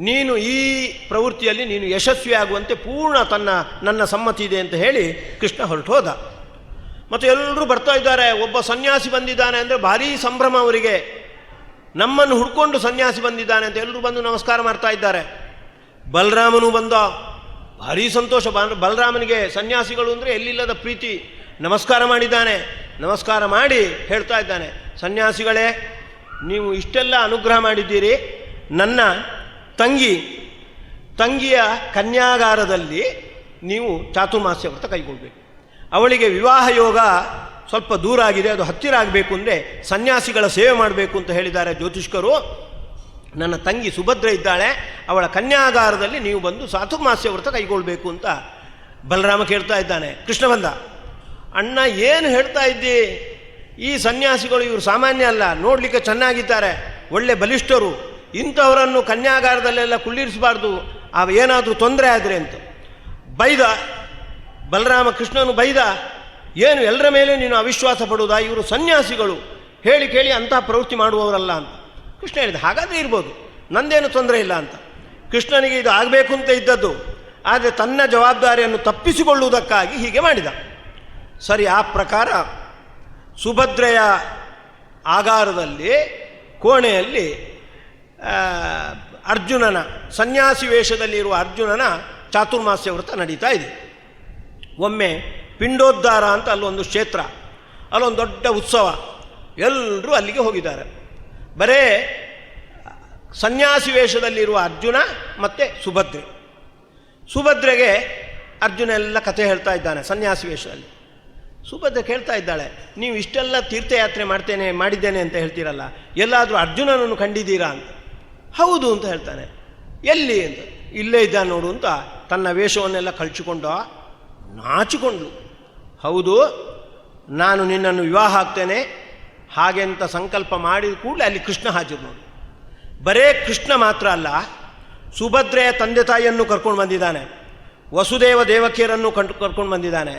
ನೀನು ಈ ಪ್ರವೃತ್ತಿಯಲ್ಲಿ ನೀನು ಯಶಸ್ವಿಯಾಗುವಂತೆ ಪೂರ್ಣ ನನ್ನ ಸಮ್ಮತಿ ಇದೆ ಅಂತ ಹೇಳಿ ಕೃಷ್ಣ ಹೊರಟು ಹೋದ. ಮತ್ತು ಎಲ್ಲರೂ ಬರ್ತಾ ಇದ್ದಾರೆ. ಒಬ್ಬ ಸನ್ಯಾಸಿ ಬಂದಿದ್ದಾನೆ ಅಂದರೆ ಭಾರೀ ಸಂಭ್ರಮ ಅವರಿಗೆ. ನಮ್ಮನ್ನು ಹುಡ್ಕೊಂಡು ಸನ್ಯಾಸಿ ಬಂದಿದ್ದಾನೆ ಅಂತ ಎಲ್ಲರೂ ಬಂದು ನಮಸ್ಕಾರ ಮಾಡ್ತಾ ಇದ್ದಾರೆ. ಬಲರಾಮನು ಬಂದ. ಭಾರೀ ಸಂತೋಷ. ಬಲರಾಮನಿಗೆ ಸನ್ಯಾಸಿಗಳು ಅಂದರೆ ಎಲ್ಲಿಲ್ಲದ ಪ್ರೀತಿ. ನಮಸ್ಕಾರ ಮಾಡಿದ್ದಾನೆ. ನಮಸ್ಕಾರ ಮಾಡಿ ಹೇಳ್ತಾ ಇದ್ದಾನೆ, ಸನ್ಯಾಸಿಗಳೇ, ನೀವು ಇಷ್ಟೆಲ್ಲ ಅನುಗ್ರಹ ಮಾಡಿದ್ದೀರಿ. ನನ್ನ ತಂಗಿಯ ಕನ್ಯಾಗಾರದಲ್ಲಿ ನೀವು ಚಾತುರ್ಮಾಸ್ಯ ವ್ರತ ಕೈಗೊಳ್ಳಬೇಕು. ಅವಳಿಗೆ ವಿವಾಹ ಯೋಗ ಸ್ವಲ್ಪ ದೂರ ಆಗಿದೆ, ಅದು ಹತ್ತಿರ ಆಗಬೇಕು ಅಂದರೆ ಸನ್ಯಾಸಿಗಳ ಸೇವೆ ಮಾಡಬೇಕು ಅಂತ ಹೇಳಿದ್ದಾರೆ ಜ್ಯೋತಿಷ್ಕರು. ನನ್ನ ತಂಗಿ ಸುಭದ್ರೆ ಇದ್ದಾಳೆ, ಅವಳ ಕನ್ಯಾಗಾರದಲ್ಲಿ ನೀವು ಬಂದು ಚಾತುರ್ಮಾಸ್ಯ ವ್ರತ ಕೈಗೊಳ್ಳಬೇಕು ಅಂತ ಬಲರಾಮ ಕೇಳ್ತಾ ಇದ್ದಾನೆ. ಕೃಷ್ಣ ಬಂದ. ಅಣ್ಣ, ಏನು ಹೇಳ್ತಾ ಇದ್ದಿ? ಈ ಸನ್ಯಾಸಿಗಳು ಇವರು ಸಾಮಾನ್ಯ ಅಲ್ಲ, ನೋಡಲಿಕ್ಕೆ ಚೆನ್ನಾಗಿದ್ದಾರೆ, ಒಳ್ಳೆ ಬಲಿಷ್ಠರು. ಇಂಥವರನ್ನು ಕನ್ಯಾಗಾರದಲ್ಲೆಲ್ಲ ಕುಳ್ಳಿರಿಸಬಾರ್ದು, ಏನಾದರೂ ತೊಂದರೆ ಆದರೆ ಅಂತ ಬೈದ. ಬಲರಾಮ ಕೃಷ್ಣನು ಬೈದ. ಏನು ಎಲ್ಲರ ಮೇಲೆ ನೀನು ಅವಿಶ್ವಾಸ ಪಡುವುದಾ? ಇವರು ಸನ್ಯಾಸಿಗಳು, ಹೇಳಿ ಕೇಳಿ ಅಂತಹ ಪ್ರವೃತ್ತಿ ಮಾಡುವವರಲ್ಲ ಅಂತ. ಕೃಷ್ಣ ಹೇಳಿದ, ಹಾಗಾದರೆ ಇರ್ಬೋದು, ನಂದೇನು ತೊಂದರೆ ಇಲ್ಲ ಅಂತ. ಕೃಷ್ಣನಿಗೆ ಇದು ಆಗಬೇಕು ಅಂತ ಇದ್ದದ್ದು, ಆದರೆ ತನ್ನ ಜವಾಬ್ದಾರಿಯನ್ನು ತಪ್ಪಿಸಿಕೊಳ್ಳುವುದಕ್ಕಾಗಿ ಹೀಗೆ ಮಾಡಿದ. ಸರಿ, ಆ ಪ್ರಕಾರ ಸುಭದ್ರೆಯ ಆಗಾರದಲ್ಲಿ ಕೋಣೆಯಲ್ಲಿ ಅರ್ಜುನನ ಸನ್ಯಾಸಿ ವೇಷದಲ್ಲಿರುವ ಅರ್ಜುನನ ಚಾತುರ್ಮಾಸ್ಯ ವ್ರತ ನಡೀತಾ ಇದೆ. ಒಮ್ಮೆ ಪಿಂಡೋದ್ಧಾರ ಅಂತ ಅಲ್ಲೊಂದು ಕ್ಷೇತ್ರ, ಅಲ್ಲೊಂದು ದೊಡ್ಡ ಉತ್ಸವ. ಎಲ್ಲರೂ ಅಲ್ಲಿಗೆ ಹೋಗಿದ್ದಾರೆ. ಬರೇ ಸನ್ಯಾಸಿ ವೇಷದಲ್ಲಿರುವ ಅರ್ಜುನ ಮತ್ತು ಸುಭದ್ರೆಗೆ ಅರ್ಜುನ ಎಲ್ಲ ಕಥೆ ಹೇಳ್ತಾ ಇದ್ದಾನೆ ಸನ್ಯಾಸಿ ವೇಷದಲ್ಲಿ. ಸುಭದ್ರೆ ಕೇಳ್ತಾ ಇದ್ದಾಳೆ, ನೀವು ಇಷ್ಟೆಲ್ಲ ತೀರ್ಥಯಾತ್ರೆ ಮಾಡಿದ್ದೇನೆ ಅಂತ ಹೇಳ್ತೀರಲ್ಲ, ಎಲ್ಲಾದರೂ ಅರ್ಜುನನನ್ನು ಕಂಡಿದ್ದೀರಾ ಅಂತ. ಹೌದು ಅಂತ ಹೇಳ್ತಾನೆ. ಎಲ್ಲಿ ಅಂತ. ಇಲ್ಲೇ ಇದ್ದಾನೆ ನೋಡು ಅಂತ ತನ್ನ ವೇಷವನ್ನೆಲ್ಲ ಕಳಚಿಕೊಂಡು ನಾಚಿಕೊಂಡ್ಳು. ಹೌದು, ನಾನು ನಿನ್ನನ್ನು ವಿವಾಹ ಆಗ್ತೇನೆ ಹಾಗೆ ಅಂತ ಸಂಕಲ್ಪ ಮಾಡಿದ ಕೂಡಲೇ ಅಲ್ಲಿ ಕೃಷ್ಣ ಹಾಜರು ನೋಡು. ಬರೇ ಕೃಷ್ಣ ಮಾತ್ರ ಅಲ್ಲ, ಸುಭದ್ರೆಯ ತಂದೆ ತಾಯಿಯನ್ನು ಕರ್ಕೊಂಡು ಬಂದಿದ್ದಾನೆ, ವಸುದೇವ ದೇವಕಿಯರನ್ನು ಕರ್ಕೊಂಡು ಬಂದಿದ್ದಾನೆ,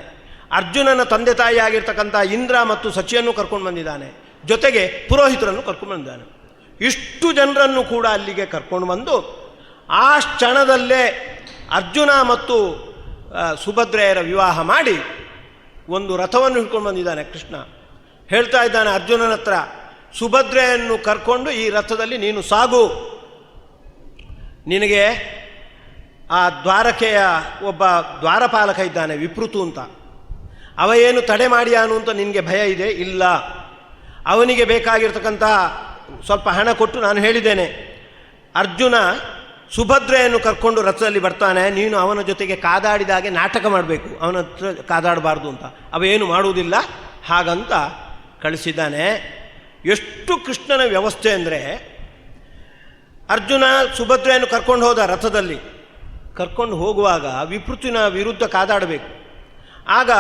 ಅರ್ಜುನನ ತಂದೆ ತಾಯಿ ಆಗಿರ್ತಕ್ಕಂಥ ಇಂದ್ರ ಮತ್ತು ಸಚಿಯನ್ನು ಕರ್ಕೊಂಡು ಬಂದಿದ್ದಾನೆ, ಜೊತೆಗೆ ಪುರೋಹಿತರನ್ನು ಕರ್ಕೊಂಡು ಬಂದಿದ್ದಾನೆ. ಇಷ್ಟು ಜನರನ್ನು ಕೂಡ ಅಲ್ಲಿಗೆ ಕರ್ಕೊಂಡು ಬಂದು ಆ ಕ್ಷಣದಲ್ಲೇ ಅರ್ಜುನ ಮತ್ತು ಸುಭದ್ರೆಯರ ವಿವಾಹ ಮಾಡಿ ಒಂದು ರಥವನ್ನು ಹಿಡ್ಕೊಂಡು ಬಂದಿದ್ದಾನೆ ಕೃಷ್ಣ. ಹೇಳ್ತಾ ಇದ್ದಾನೆ ಅರ್ಜುನನ ಹತ್ರ, ಸುಭದ್ರೆಯನ್ನು ಕರ್ಕೊಂಡು ಈ ರಥದಲ್ಲಿ ನೀನು ಸಾಗು. ನಿನಗೆ ಆ ದ್ವಾರಕೆಯ ಒಬ್ಬ ದ್ವಾರಪಾಲಕ ಇದ್ದಾನೆ ವಿಪ್ರುತು ಅಂತ, ಅವ ಏನು ತಡೆ ಮಾಡಿಯಾನು ಅಂತ ನಿನಗೆ ಭಯ ಇದೆ? ಇಲ್ಲ, ಅವನಿಗೆ ಬೇಕಾಗಿರ್ತಕ್ಕಂಥ ಸ್ವಲ್ಪ ಹಣ ಕೊಟ್ಟು ನಾನು ಹೇಳಿದ್ದೇನೆ, ಅರ್ಜುನ ಸುಭದ್ರೆಯನ್ನು ಕರ್ಕೊಂಡು ರಥದಲ್ಲಿ ಬರ್ತಾನೆ, ನೀನು ಅವನ ಜೊತೆಗೆ ಕಾದಾಡಿದಾಗೆ ನಾಟಕ ಮಾಡಬೇಕು, ಅವನ ಹತ್ರ ಕಾದಾಡಬಾರ್ದು ಅಂತ. ಅವೇನು ಮಾಡುವುದಿಲ್ಲ ಹಾಗಂತ ಕಳಿಸಿದ್ದಾನೆ. ಎಷ್ಟು ಕೃಷ್ಣನ ವ್ಯವಸ್ಥೆ ಅಂದರೆ, ಅರ್ಜುನ ಸುಭದ್ರೆಯನ್ನು ಕರ್ಕೊಂಡು ಹೋದ ರಥದಲ್ಲಿ. ಕರ್ಕೊಂಡು ಹೋಗುವಾಗ ವಿಪೃತಿನ ವಿರುದ್ಧ ಕಾದಾಡಬೇಕು. ಆಗ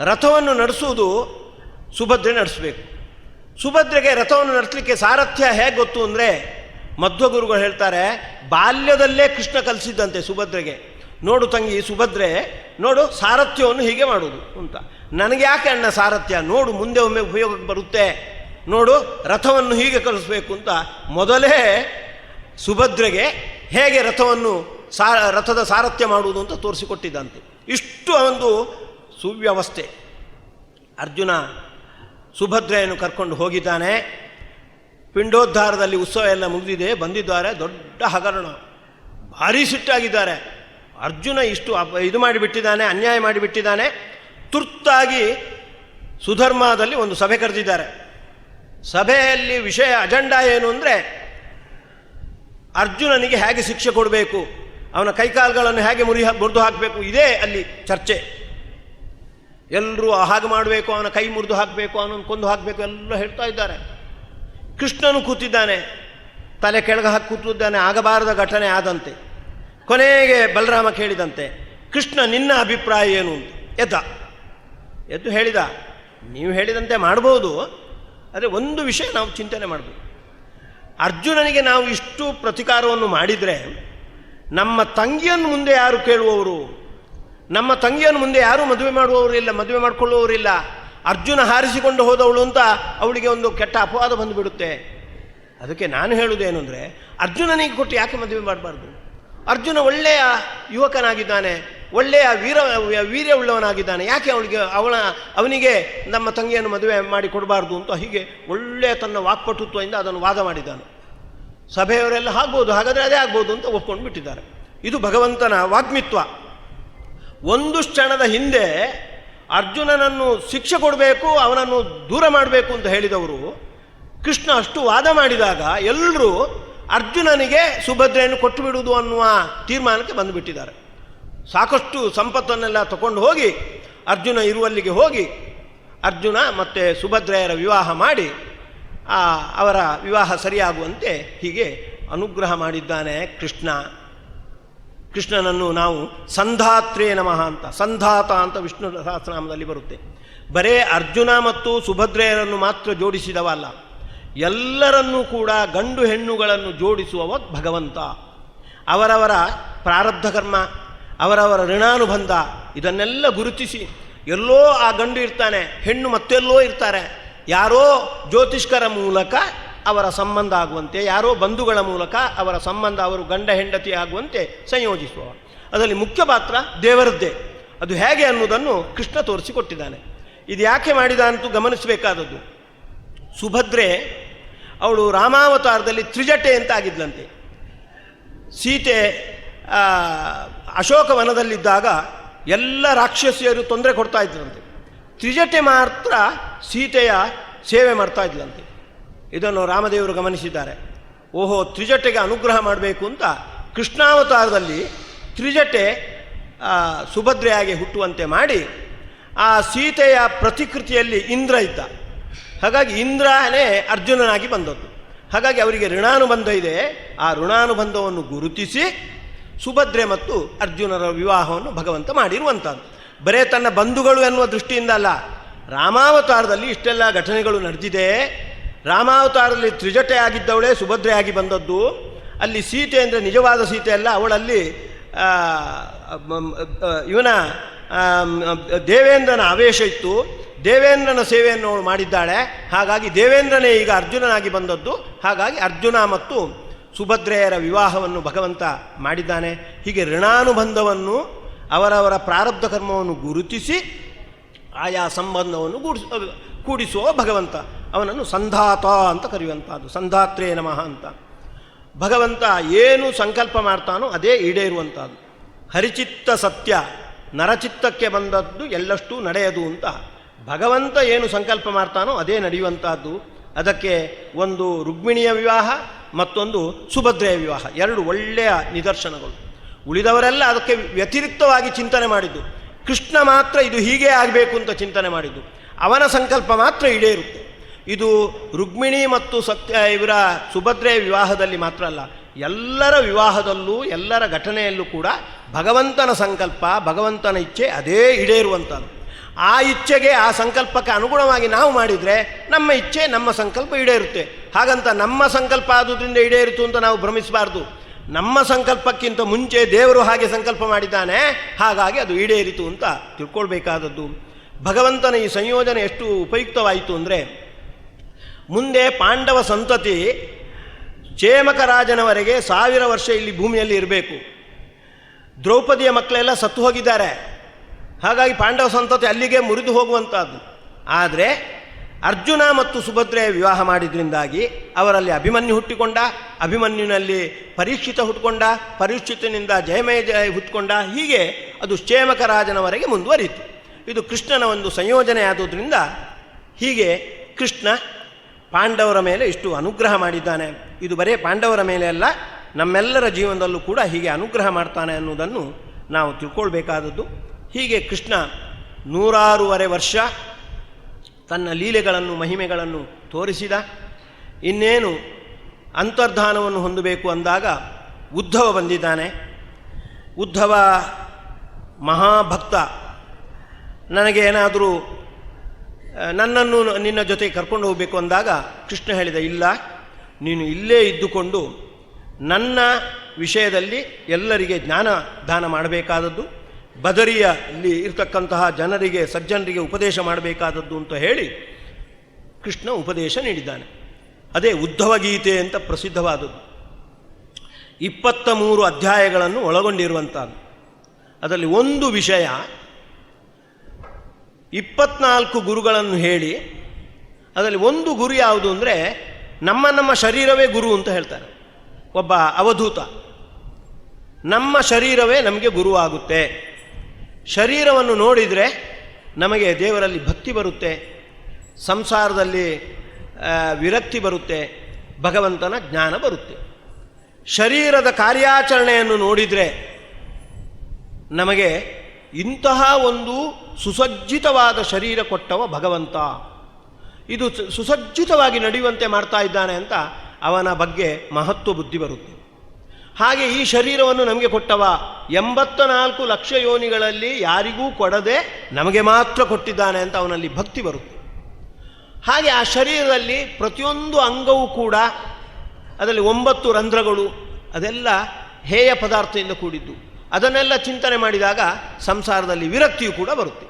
ರಥವನ್ನು ನಡೆಸುವುದು ಸುಭದ್ರೆ ನಡೆಸಬೇಕು. ಸುಭದ್ರೆಗೆ ರಥವನ್ನು ನಡೆಸಲಿಕ್ಕೆ ಸಾರಥ್ಯ ಹೇಗೆ ಗೊತ್ತು ಅಂದರೆ, ಮಧ್ವಗುರುಗಳು ಹೇಳ್ತಾರೆ, ಬಾಲ್ಯದಲ್ಲೇ ಕೃಷ್ಣ ಕಲಿಸಿದ್ದಂತೆ ಸುಭದ್ರೆಗೆ. ನೋಡು ತಂಗಿ ಸುಭದ್ರೆ, ನೋಡು ಸಾರಥ್ಯವನ್ನು ಹೀಗೆ ಮಾಡುವುದು ಅಂತ. ನನಗೆ ಯಾಕೆ ಅಣ್ಣ ಸಾರಥ್ಯ? ನೋಡು ಮುಂದೆ ಒಮ್ಮೆ ಉಪಯೋಗಕ್ಕೆ ಬರುತ್ತೆ, ನೋಡು ರಥವನ್ನು ಹೀಗೆ ಕಲಿಸ್ಬೇಕು ಅಂತ ಮೊದಲೇ ಸುಭದ್ರೆಗೆ ಹೇಗೆ ರಥದ ಸಾರಥ್ಯ ಮಾಡುವುದು ಅಂತ ತೋರಿಸಿಕೊಟ್ಟಿದ್ದಂತೆ. ಇಷ್ಟು ಒಂದು ಸುವ್ಯವಸ್ಥೆ. ಅರ್ಜುನ ಸುಭದ್ರೆಯನ್ನು ಕರ್ಕೊಂಡು ಹೋಗಿದ್ದಾನೆ. ಪಿಂಡೋದ್ಧಾರದಲ್ಲಿ ಉತ್ಸವ ಎಲ್ಲ ಮುಗಿದಿದೆ, ಬಂದಿದ್ದಾರೆ. ದೊಡ್ಡ ಹಗರಣ, ಭಾರೀ ಸಿಟ್ಟಾಗಿದ್ದಾರೆ. ಅರ್ಜುನ ಇಷ್ಟು ಇದು ಮಾಡಿಬಿಟ್ಟಿದ್ದಾನೆ, ಅನ್ಯಾಯ ಮಾಡಿಬಿಟ್ಟಿದ್ದಾನೆ. ತುರ್ತಾಗಿ ಸುಧರ್ಮದಲ್ಲಿ ಒಂದು ಸಭೆ ಕರೆದಿದ್ದಾರೆ. ಸಭೆಯಲ್ಲಿ ವಿಷಯ ಅಜೆಂಡಾ ಏನು ಅಂದರೆ, ಅರ್ಜುನನಿಗೆ ಹೇಗೆ ಶಿಕ್ಷೆ ಕೊಡಬೇಕು, ಅವನ ಕೈಕಾಲುಗಳನ್ನು ಹೇಗೆ ಮುರಿದು ಹಾಕಬೇಕು, ಇದೇ ಅಲ್ಲಿ ಚರ್ಚೆ. ಎಲ್ಲರೂ ಹಾಗೆ ಮಾಡಬೇಕು, ಅವನ ಕೈ ಮುರಿದು ಹಾಕಬೇಕು, ಅವನನ್ನು ಕೊಂದು ಹಾಕಬೇಕು ಎಲ್ಲ ಹೇಳ್ತಾ ಇದ್ದಾರೆ. ಕೃಷ್ಣನು ಕೂತಿದ್ದಾನೆ, ತಲೆ ಕೆಳಗೆ ಹಾಕಿ ಕೂತಿದ್ದಾನೆ. ಆಗಬಾರದ ಘಟನೆ ಆದಂತೆ. ಕೊನೆಗೆ ಬಲರಾಮ ಕೇಳಿದಂತೆ, ಕೃಷ್ಣ ನಿನ್ನ ಅಭಿಪ್ರಾಯ ಏನು ಅಂತ. ಎದ್ದು ಹೇಳಿದ, ನೀವು ಹೇಳಿದಂತೆ ಮಾಡ್ಬೋದು, ಆದರೆ ಒಂದು ವಿಷಯ ನಾವು ಚಿಂತನೆ ಮಾಡಬೇಕು. ಅರ್ಜುನನಿಗೆ ನಾವು ಇಷ್ಟು ಪ್ರತಿಕಾರವನ್ನು ಮಾಡಿದರೆ ನಮ್ಮ ತಂಗಿಯನ್ನು ಮುಂದೆ ಯಾರು ಕೇಳುವವರು? ನಮ್ಮ ತಂಗಿಯನ್ನು ಮುಂದೆ ಯಾರೂ ಮದುವೆ ಮಾಡುವವರಿಲ್ಲ, ಮದುವೆ ಮಾಡಿಕೊಳ್ಳುವವರಿಲ್ಲ. ಅರ್ಜುನ ಹಾರಿಸಿಕೊಂಡು ಹೋದವಳು ಅಂತ ಅವಳಿಗೆ ಒಂದು ಕೆಟ್ಟ ಅಪವಾದ ಬಂದುಬಿಡುತ್ತೆ. ಅದಕ್ಕೆ ನಾನು ಹೇಳುವುದೇನು ಅಂದರೆ, ಅರ್ಜುನನಿಗೆ ಕೊಟ್ಟು ಯಾಕೆ ಮದುವೆ ಮಾಡಬಾರ್ದು? ಅರ್ಜುನ ಒಳ್ಳೆಯ ಯುವಕನಾಗಿದ್ದಾನೆ, ಒಳ್ಳೆಯ ವೀರ್ಯವುಳ್ಳವನಾಗಿದ್ದಾನೆ, ಯಾಕೆ ಅವನಿಗೆ ನಮ್ಮ ತಂಗಿಯನ್ನು ಮದುವೆ ಮಾಡಿ ಕೊಡಬಾರ್ದು ಅಂತ ಹೀಗೆ ಒಳ್ಳೆಯ ತನ್ನ ವಾಕ್ಪಟುತ್ವದಿಂದ ಅದನ್ನು ವಾದ ಮಾಡಿದ್ದಾನೆ. ಸಭೆಯವರೆಲ್ಲ ಆಗ್ಬೋದು, ಹಾಗಾದರೆ ಅದೇ ಆಗ್ಬೋದು ಅಂತ ಒಪ್ಕೊಂಡು ಬಿಟ್ಟಿದ್ದಾರೆ. ಇದು ಭಗವಂತನ ವಾಗ್ಮಿತ್ವ. ಒಂದು ಕ್ಷಣದ ಹಿಂದೆ ಅರ್ಜುನನನ್ನು ಶಿಕ್ಷೆ ಕೊಡಬೇಕು, ಅವನನ್ನು ದೂರ ಮಾಡಬೇಕು ಅಂತ ಹೇಳಿದವರು ಕೃಷ್ಣ ಅಷ್ಟು ವಾದ ಮಾಡಿದಾಗ ಎಲ್ಲರೂ ಅರ್ಜುನನಿಗೆ ಸುಭದ್ರೆಯನ್ನು ಕೊಟ್ಟು ಬಿಡುವುದು ಅನ್ನುವ ತೀರ್ಮಾನಕ್ಕೆ ಬಂದುಬಿಟ್ಟಿದ್ದಾರೆ. ಸಾಕಷ್ಟು ಸಂಪತ್ತನ್ನೆಲ್ಲ ತಗೊಂಡು ಹೋಗಿ ಅರ್ಜುನ ಇರುವಲ್ಲಿಗೆ ಹೋಗಿ ಅರ್ಜುನ ಮತ್ತು ಸುಭದ್ರೆಯರ ವಿವಾಹ ಮಾಡಿ ಅವರ ವಿವಾಹ ಸರಿಯಾಗುವಂತೆ ಹೀಗೆ ಅನುಗ್ರಹ ಮಾಡಿದ್ದಾನೆ ಕೃಷ್ಣ. ಕೃಷ್ಣನನ್ನು ನಾವು ಸಂಧಾತ್ರೇ ನಮಃ ಅಂತ, ಸಂಧಾತ ಅಂತ ವಿಷ್ಣು ಸಹಸ್ರನಾಮದಲ್ಲಿ ಬರುತ್ತೆ. ಬರೇ ಅರ್ಜುನ ಮತ್ತು ಸುಭದ್ರೆಯರನ್ನು ಮಾತ್ರ ಜೋಡಿಸಿದವಲ್ಲ, ಎಲ್ಲರನ್ನೂ ಕೂಡ ಗಂಡು ಹೆಣ್ಣುಗಳನ್ನು ಜೋಡಿಸುವವ ಭಗವಂತ. ಅವರವರ ಪ್ರಾರಬ್ಧ ಕರ್ಮ, ಅವರವರ ಋಣಾನುಬಂಧ ಇದನ್ನೆಲ್ಲ ಗುರುತಿಸಿ, ಎಲ್ಲೋ ಆ ಗಂಡು ಇರ್ತಾನೆ, ಹೆಣ್ಣು ಮತ್ತೆಲ್ಲೋ ಇರ್ತಾರೆ, ಯಾರೋ ಜ್ಯೋತಿಷ್ಕರ ಮೂಲಕ ಅವರ ಸಂಬಂಧ ಆಗುವಂತೆ, ಯಾರೋ ಬಂಧುಗಳ ಮೂಲಕ ಅವರ ಸಂಬಂಧ, ಅವರು ಗಂಡ ಹೆಂಡತಿ ಆಗುವಂತೆ ಸಂಯೋಜಿಸುವ. ಅದರಲ್ಲಿ ಮುಖ್ಯ ಪಾತ್ರ ದೇವರದ್ದೇ. ಅದು ಹೇಗೆ ಅನ್ನುವುದನ್ನು ಕೃಷ್ಣ ತೋರಿಸಿಕೊಟ್ಟಿದ್ದಾನೆ. ಇದು ಯಾಕೆ ಮಾಡಿದ ಅಂತೂ ಗಮನಿಸಬೇಕಾದದ್ದು. ಸುಭದ್ರೆ ಅವಳು ರಾಮಾವತಾರದಲ್ಲಿ ತ್ರಿಜಟೆ ಅಂತ ಆಗಿದ್ಲಂತೆ. ಸೀತೆ ಅಶೋಕವನದಲ್ಲಿದ್ದಾಗ ಎಲ್ಲ ರಾಕ್ಷಸಿಯರು ತೊಂದರೆ ಕೊಡ್ತಾ ಇದ್ರಂತೆ. ತ್ರಿಜಟೆ ಮಾತ್ರ ಸೀತೆಯ ಸೇವೆ ಮಾಡ್ತಾ ಇದ್ಲಂತೆ. ಇದನ್ನು ರಾಮದೇವರು ಗಮನಿಸಿದ್ದಾರೆ. ಓಹೋ, ತ್ರಿಜಟೆಗೆ ಅನುಗ್ರಹ ಮಾಡಬೇಕು ಅಂತ ಕೃಷ್ಣಾವತಾರದಲ್ಲಿ ತ್ರಿಜಟೆ ಸುಭದ್ರೆಯಾಗಿ ಹುಟ್ಟುವಂತೆ ಮಾಡಿ ಆ ಸೀತೆಯ ಪ್ರತಿಕೃತಿಯಲ್ಲಿ ಇಂದ್ರ ಇದ್ದ. ಹಾಗಾಗಿ ಇಂದ್ರನೇ ಅರ್ಜುನನಾಗಿ ಬಂದದ್ದು. ಹಾಗಾಗಿ ಅವರಿಗೆ ಋಣಾನುಬಂಧ ಇದೆ. ಆ ಋಣಾನುಬಂಧವನ್ನು ಗುರುತಿಸಿ ಸುಭದ್ರೆ ಮತ್ತು ಅರ್ಜುನರ ವಿವಾಹವನ್ನು ಭಗವಂತ ಮಾಡಿರುವಂಥದ್ದು. ಬರೇ ತನ್ನ ಬಂಧುಗಳು ಎನ್ನುವ ದೃಷ್ಟಿಯಿಂದ ಅಲ್ಲ. ರಾಮಾವತಾರದಲ್ಲಿ ಇಷ್ಟೆಲ್ಲ ಘಟನೆಗಳು ನಡೆದಿದೆ. ರಾಮಾವತಾರದಲ್ಲಿ ತ್ರಿಜಟೆ ಆಗಿದ್ದವಳೇ ಸುಭದ್ರೆಯಾಗಿ ಬಂದದ್ದು. ಅಲ್ಲಿ ಸೀತೆ ಅಂದರೆ ನಿಜವಾದ ಸೀತೆ ಅಲ್ಲ, ಅವಳಲ್ಲಿ ಇವನ ದೇವೇಂದ್ರನ ಆವೇಶ ಇತ್ತು. ದೇವೇಂದ್ರನ ಸೇವೆಯನ್ನು ಅವಳು ಮಾಡಿದ್ದಾಳೆ. ಹಾಗಾಗಿ ದೇವೇಂದ್ರನೇ ಈಗ ಅರ್ಜುನನಾಗಿ ಬಂದದ್ದು. ಹಾಗಾಗಿ ಅರ್ಜುನ ಮತ್ತು ಸುಭದ್ರೆಯರ ವಿವಾಹವನ್ನು ಭಗವಂತ ಮಾಡಿದ್ದಾನೆ. ಹೀಗೆ ಋಣಾನುಬಂಧವನ್ನು ಅವರವರ ಪ್ರಾರಬ್ಧ ಕರ್ಮವನ್ನು ಗುರುತಿಸಿ ಆಯಾ ಸಂಬಂಧವನ್ನು ಕೂಡಿಸುವ ಭಗವಂತ. ಅವನನ್ನು ಸಂಧಾತ ಅಂತ ಕರೆಯುವಂಥದ್ದು. ಸಂಧಾತ್ರೇ ನಮಃ ಅಂತ. ಭಗವಂತ ಏನು ಸಂಕಲ್ಪ ಮಾಡ್ತಾನೋ ಅದೇ ಈಡೇರುವಂಥದ್ದು. ಹರಿಚಿತ್ತ ಸತ್ಯ, ನರಚಿತ್ತಕ್ಕೆ ಬಂದದ್ದು ಎಲ್ಲಷ್ಟೂ ನಡೆಯದು ಅಂತ ಭಗವಂತ ಏನು ಸಂಕಲ್ಪ ಮಾಡ್ತಾನೋ ಅದೇ ನಡೆಯುವಂಥದ್ದು. ಅದಕ್ಕೆ ಒಂದು ರುಕ್ಮಿಣಿಯ ವಿವಾಹ, ಮತ್ತೊಂದು ಸುಭದ್ರೆಯ ವಿವಾಹ, ಎರಡು ಒಳ್ಳೆಯ ನಿದರ್ಶನಗಳು. ಉಳಿದವರೆಲ್ಲ ಅದಕ್ಕೆ ವ್ಯತಿರಿಕ್ತವಾಗಿ ಚಿಂತನೆ ಮಾಡಿದ್ದು. ಕೃಷ್ಣ ಮಾತ್ರ ಇದು ಹೀಗೆ ಆಗಬೇಕು ಅಂತ ಚಿಂತನೆ ಮಾಡಿದ್ದು. ಅವನ ಸಂಕಲ್ಪ ಮಾತ್ರ ಈಡೇರುತ್ತೆ. ಇದು ರುಕ್ಮಿಣಿ ಮತ್ತು ಇವರ ಸುಭದ್ರೆಯ ವಿವಾಹದಲ್ಲಿ ಮಾತ್ರ ಅಲ್ಲ, ಎಲ್ಲರ ವಿವಾಹದಲ್ಲೂ ಎಲ್ಲರ ಘಟನೆಯಲ್ಲೂ ಕೂಡ ಭಗವಂತನ ಸಂಕಲ್ಪ, ಭಗವಂತನ ಇಚ್ಛೆ ಅದೇ ಈಡೇರುವಂಥದ್ದು. ಆ ಇಚ್ಛೆಗೆ, ಆ ಸಂಕಲ್ಪಕ್ಕೆ ಅನುಗುಣವಾಗಿ ನಾವು ಮಾಡಿದರೆ ನಮ್ಮ ಇಚ್ಛೆ, ನಮ್ಮ ಸಂಕಲ್ಪ ಈಡೇರುತ್ತೆ. ಹಾಗಂತ ನಮ್ಮ ಸಂಕಲ್ಪ ಆದುದರಿಂದ ಈಡೇರಿತು ಅಂತ ನಾವು ಭ್ರಮಿಸಬಾರ್ದು. ನಮ್ಮ ಸಂಕಲ್ಪಕ್ಕಿಂತ ಮುಂಚೆ ದೇವರು ಹಾಗೆ ಸಂಕಲ್ಪ ಮಾಡಿದ್ದಾನೆ, ಹಾಗಾಗಿ ಅದು ಈಡೇರಿತು ಅಂತ ತಿಳ್ಕೊಳ್ಬೇಕಾದದ್ದು. ಭಗವಂತನ ಈ ಸಂಯೋಜನೆ ಎಷ್ಟು ಉಪಯುಕ್ತವಾಯಿತು ಅಂದರೆ, ಮುಂದೆ ಪಾಂಡವ ಸಂತತಿ ಚೇಮಕ ರಾಜನವರೆಗೆ 1000 ವರ್ಷ ಇಲ್ಲಿ ಭೂಮಿಯಲ್ಲಿ ಇರಬೇಕು. ದ್ರೌಪದಿಯ ಮಕ್ಕಳೆಲ್ಲ ಸತ್ತು ಹೋಗಿದ್ದಾರೆ. ಹಾಗಾಗಿ ಪಾಂಡವ ಸಂತತಿ ಅಲ್ಲಿಗೆ ಮುರಿದು ಹೋಗುವಂಥದ್ದು. ಆದರೆ ಅರ್ಜುನ ಮತ್ತು ಸುಭದ್ರೆಯ ವಿವಾಹ ಮಾಡಿದ್ರಿಂದಾಗಿ ಅವರಲ್ಲಿ ಅಭಿಮನ್ಯು ಹುಟ್ಟಿಕೊಂಡ, ಅಭಿಮನ್ಯುನಲ್ಲಿ ಪರೀಕ್ಷಿತ ಹುಟ್ಟುಕೊಂಡ, ಪರೀಕ್ಷಿತನಿಂದ ಜಯ ಹುಟ್ಟುಕೊಂಡ. ಹೀಗೆ ಅದು ಚೇಮಕ ರಾಜನವರೆಗೆ ಮುಂದುವರಿಯಿತು. ಇದು ಕೃಷ್ಣನ ಒಂದು ಸಂಯೋಜನೆ ಆದುದರಿಂದ ಹೀಗೆ ಕೃಷ್ಣ ಪಾಂಡವರ ಮೇಲೆ ಇಷ್ಟು ಅನುಗ್ರಹ ಮಾಡಿದ್ದಾನೆ. ಇದು ಬರೀ ಪಾಂಡವರ ಮೇಲೆ ಅಲ್ಲ, ನಮ್ಮೆಲ್ಲರ ಜೀವನದಲ್ಲೂ ಕೂಡ ಹೀಗೆ ಅನುಗ್ರಹ ಮಾಡ್ತಾನೆ ಅನ್ನೋದನ್ನು ನಾವು ತಿಳ್ಕೊಳ್ಬೇಕಾದದ್ದು. ಹೀಗೆ ಕೃಷ್ಣ 106 ವರ್ಷ ತನ್ನ ಲೀಲೆಗಳನ್ನು, ಮಹಿಮೆಗಳನ್ನು ತೋರಿಸಿದ. ಇನ್ನೇನು ಅಂತರ್ಧಾನವನ್ನು ಹೊಂದಬೇಕು ಅಂದಾಗ ಉದ್ಧವ ಬಂದಿದ್ದಾನೆ. ಉದ್ಧವ ಮಹಾಭಕ್ತ. ನನಗೆ ಏನಾದರೂ ನನ್ನನ್ನು ನಿನ್ನ ಜೊತೆ ಕರ್ಕೊಂಡು ಹೋಗಬೇಕು ಅಂದಾಗ ಕೃಷ್ಣ ಹೇಳಿದ, ಇಲ್ಲ, ನೀನು ಇಲ್ಲೇ ಇದ್ದುಕೊಂಡು ನನ್ನ ವಿಷಯದಲ್ಲಿ ಎಲ್ಲರಿಗೆ ಜ್ಞಾನ ದಾನ ಮಾಡಬೇಕಾದದ್ದು, ಬದರಿಯಲ್ಲಿ ಇರ್ತಕ್ಕಂತಹ ಜನರಿಗೆ, ಸಜ್ಜನರಿಗೆ ಉಪದೇಶ ಮಾಡಬೇಕಾದದ್ದು ಅಂತ ಹೇಳಿ ಕೃಷ್ಣ ಉಪದೇಶ ನೀಡಿದ್ದಾನೆ. ಅದೇ ಉದ್ಧವ ಗೀತೆ ಅಂತ ಪ್ರಸಿದ್ಧವಾದದ್ದು. 23 ಅಧ್ಯಾಯಗಳನ್ನು ಒಳಗೊಂಡಿರುವಂಥದ್ದು. ಅದರಲ್ಲಿ ಒಂದು ವಿಷಯ, 24 ಗುರುಗಳನ್ನು ಹೇಳಿ ಅದರಲ್ಲಿ ಒಂದು ಗುರು ಯಾವುದು ಅಂದರೆ ನಮ್ಮ ಶರೀರವೇ ಗುರು ಅಂತ ಹೇಳ್ತಾರೆ. ಒಬ್ಬ ಅವಧೂತ, ನಮ್ಮ ಶರೀರವೇ ನಮಗೆ ಗುರುವಾಗುತ್ತೆ. ಶರೀರವನ್ನು ನೋಡಿದರೆ ನಮಗೆ ದೇವರಲ್ಲಿ ಭಕ್ತಿ ಬರುತ್ತೆ, ಸಂಸಾರದಲ್ಲಿ ವಿರಕ್ತಿ ಬರುತ್ತೆ, ಭಗವಂತನ ಜ್ಞಾನ ಬರುತ್ತೆ. ಶರೀರದ ಕಾರ್ಯಾಚರಣೆಯನ್ನು ನೋಡಿದರೆ ನಮಗೆ ಇಂತಹ ಒಂದು ಸುಸಜ್ಜಿತವಾದ ಶರೀರ ಕೊಟ್ಟವ ಭಗವಂತ, ಇದು ಸುಸಜ್ಜಿತವಾಗಿ ನಡೆಯುವಂತೆ ಮಾಡ್ತಾ ಇದ್ದಾನೆ ಅಂತ ಅವನ ಬಗ್ಗೆ ಮಹತ್ವ ಬುದ್ಧಿ ಬರುತ್ತೆ. ಹಾಗೆ ಈ ಶರೀರವನ್ನು ನಮಗೆ ಕೊಟ್ಟವ 84 ಲಕ್ಷ ಯೋನಿಗಳಲ್ಲಿ ಯಾರಿಗೂ ಕೊಡದೆ ನಮಗೆ ಮಾತ್ರ ಕೊಟ್ಟಿದ್ದಾನೆ ಅಂತ ಅವನಲ್ಲಿ ಭಕ್ತಿ ಬರುತ್ತೆ. ಹಾಗೆ ಆ ಶರೀರದಲ್ಲಿ ಪ್ರತಿಯೊಂದು ಅಂಗವೂ ಕೂಡ, ಅದರಲ್ಲಿ 9 ರಂಧ್ರಗಳು, ಅದೆಲ್ಲ ಹೇಯ ಪದಾರ್ಥದಿಂದ ಕೂಡಿದ್ದು. ಅದನ್ನೆಲ್ಲ ಚಿಂತನೆ ಮಾಡಿದಾಗ ಸಂಸಾರದಲ್ಲಿ ವಿರಕ್ತಿಯು ಕೂಡ ಬರುತ್ತೆ.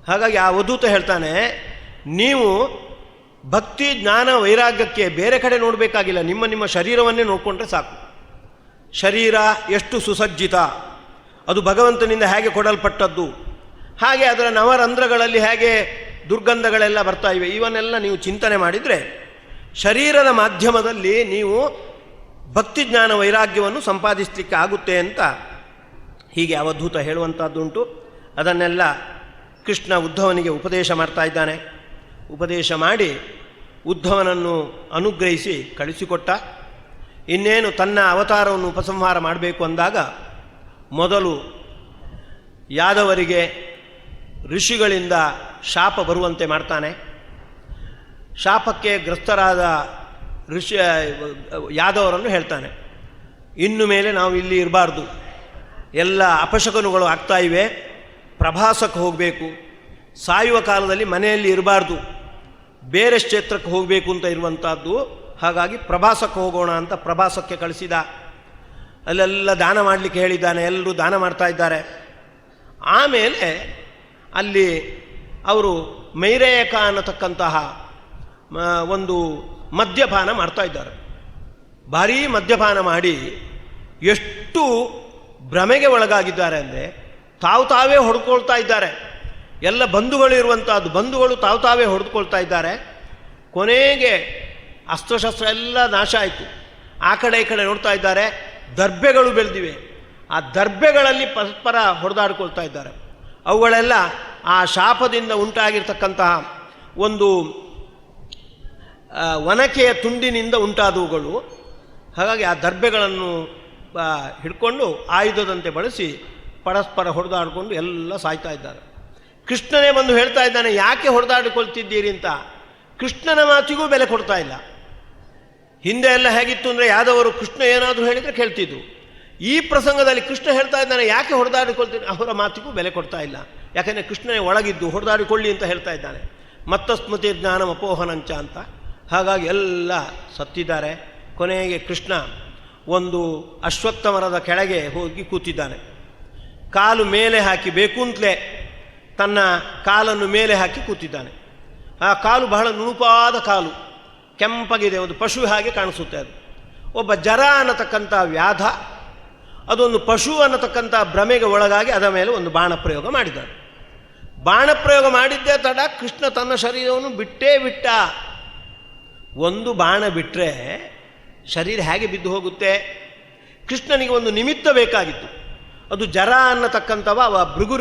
ಹಾಗಾಗಿ ಆ ಅವಧೂತ ಹೇಳ್ತಾನೆ, ನೀವು ಭಕ್ತಿ, ಜ್ಞಾನ, ವೈರಾಗ್ಯಕ್ಕೆ ಬೇರೆ ಕಡೆ ನೋಡಬೇಕಾಗಿಲ್ಲ, ನಿಮ್ಮ ಶರೀರವನ್ನೇ ನೋಡಿಕೊಂಡ್ರೆ ಸಾಕು. ಶರೀರ ಎಷ್ಟು ಸುಸಜ್ಜಿತ, ಅದು ಭಗವಂತನಿಂದ ಹೇಗೆ ಕೊಡಲ್ಪಟ್ಟದ್ದು, ಹಾಗೆ ಅದರ ನವರಂಧ್ರಗಳಲ್ಲಿ ಹೇಗೆ ದುರ್ಗಂಧಗಳೆಲ್ಲ ಬರ್ತಾ ಇವೆ, ಇವನ್ನೆಲ್ಲ ನೀವು ಚಿಂತನೆ ಮಾಡಿದರೆ ಶರೀರದ ಮಾಧ್ಯಮದಲ್ಲಿ ನೀವು ಭಕ್ತಿ, ಜ್ಞಾನ, ವೈರಾಗ್ಯವನ್ನು ಸಂಪಾದಿಸಲಿಕ್ಕೆ ಆಗುತ್ತೆ ಅಂತ ಹೀಗೆ ಅವಧೂತ ಹೇಳುವಂಥದ್ದುಂಟು. ಅದನ್ನೆಲ್ಲ ಕೃಷ್ಣ ಉದ್ಧವನಿಗೆ ಉಪದೇಶ ಮಾಡ್ತಾ ಇದ್ದಾನೆ. ಉಪದೇಶ ಮಾಡಿ ಉದ್ಧವನನ್ನು ಅನುಗ್ರಹಿಸಿ ಕಳಿಸಿಕೊಟ್ಟ. ಇನ್ನೇನು ತನ್ನ ಅವತಾರವನ್ನು ಉಪಸಂಹಾರ ಮಾಡಬೇಕು ಅಂದಾಗ ಮೊದಲು ಯಾದವರಿಗೆ ಋಷಿಗಳಿಂದ ಶಾಪ ಬರುವಂತೆ ಮಾಡ್ತಾನೆ. ಶಾಪಕ್ಕೆ ಗ್ರಸ್ತರಾದ ಯಾದವರನ್ನು ಹೇಳ್ತಾನೆ, ಇನ್ನು ಮೇಲೆ ನಾವು ಇಲ್ಲಿ ಇರಬಾರ್ದು, ಎಲ್ಲ ಅಪಶಕನುಗಳು ಆಗ್ತಾ ಇವೆ, ಪ್ರಭಾಸಕ್ಕೆ ಹೋಗಬೇಕು, ಸಾಯುವ ಕಾಲದಲ್ಲಿ ಮನೆಯಲ್ಲಿ ಇರಬಾರ್ದು, ಬೇರೆ ಕ್ಷೇತ್ರಕ್ಕೆ ಹೋಗಬೇಕು ಅಂತ ಇರುವಂಥದ್ದು. ಹಾಗಾಗಿ ಪ್ರಭಾಸಕ್ಕೆ ಹೋಗೋಣ ಅಂತ ಪ್ರಭಾಸಕ್ಕೆ ಕಳಿಸಿದ. ಅಲ್ಲೆಲ್ಲ ದಾನ ಮಾಡಲಿಕ್ಕೆ ಹೇಳಿದ್ದಾನೆ, ಎಲ್ಲರೂ ದಾನ ಮಾಡ್ತಾ ಇದ್ದಾರೆ. ಆಮೇಲೆ ಅಲ್ಲಿ ಅವರು ಮೈರೇಯಕ ಅನ್ನತಕ್ಕಂತಹ ಒಂದು ಮದ್ಯಪಾನ ಮಾಡ್ತಾ ಇದ್ದಾರೆ. ಭಾರೀ ಮದ್ಯಪಾನ ಮಾಡಿ ಎಷ್ಟು ಭ್ರಮೆಗೆ ಒಳಗಾಗಿದ್ದಾರೆ ಅಂದರೆ ತಾವೇ ಹೊಡ್ಕೊಳ್ತಾ ಇದ್ದಾರೆ. ಎಲ್ಲ ಬಂಧುಗಳು ಇರುವಂಥದ್ದು, ಬಂಧುಗಳು ತಾವೇ ಹೊಡೆದುಕೊಳ್ತಾ ಇದ್ದಾರೆ. ಕೊನೆಗೆ ಅಸ್ತ್ರಶಸ್ತ್ರ ಎಲ್ಲ ನಾಶ ಆಯಿತು. ಆ ಕಡೆ ಈ ಕಡೆ ನೋಡ್ತಾ ಇದ್ದಾರೆ, ದರ್ಬೆಗಳು ಬೆಳೆದಿವೆ. ಆ ದರ್ಬೆಗಳಲ್ಲಿ ಪರಸ್ಪರ ಹೊಡೆದಾಡ್ಕೊಳ್ತಾ ಇದ್ದಾರೆ. ಅವುಗಳೆಲ್ಲ ಆ ಶಾಪದಿಂದ ಉಂಟಾಗಿರ್ತಕ್ಕಂತಹ ಒಂದು ಒನಕೆಯ ತುಂಡಿನಿಂದ ಉಂಟಾದವುಗಳು. ಹಾಗಾಗಿ ಆ ದರ್ಬೆಗಳನ್ನು ಹಿಡ್ಕೊಂಡು ಆಯುಧದಂತೆ ಬಳಸಿ ಪರಸ್ಪರ ಹೊಡೆದಾಡಿಕೊಂಡು ಎಲ್ಲ ಸಾಯ್ತಾ ಇದ್ದಾರೆ. ಕೃಷ್ಣನೇ ಬಂದು ಹೇಳ್ತಾ ಇದ್ದಾನೆ, ಯಾಕೆ ಹೊಡೆದಾಡಿಕೊಳ್ತಿದ್ದೀರಿ ಅಂತ. ಕೃಷ್ಣನ ಮಾತಿಗೂ ಬೆಲೆ ಕೊಡ್ತಾ ಇಲ್ಲ. ಹಿಂದೆ ಎಲ್ಲ ಹೇಗಿತ್ತು ಅಂದರೆ ಯಾದವರು ಕೃಷ್ಣ ಏನಾದರೂ ಹೇಳಿದರೆ ಕೇಳ್ತಿದ್ರು. ಈ ಪ್ರಸಂಗದಲ್ಲಿ ಕೃಷ್ಣ ಹೇಳ್ತಾ ಇದ್ದಾನೆ, ಯಾಕೆ ಹೊಡೆದಾಡಿಕೊಳ್ತೀನಿ, ಅವರ ಮಾತಿಗೂ ಬೆಲೆ ಕೊಡ್ತಾ ಇಲ್ಲ. ಯಾಕೆಂದರೆ ಕೃಷ್ಣನೇ ಒಳಗಿದ್ದು ಹೊಡೆದಾಡಿಕೊಳ್ಳಿ ಅಂತ ಹೇಳ್ತಾ ಇದ್ದಾನೆ. ಮತ್ತ ಸ್ಮೃತಿ ಜ್ಞಾನಂ ಅಪೋಹನಂಚ ಅಂತ. ಹಾಗಾಗಿ ಎಲ್ಲ ಸತ್ತಿದ್ದಾರೆ. ಕೊನೆಗೆ ಕೃಷ್ಣ ಒಂದು ಅಶ್ವತ್ಥ ಮರದ ಕೆಳಗೆ ಹೋಗಿ ಕೂತಿದ್ದಾನೆ. ಕಾಲು ಮೇಲೆ ಹಾಕಿ ಬೇಕುಂತಲೇ ತನ್ನ ಕಾಲನ್ನು ಮೇಲೆ ಹಾಕಿ ಕೂತಿದ್ದಾನೆ. ಆ ಕಾಲು ಬಹಳ ನುಣುಪಾದ ಕಾಲು, ಕೆಂಪಗಿದೆ, ಒಂದು ಪಶು ಹಾಗೆ ಕಾಣಿಸುತ್ತೆ. ಅದು ಒಬ್ಬ ಜರ ಅನ್ನತಕ್ಕಂಥ ವ್ಯಾಧ, ಅದೊಂದು ಪಶು ಅನ್ನತಕ್ಕಂಥ ಭ್ರಮೆಗೆ ಒಳಗಾಗಿ ಅದರ ಮೇಲೆ ಒಂದು ಬಾಣ ಪ್ರಯೋಗ ಮಾಡಿದ್ದಾನೆ. ಬಾಣ ಪ್ರಯೋಗ ಮಾಡಿದ್ದೇ ತಡ ಕೃಷ್ಣ ತನ್ನ ಶರೀರವನ್ನು ಬಿಟ್ಟೇ ಬಿಟ್ಟ. ಒಂದು ಬಾಣ ಬಿಟ್ಟರೆ ಶರೀರ ಹೇಗೆ ಬಿದ್ದು ಹೋಗುತ್ತೆ? ಕೃಷ್ಣನಿಗೆ ಒಂದು ನಿಮಿತ್ತ ಬೇಕಾಗಿತ್ತು. ಅದು ಜರ ಅನ್ನತಕ್ಕಂಥವ ಭೃಗು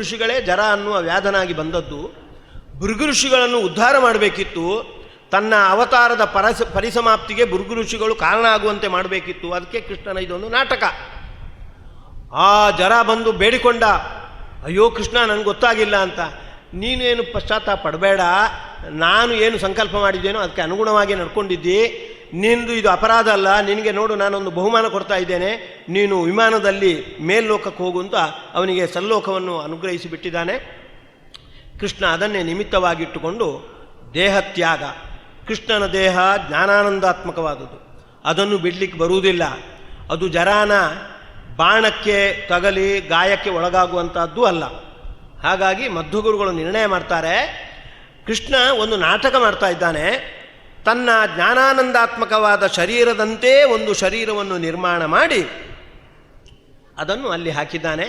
ಋಷಿಗಳೇ ಜರ ಅನ್ನುವ ವ್ಯಾಧನಾಗಿ ಬಂದದ್ದು. ಭೃಗು ಋಷಿಗಳನ್ನು ಉದ್ಧಾರ ಮಾಡಬೇಕಿತ್ತು. ತನ್ನ ಅವತಾರದ ಪರಿಸಮಾಪ್ತಿಗೆ ಭೃಗು ಋಷಿಗಳು ಕಾರಣ ಆಗುವಂತೆ ಮಾಡಬೇಕಿತ್ತು. ಅದಕ್ಕೆ ಕೃಷ್ಣನ ಇದೊಂದು ನಾಟಕ. ಆ ಜರ ಬಂದು ಬೇಡಿಕೊಂಡ, ಅಯ್ಯೋ ಕೃಷ್ಣ, ನನಗೆ ಗೊತ್ತಾಗಿಲ್ಲ ಅಂತ. ನೀನೇನು ಪಶ್ಚಾತ್ತಾಪ ಪಡಬೇಡ, ನಾನು ಏನು ಸಂಕಲ್ಪ ಮಾಡಿದ್ದೇನೋ ಅದಕ್ಕೆ ಅನುಗುಣವಾಗಿ ನಡ್ಕೊಂಡಿದ್ದಿ. ನಿಂದು ಇದು ಅಪರಾಧ ಅಲ್ಲ, ನಿನಗೆ ನೋಡು ನಾನೊಂದು ಬಹುಮಾನ ಕೊಡ್ತಾ ಇದ್ದೇನೆ, ನೀನು ವಿಮಾನದಲ್ಲಿ ಮೇಲ್ಲೋಕಕ್ಕೆ ಹೋಗು ಅಂತ ಅವನಿಗೆ ಸಲ್ಲೋಕವನ್ನು ಅನುಗ್ರಹಿಸಿ ಬಿಟ್ಟಿದ್ದಾನೆ. ಕೃಷ್ಣ ಅದನ್ನೇ ನಿಮಿತ್ತವಾಗಿಟ್ಟುಕೊಂಡು ದೇಹತ್ಯಾಗ. ಕೃಷ್ಣನ ದೇಹ ಜ್ಞಾನಾನಂದಾತ್ಮಕವಾದುದು, ಅದನ್ನು ಬಿಡಲಿಕ್ಕೆ ಬರುವುದಿಲ್ಲ. ಅದು ಜರಾನ ಬಾಣಕ್ಕೆ ತಗಲಿ ಗಾಯಕ್ಕೆ ಒಳಗಾಗುವಂಥದ್ದು ಅಲ್ಲ. ಹಾಗಾಗಿ ಮಧ್ವಗುರುಗಳು ನಿರ್ಣಯ ಮಾಡ್ತಾರೆ, ಕೃಷ್ಣ ಒಂದು ನಾಟಕ ಮಾಡ್ತಾ ಇದ್ದಾನೆ. ತನ್ನ ಜ್ಞಾನಾನಂದಾತ್ಮಕವಾದ ಶರೀರದಂತೆ ಒಂದು ಶರೀರವನ್ನು ನಿರ್ಮಾಣ ಮಾಡಿ ಅದನ್ನು ಅಲ್ಲಿ ಹಾಕಿದ್ದಾನೆ.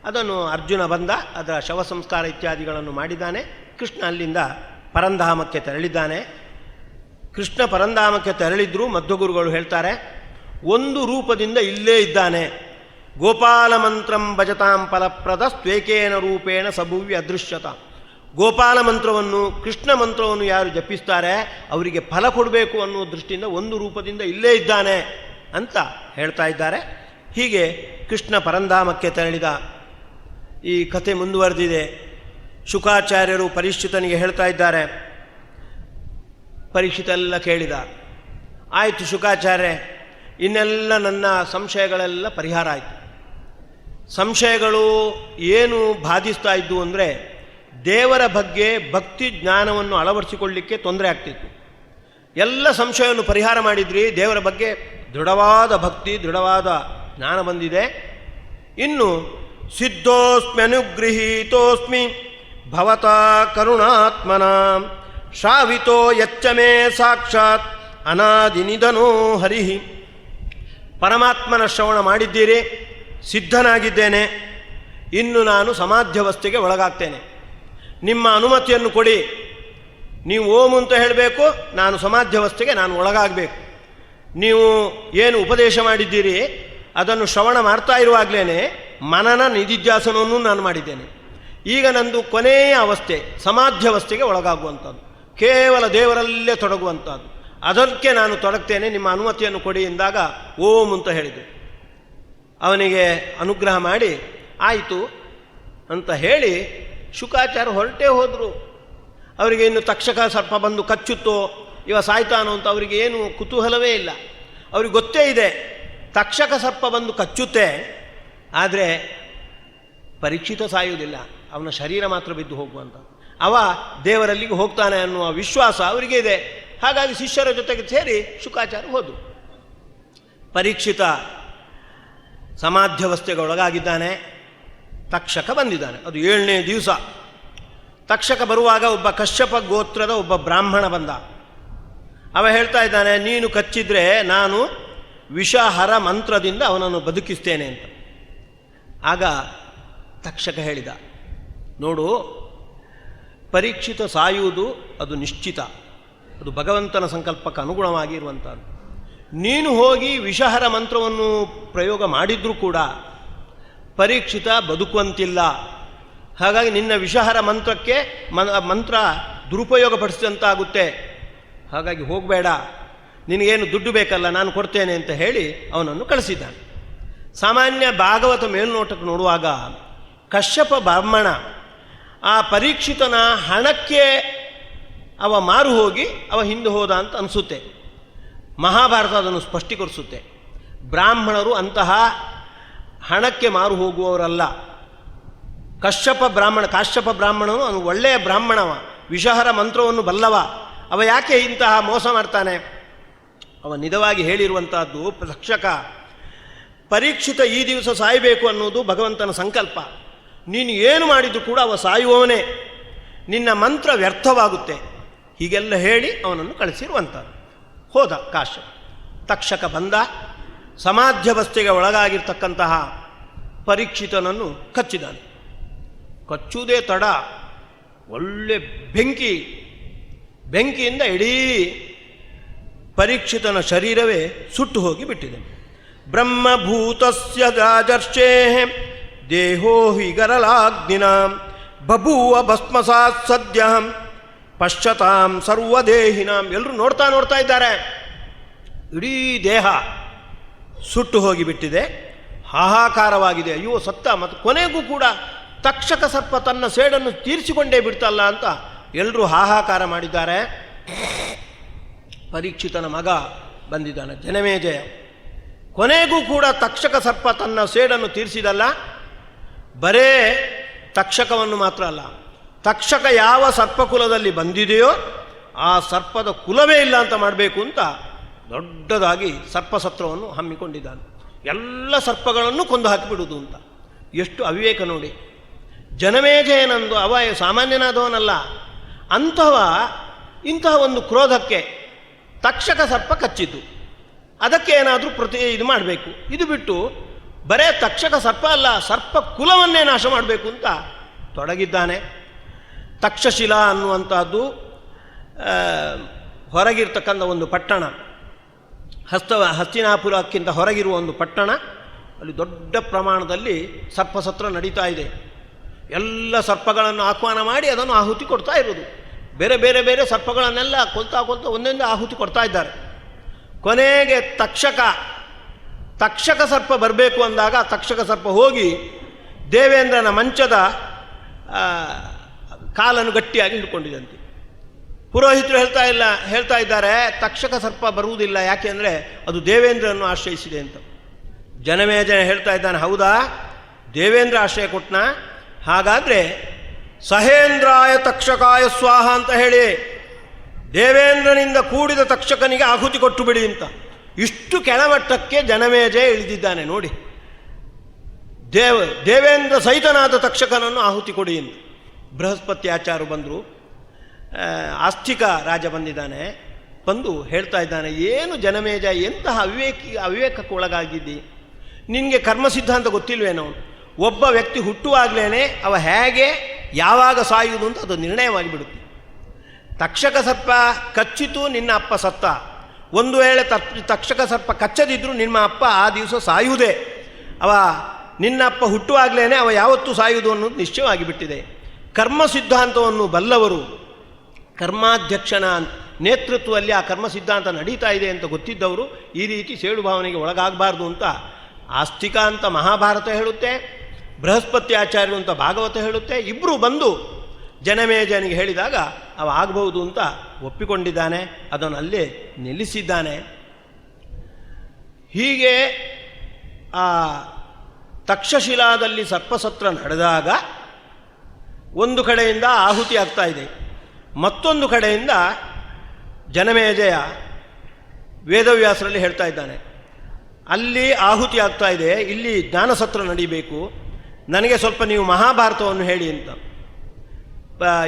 ಅದನ್ನು ಅರ್ಜುನ ಬಂದ, ಅದರ ಶವ ಸಂಸ್ಕಾರ ಇತ್ಯಾದಿಗಳನ್ನು ಮಾಡಿದ್ದಾನೆ. ಕೃಷ್ಣ ಅಲ್ಲಿಂದ ಪರಂಧಾಮಕ್ಕೆ ತೆರಳಿದ್ದಾನೆ. ಕೃಷ್ಣ ಪರಂಧಾಮಕ್ಕೆ ತೆರಳಿದ್ರೂ ಮಧ್ವಗುರುಗಳು ಹೇಳ್ತಾರೆ, ಒಂದು ರೂಪದಿಂದ ಇಲ್ಲೇ ಇದ್ದಾನೆ. ಗೋಪಾಲ ಮಂತ್ರಂ ಭಜತಾಂ ಫಲಪ್ರದ ಸ್ವೇಕೇನ ರೂಪೇಣ ಸಭುವ್ಯ ಅದೃಶ್ಯತ. ಗೋಪಾಲ ಮಂತ್ರವನ್ನು, ಕೃಷ್ಣ ಮಂತ್ರವನ್ನು ಯಾರು ಜಪಿಸ್ತಾರೆ ಅವರಿಗೆ ಫಲ ಕೊಡಬೇಕು ಅನ್ನುವ ದೃಷ್ಟಿಯಿಂದ ಒಂದು ರೂಪದಿಂದ ಇಲ್ಲೇ ಇದ್ದಾನೆ ಅಂತ ಹೇಳ್ತಾ ಇದ್ದಾರೆ. ಹೀಗೆ ಕೃಷ್ಣ ಪರಂಧಾಮಕ್ಕೆ ತೆರಳಿದ. ಈ ಕಥೆ ಮುಂದುವರೆದಿದೆ. ಶುಕಾಚಾರ್ಯರು ಪರೀಕ್ಷಿತನಿಗೆ ಹೇಳ್ತಾ ಇದ್ದಾರೆ. ಪರೀಕ್ಷಿತೆಲ್ಲ ಕೇಳಿದ. ಆಯಿತು ಶುಕಾಚಾರ್ಯ, ಇನ್ನೆಲ್ಲ ನನ್ನ ಸಂಶಯಗಳೆಲ್ಲ ಪರಿಹಾರ ಆಯಿತು. ಸಂಶಯಗಳು ಏನು ಬಾಧಿಸ್ತಾ ಇದ್ದು ಅಂದರೆ ದೇವರ ಬಗ್ಗೆ ಭಕ್ತಿ ಜ್ಞಾನವನ್ನು ಅಳವಡಿಸಿಕೊಳ್ಳಲಿಕ್ಕೆ ತೊಂದರೆ ಆಗ್ತಿತ್ತು. ಎಲ್ಲ ಸಂಶಯವನ್ನು ಪರಿಹಾರ ಮಾಡಿದ್ರಿ, ದೇವರ ಬಗ್ಗೆ ದೃಢವಾದ ಭಕ್ತಿ, ದೃಢವಾದ ಜ್ಞಾನ ಬಂದಿದೆ. ಇನ್ನು ಸಿದ್ಧೋಸ್ಮ್ಯನುಗೃಹೀತೋಸ್ಮಿ ಭವತಾ ಕರುಣಾತ್ಮನ ಶ್ರಾವಿತೋ ಯಚ್ಚಮೇ ಸಾಕ್ಷಾತ್ ಅನಾದಿನಿಧನೋ ಹರಿಹಿ. ಪರಮಾತ್ಮನ ಶ್ರವಣ ಮಾಡಿದ್ದೀರಿ, ಸಿದ್ಧನಾಗಿದ್ದೇನೆ. ಇನ್ನು ನಾನು ಸಮಾಧ್ಯವಸ್ಥೆಗೆ ಒಳಗಾಗ್ತೇನೆ. ನಿಮ್ಮ ಅನುಮತಿಯನ್ನು ಕೊಡಿ. ನೀವು ಓಂ ಅಂತ ಹೇಳಬೇಕು, ನಾನು ಸಮಾಧ್ಯವಸ್ಥೆಗೆ ನಾನು ಒಳಗಾಗಬೇಕು. ನೀವು ಏನು ಉಪದೇಶ ಮಾಡಿದ್ದೀರಿ ಅದನ್ನು ಶ್ರವಣ ಮಾಡ್ತಾ ಇರುವಾಗಲೇ ಮನನ ನಿಧಿಧ್ಯಾಸನವನ್ನು ನಾನು ಮಾಡಿದ್ದೇನೆ. ಈಗ ನಂದು ಕೊನೆಯ ಅವಸ್ಥೆ ಸಮಾಧ್ಯವಸ್ಥೆಗೆ ಒಳಗಾಗುವಂಥದ್ದು, ಕೇವಲ ದೇವರಲ್ಲೇ ತೊಡಗುವಂಥದ್ದು. ಅದಕ್ಕೆ ನಾನು ತೊಡಗ್ತೇನೆ, ನಿಮ್ಮ ಅನುಮತಿಯನ್ನು ಕೊಡಿ ಎಂದಾಗ ಓಂ ಅಂತ ಹೇಳಿದರು. ಅವನಿಗೆ ಅನುಗ್ರಹ ಮಾಡಿ ಆಯಿತು, ಅಂತ ಹೇಳಿ ಶುಕಾಚಾರ್ಯ ಹೊರಟೇ ಹೋದರು. ಅವರಿಗೆ ಇನ್ನು ತಕ್ಷಕ ಸರ್ಪ ಬಂದು ಕಚ್ಚುತ್ತೋ, ಇವ ಸಾಯ್ತಾನೋ ಅಂತ ಅವರಿಗೆ ಏನು ಕುತೂಹಲವೇ ಇಲ್ಲ. ಅವ್ರಿಗೆ ಗೊತ್ತೇ ಇದೆ ತಕ್ಷಕ ಸರ್ಪ ಬಂದು ಕಚ್ಚುತ್ತೆ, ಆದರೆ ಪರೀಕ್ಷಿತ ಸಾಯುವುದಿಲ್ಲ, ಅವನ ಶರೀರ ಮಾತ್ರ ಬಿದ್ದು ಹೋಗುವಂಥ, ಅವ ದೇವರಲ್ಲಿಗೆ ಹೋಗ್ತಾನೆ ಅನ್ನುವ ವಿಶ್ವಾಸ ಅವರಿಗೆ ಇದೆ. ಹಾಗಾಗಿ ಶಿಷ್ಯರ ಜೊತೆಗೆ ಸೇರಿ ಶುಕಾಚಾರ್ಯ ಹೋದರು. ಪರೀಕ್ಷಿತ ಸಮಾಧ್ಯವಸ್ಥೆಗೆ ಒಳಗಾಗಿದ್ದಾನೆ. ತಕ್ಷಕ ಬಂದಿದ್ದಾನೆ. ಅದು 7ನೇ ದಿವಸ. ತಕ್ಷಕ ಬರುವಾಗ ಒಬ್ಬ ಕಶ್ಯಪ ಗೋತ್ರದ ಒಬ್ಬ ಬ್ರಾಹ್ಮಣ ಬಂದ. ಅವ ಹೇಳ್ತಾ ಇದ್ದಾನೆ, ನೀನು ಕಚ್ಚಿದ್ರೆ ನಾನು ವಿಷಹರ ಮಂತ್ರದಿಂದ ಅವನನ್ನು ಬದುಕಿಸ್ತೇನೆ ಅಂತ. ಆಗ ತಕ್ಷಕ ಹೇಳಿದ, ನೋಡು, ಪರೀಕ್ಷಿತ ಸಾಯುವುದು ಅದು ನಿಶ್ಚಿತ, ಅದು ಭಗವಂತನ ಸಂಕಲ್ಪಕ್ಕೆ ಅನುಗುಣವಾಗಿ ಇರುವಂಥದ್ದು. ನೀನು ಹೋಗಿ ವಿಷಹರ ಮಂತ್ರವನ್ನು ಪ್ರಯೋಗ ಮಾಡಿದ್ರೂ ಕೂಡ ಪರೀಕ್ಷಿತ ಬದುಕುವಂತಿಲ್ಲ. ಹಾಗಾಗಿ ನಿನ್ನ ವಿಷಹರ ಮಂತ್ರಕ್ಕೆ ಮಂತ್ರ ದುರುಪಯೋಗ ಪಡಿಸಿದಂತಾಗುತ್ತೆ. ಹಾಗಾಗಿ ಹೋಗಬೇಡ, ನಿನಗೇನು ದುಡ್ಡು ಬೇಕಲ್ಲ, ನಾನು ಕೊಡ್ತೇನೆ ಅಂತ ಹೇಳಿ ಅವನನ್ನು ಕಳಿಸಿದ್ದಾನೆ. ಸಾಮಾನ್ಯ ಭಾಗವತ ಮೇಲ್ನೋಟಕ್ಕೆ ನೋಡುವಾಗ ಕಶ್ಯಪ ಬ್ರಾಹ್ಮಣ ಆ ಪರೀಕ್ಷಿತನ ಹಣಕ್ಕೆ ಅವ ಮಾರು ಹೋಗಿ ಅವ ಹಿಂದೆ ಹೋದ ಅಂತ ಅನಿಸುತ್ತೆ. ಮಹಾಭಾರತ ಅದನ್ನು ಸ್ಪಷ್ಟೀಕರಿಸುತ್ತೆ. ಬ್ರಾಹ್ಮಣರು ಅಂತಹ ಹಣಕ್ಕೆ ಮಾರು ಹೋಗುವವರಲ್ಲ. ಕಾಶ್ಯಪ ಬ್ರಾಹ್ಮಣನು ಅವನು ಒಳ್ಳೆಯ ಬ್ರಾಹ್ಮಣವ, ವಿಷಹರ ಮಂತ್ರವನ್ನು ಬಲ್ಲವ. ಅವ ಯಾಕೆ ಇಂತಹ ಮೋಸ ಮಾಡ್ತಾನೆ? ಅವ ನಿಜವಾಗಿ ಹೇಳಿರುವಂತಹದ್ದು, ತಕ್ಷಕ ಪರೀಕ್ಷಿತ ಈ ದಿವಸ ಸಾಯಬೇಕು ಅನ್ನೋದು ಭಗವಂತನ ಸಂಕಲ್ಪ. ನೀನು ಏನು ಮಾಡಿದರೂ ಕೂಡ ಅವ ಸಾಯುವವನೇ, ನಿನ್ನ ಮಂತ್ರ ವ್ಯರ್ಥವಾಗುತ್ತೆ, ಹೀಗೆಲ್ಲ ಹೇಳಿ ಅವನನ್ನು ಕಳಿಸಿರುವಂಥದ್ದು. ಹೋದ ಕಾಶ್ಯಪ. ತಕ್ಷಕ ಬಂದ, ಸಮಾಧ್ಯವಸ್ಥೆಗೆ ಒಳಗಾಗಿರ್ತಕ್ಕಂತಹ ಪರೀಕ್ಷಿತನನ್ನು ಕಚ್ಚಿದಾನೆ. ಕಚ್ಚುವುದೇ ತಡ, ಒಳ್ಳೆ ಬೆಂಕಿಯಿಂದ ಇಡೀ ಪರೀಕ್ಷಿತನ ಶರೀರವೇ ಸುಟ್ಟು ಹೋಗಿ ಬಿಟ್ಟಿದೆ. ಬ್ರಹ್ಮಭೂತಸ್ಯ ರಾಜರ್ಷೇ ದೇಹೋ ಹಿ ಗರಲಾಗ್ನಿನ ಬಭೂವ ಭಸ್ಮಸಾತ್ ಸದ್ಯ ಪಶ್ಚತಾಂ ಸರ್ವದೇಹಿನಾಂ. ಎಲ್ಲರೂ ನೋಡ್ತಾ ಇದ್ದಾರೆ. ಇಡೀ ದೇಹ ಸುಟ್ಟು ಹೋಗಿಬಿಟ್ಟಿದೆ, ಹಾಹಾಕಾರವಾಗಿದೆ. ಅಯ್ಯೋ ಸತ್ತ. ಮತ್ತು ಕೊನೆಗೂ ಕೂಡ ತಕ್ಷಕ ಸರ್ಪ ತನ್ನ ಸೇಡನ್ನು ತೀರಿಸಿಕೊಂಡೇ ಬಿಡ್ತಲ್ಲ ಅಂತ ಎಲ್ಲರೂ ಹಾಹಾಕಾರ ಮಾಡಿದ್ದಾರೆ. ಪರೀಕ್ಷಿತನ ಮಗ ಬಂದಿದ್ದಾನೆ, ಜನಮೇಜಯ. ಕೊನೆಗೂ ಕೂಡ ತಕ್ಷಕ ಸರ್ಪ ತನ್ನ ಸೇಡನ್ನು ತೀರಿಸಿದಲ್ಲ, ಬರೇ ತಕ್ಷಕವನ್ನು ಮಾತ್ರ ಅಲ್ಲ, ತಕ್ಷಕ ಯಾವ ಸರ್ಪಕುಲದಲ್ಲಿ ಬಂದಿದೆಯೋ ಆ ಸರ್ಪದ ಕುಲವೇ ಇಲ್ಲ ಅಂತ ಮಾಡಬೇಕು ಅಂತ ದೊಡ್ಡದಾಗಿ ಸರ್ಪಸತ್ರವನ್ನು ಹಮ್ಮಿಕೊಂಡಿದ್ದಾನೆ. ಎಲ್ಲ ಸರ್ಪಗಳನ್ನು ಕೊಂದು ಹಾಕಿಬಿಡುವುದು ಅಂತ. ಎಷ್ಟು ಅವಿವೇಕ ನೋಡಿ. ಜನಮೇಜಯನಂದು ಅವ ಸಾಮಾನ್ಯನಾದವನಲ್ಲ. ಇಂತಹ ಒಂದು ಕ್ರೋಧಕ್ಕೆ ತಕ್ಷಕ ಸರ್ಪ ಕಚ್ಚಿದ್ದು, ಅದಕ್ಕೆ ಏನಾದರೂ ಇದು ಮಾಡಬೇಕು. ಇದು ಬಿಟ್ಟು ಬರೇ ತಕ್ಷಕ ಸರ್ಪ ಅಲ್ಲ, ಸರ್ಪ ಕುಲವನ್ನೇ ನಾಶ ಮಾಡಬೇಕು ಅಂತ ತೊಡಗಿದ್ದಾನೆ. ತಕ್ಷಶಿಲಾ ಅನ್ನುವಂಥದ್ದು ಹೊರಗಿರ್ತಕ್ಕಂಥ ಒಂದು ಪಟ್ಟಣ, ಹಸ್ತಿನಾಪುರಕ್ಕಿಂತ ಹೊರಗಿರುವ ಒಂದು ಪಟ್ಟಣ. ಅಲ್ಲಿ ದೊಡ್ಡ ಪ್ರಮಾಣದಲ್ಲಿ ಸರ್ಪಸತ್ರ ನಡೀತಾ ಇದೆ. ಎಲ್ಲ ಸರ್ಪಗಳನ್ನು ಆಹ್ವಾನ ಮಾಡಿ ಅದನ್ನು ಆಹುತಿ ಕೊಡ್ತಾ ಇರೋದು. ಬೇರೆ ಬೇರೆ ಬೇರೆ ಸರ್ಪಗಳನ್ನೆಲ್ಲ ಕೊಲ್ತಾ ಒಂದೊಂದು ಆಹುತಿ ಕೊಡ್ತಾ ಇದ್ದಾರೆ. ಕೊನೆಗೆ ತಕ್ಷಕ ಸರ್ಪ ಬರಬೇಕು ಅಂದಾಗ ತಕ್ಷಕ ಸರ್ಪ ಹೋಗಿ ದೇವೇಂದ್ರನ ಮಂಚದ ಕಾಲನ್ನು ಗಟ್ಟಿಯಾಗಿ ಹಿಡ್ಕೊಂಡಿದಂತೆ. ಪುರೋಹಿತರು ಹೇಳ್ತಾ ಇದ್ದಾರೆ ತಕ್ಷಕ ಸರ್ಪ ಬರುವುದಿಲ್ಲ, ಯಾಕೆ ಅಂದರೆ ಅದು ದೇವೇಂದ್ರನನ್ನು ಆಶ್ರಯಿಸಿದೆ ಅಂತ. ಜನಮೇಜಯ ಹೇಳ್ತಾ ಇದ್ದಾನೆ, ಹೌದಾ, ದೇವೇಂದ್ರ ಆಶ್ರಯ ಕೊಟ್ನ, ಹಾಗಾದರೆ ಸಹೇಂದ್ರಾಯ ತಕ್ಷಕಾಯ ಸ್ವಾಹ ಅಂತ ಹೇಳಿ ದೇವೇಂದ್ರನಿಂದ ಕೂಡಿದ ತಕ್ಷಕನಿಗೆ ಆಹುತಿ ಕೊಟ್ಟು ಬಿಡಿ ಅಂತ. ಇಷ್ಟು ಕೆಳಮಟ್ಟಕ್ಕೆ ಜನಮೇಜಯ ಇಳಿದಿದ್ದಾನೆ ನೋಡಿ. ದೇವೇಂದ್ರ ಸಹಿತನಾದ ತಕ್ಷಕನನ್ನು ಆಹುತಿ ಕೊಡಿ ಅಂತ. ಬೃಹಸ್ಪತಿ ಆಚಾರ್ಯರು ಬಂದರು, ಆಸ್ತಿಕ ರಾಜ ಬಂದಿದ್ದಾನೆ. ಬಂದು ಹೇಳ್ತಾ ಇದ್ದಾನೆ, ಏನು ಜನಮೇಜ, ಎಂತಹ ಅವಿವೇಕಕ್ಕೆ ಒಳಗಾಗಿದ್ದಿ, ನಿನಗೆ ಕರ್ಮ ಸಿದ್ಧಾಂತ ಗೊತ್ತಿಲ್ವೇನೋ? ಒಬ್ಬ ವ್ಯಕ್ತಿ ಹುಟ್ಟುವಾಗಲೇ ಅವ ಹೇಗೆ ಯಾವಾಗ ಸಾಯುವುದು ಅಂತ ಅದು ನಿರ್ಣಯವಾಗಿಬಿಡುತ್ತೆ. ತಕ್ಷಕ ಸರ್ಪ ಕಚ್ಚಿತು, ನಿನ್ನ ಅಪ್ಪ ಸತ್ತ. ಒಂದು ವೇಳೆ ತಕ್ಷಕ ಸರ್ಪ ಕಚ್ಚದಿದ್ದರೂ ನಿಮ್ಮ ಅಪ್ಪ ಆ ದಿವಸ ಸಾಯುವುದೇ. ನಿನ್ನ ಅಪ್ಪ ಹುಟ್ಟುವಾಗಲೇ ಅವ ಯಾವತ್ತೂ ಸಾಯುವುದು ಅನ್ನೋದು ನಿಶ್ಚಯವಾಗಿಬಿಟ್ಟಿದೆ. ಕರ್ಮ ಸಿದ್ಧಾಂತವನ್ನು ಬಲ್ಲವರು, ಕರ್ಮಾಧ್ಯಕ್ಷನ ನೇತೃತ್ವದಲ್ಲಿ ಆ ಕರ್ಮ ಸಿದ್ಧಾಂತ ನಡೀತಾ ಇದೆ ಅಂತ ಗೊತ್ತಿದ್ದವರು ಈ ರೀತಿ ಸೇಡು ಭಾವನೆಗೆ ಒಳಗಾಗಬಾರ್ದು ಅಂತ ಆಸ್ತಿಕ ಅಂತ ಮಹಾಭಾರತ ಹೇಳುತ್ತೆ. ಬೃಹಸ್ಪತಿ ಆಚಾರ್ಯರು ಅಂತ ಭಾಗವತ ಹೇಳುತ್ತೆ. ಇಬ್ಬರು ಬಂದು ಜನಮೇಜಯನಿಗೆ ಹೇಳಿದಾಗ ಅವ ಆಗಬಹುದು ಅಂತ ಒಪ್ಪಿಕೊಂಡಿದ್ದಾನೆ, ಅದನ್ನು ಅಲ್ಲೇ ನಿಲ್ಲಿಸಿದ್ದಾನೆ. ಹೀಗೆ ಆ ತಕ್ಷಶಿಲಾದಲ್ಲಿ ಸರ್ಪಸತ್ರ ನಡೆದಾಗ ಒಂದು ಕಡೆಯಿಂದ ಆಹುತಿ ಆಗ್ತಾ ಇದೆ, ಮತ್ತೊಂದು ಕಡೆಯಿಂದ ಜನಮೇಜಯ ವೇದವ್ಯಾಸರಲ್ಲಿ ಹೇಳ್ತಾ ಇದ್ದಾನೆ, ಅಲ್ಲಿ ಆಹುತಿ ಆಗ್ತಾ ಇದೆ, ಇಲ್ಲಿ ಜ್ಞಾನಸತ್ರ ನಡೀಬೇಕು, ನನಗೆ ಸ್ವಲ್ಪ ನೀವು ಮಹಾಭಾರತವನ್ನು ಹೇಳಿ ಅಂತ.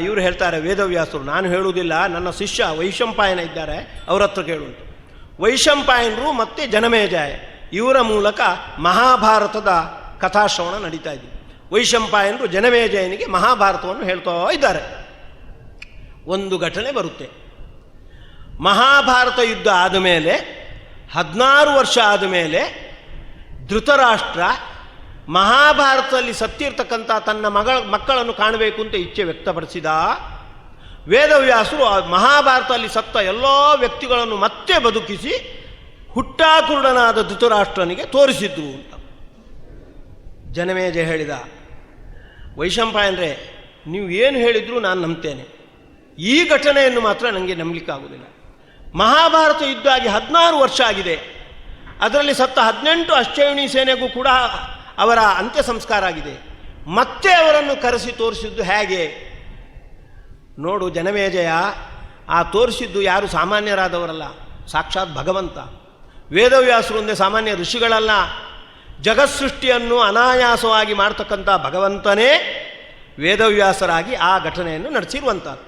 ಇವರು ಹೇಳ್ತಾರೆ ವೇದವ್ಯಾಸರು, ನಾನು ಹೇಳುವುದಿಲ್ಲ, ನನ್ನ ಶಿಷ್ಯ ವೈಶಂಪಾಯನ ಇದ್ದಾರೆ, ಅವರ ಹತ್ರ ಕೇಳುವಂತ. ವೈಶಂಪಾಯನರು ಮತ್ತು ಜನಮೇಜಯ ಇವರ ಮೂಲಕ ಮಹಾಭಾರತದ ಕಥಾಶ್ರವಣ ನಡೀತಾ ಇದೆ. ವೈಶಂಪಾಯನರು ಜನಮೇಜಯನಿಗೆ ಮಹಾಭಾರತವನ್ನು ಹೇಳ್ತಾ ಇದ್ದಾರೆ. ಒಂದು ಘಟನೆ ಬರುತ್ತೆ. ಮಹಾಭಾರತ ಯುದ್ಧ ಆದಮೇಲೆ 16 ವರ್ಷ ಆದಮೇಲೆ ಧೃತರಾಷ್ಟ್ರ ಮಹಾಭಾರತದಲ್ಲಿ ಸತ್ತಿರ್ತಕ್ಕಂಥ ತನ್ನ ಮಕ್ಕಳನ್ನು ಕಾಣಬೇಕು ಅಂತ ಇಚ್ಛೆ ವ್ಯಕ್ತಪಡಿಸಿದ. ವೇದವ್ಯಾಸರು ಆ ಮಹಾಭಾರತದಲ್ಲಿ ಸತ್ತ ಎಲ್ಲ ವ್ಯಕ್ತಿಗಳನ್ನು ಮತ್ತೆ ಬದುಕಿಸಿ ಹುಟ್ಟಾಕುರುಡನಾದ ಧೃತರಾಷ್ಟ್ರನಿಗೆ ತೋರಿಸಿದ್ರು ಅಂತ. ಜನಮೇಜಯ ಹೇಳಿದ, ವೈಶಂಪಾಯನರೇ, ನೀವು ಏನು ಹೇಳಿದರೂ ನಾನು ನಂಬ್ತೇನೆ, ಈ ಘಟನೆಯನ್ನು ಮಾತ್ರ ನನಗೆ ನಂಬಲಿಕ್ಕಾಗುವುದಿಲ್ಲ. ಮಹಾಭಾರತ ಯುದ್ಧ ಆಗಿ 16 ವರ್ಷ ಆಗಿದೆ, ಅದರಲ್ಲಿ ಸತ್ತ 18 ಅಶ್ಚಯುಣಿ ಸೇನೆಗೂ ಕೂಡ ಅವರ ಅಂತ್ಯ ಸಂಸ್ಕಾರ ಆಗಿದೆ, ಮತ್ತೆ ಅವರನ್ನು ಕರೆಸಿ ತೋರಿಸಿದ್ದು ಹೇಗೆ? ನೋಡು ಜನಮೇಜಯ, ಆ ತೋರಿಸಿದ್ದು ಯಾರು ಸಾಮಾನ್ಯರಾದವರಲ್ಲ, ಸಾಕ್ಷಾತ್ ಭಗವಂತ. ವೇದವ್ಯಾಸರು ಒಂದೇ ಸಾಮಾನ್ಯ ಋಷಿಗಳಲ್ಲ, ಜಗತ್ಸೃಷ್ಟಿಯನ್ನು ಅನಾಯಾಸವಾಗಿ ಮಾಡ್ತಕ್ಕಂಥ ಭಗವಂತನೇ ವೇದವ್ಯಾಸರಾಗಿ ಆ ಘಟನೆಯನ್ನು ನಡೆಸಿರುವಂಥದ್ದು.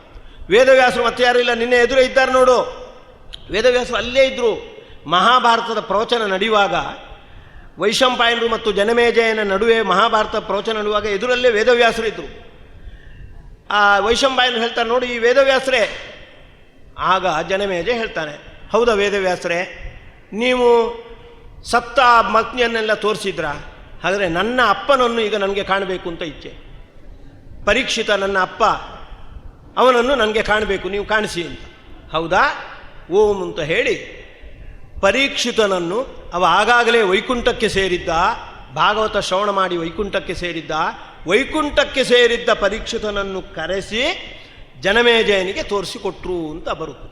ವೇದವ್ಯಾಸರು ಮತ್ತೆ ಯಾರು ಇಲ್ಲ, ನಿನ್ನೆ ಎದುರೇ ಇದ್ದಾರೆ ನೋಡು. ವೇದವ್ಯಾಸರು ಅಲ್ಲೇ ಇದ್ದರು. ಮಹಾಭಾರತದ ಪ್ರವಚನ ನಡೆಯುವಾಗ ವೈಶಂಪಾಯನರು ಮತ್ತು ಜನಮೇಜಯನ ನಡುವೆ ಮಹಾಭಾರತ ಪ್ರವಚನ ನಡೆಯುವಾಗ ಎದುರಲ್ಲೇ ವೇದವ್ಯಾಸರು ಇದ್ದರು. ಆ ವೈಶಂಪಾಯನರು ಹೇಳ್ತಾರೆ, ನೋಡಿ ಈ ವೇದವ್ಯಾಸರೇ. ಆಗ ಜನಮೇಜಯ ಹೇಳ್ತಾನೆ, ಹೌದಾ ವೇದವ್ಯಾಸರೇ, ನೀವು ಸತ್ತ ಪತ್ನಿಯನ್ನೆಲ್ಲ ತೋರಿಸಿದ್ರ, ಹಾಗಾದರೆ ನನ್ನ ಅಪ್ಪನನ್ನು ಈಗ ನನಗೆ ಕಾಣಬೇಕು ಅಂತ ಇಚ್ಛೆ. ಪರೀಕ್ಷಿತ ನನ್ನ ಅಪ್ಪ, ಅವನನ್ನು ನನಗೆ ಕಾಣಬೇಕು, ನೀವು ಕಾಣಿಸಿ ಅಂತ. ಹೌದಾ, ಓಂ ಅಂತ ಹೇಳಿ ಪರೀಕ್ಷಿತನನ್ನು, ಅವ ಆಗಾಗಲೇ ವೈಕುಂಠಕ್ಕೆ ಸೇರಿದ್ದ, ಭಾಗವತ ಶ್ರವಣ ಮಾಡಿ ವೈಕುಂಠಕ್ಕೆ ಸೇರಿದ್ದ, ವೈಕುಂಠಕ್ಕೆ ಸೇರಿದ್ದ ಪರೀಕ್ಷಿತನನ್ನು ಕರೆಸಿ ಜನಮೇಜಯನಿಗೆ ತೋರಿಸಿಕೊಟ್ರು ಅಂತ ಬರುತ್ತೆ.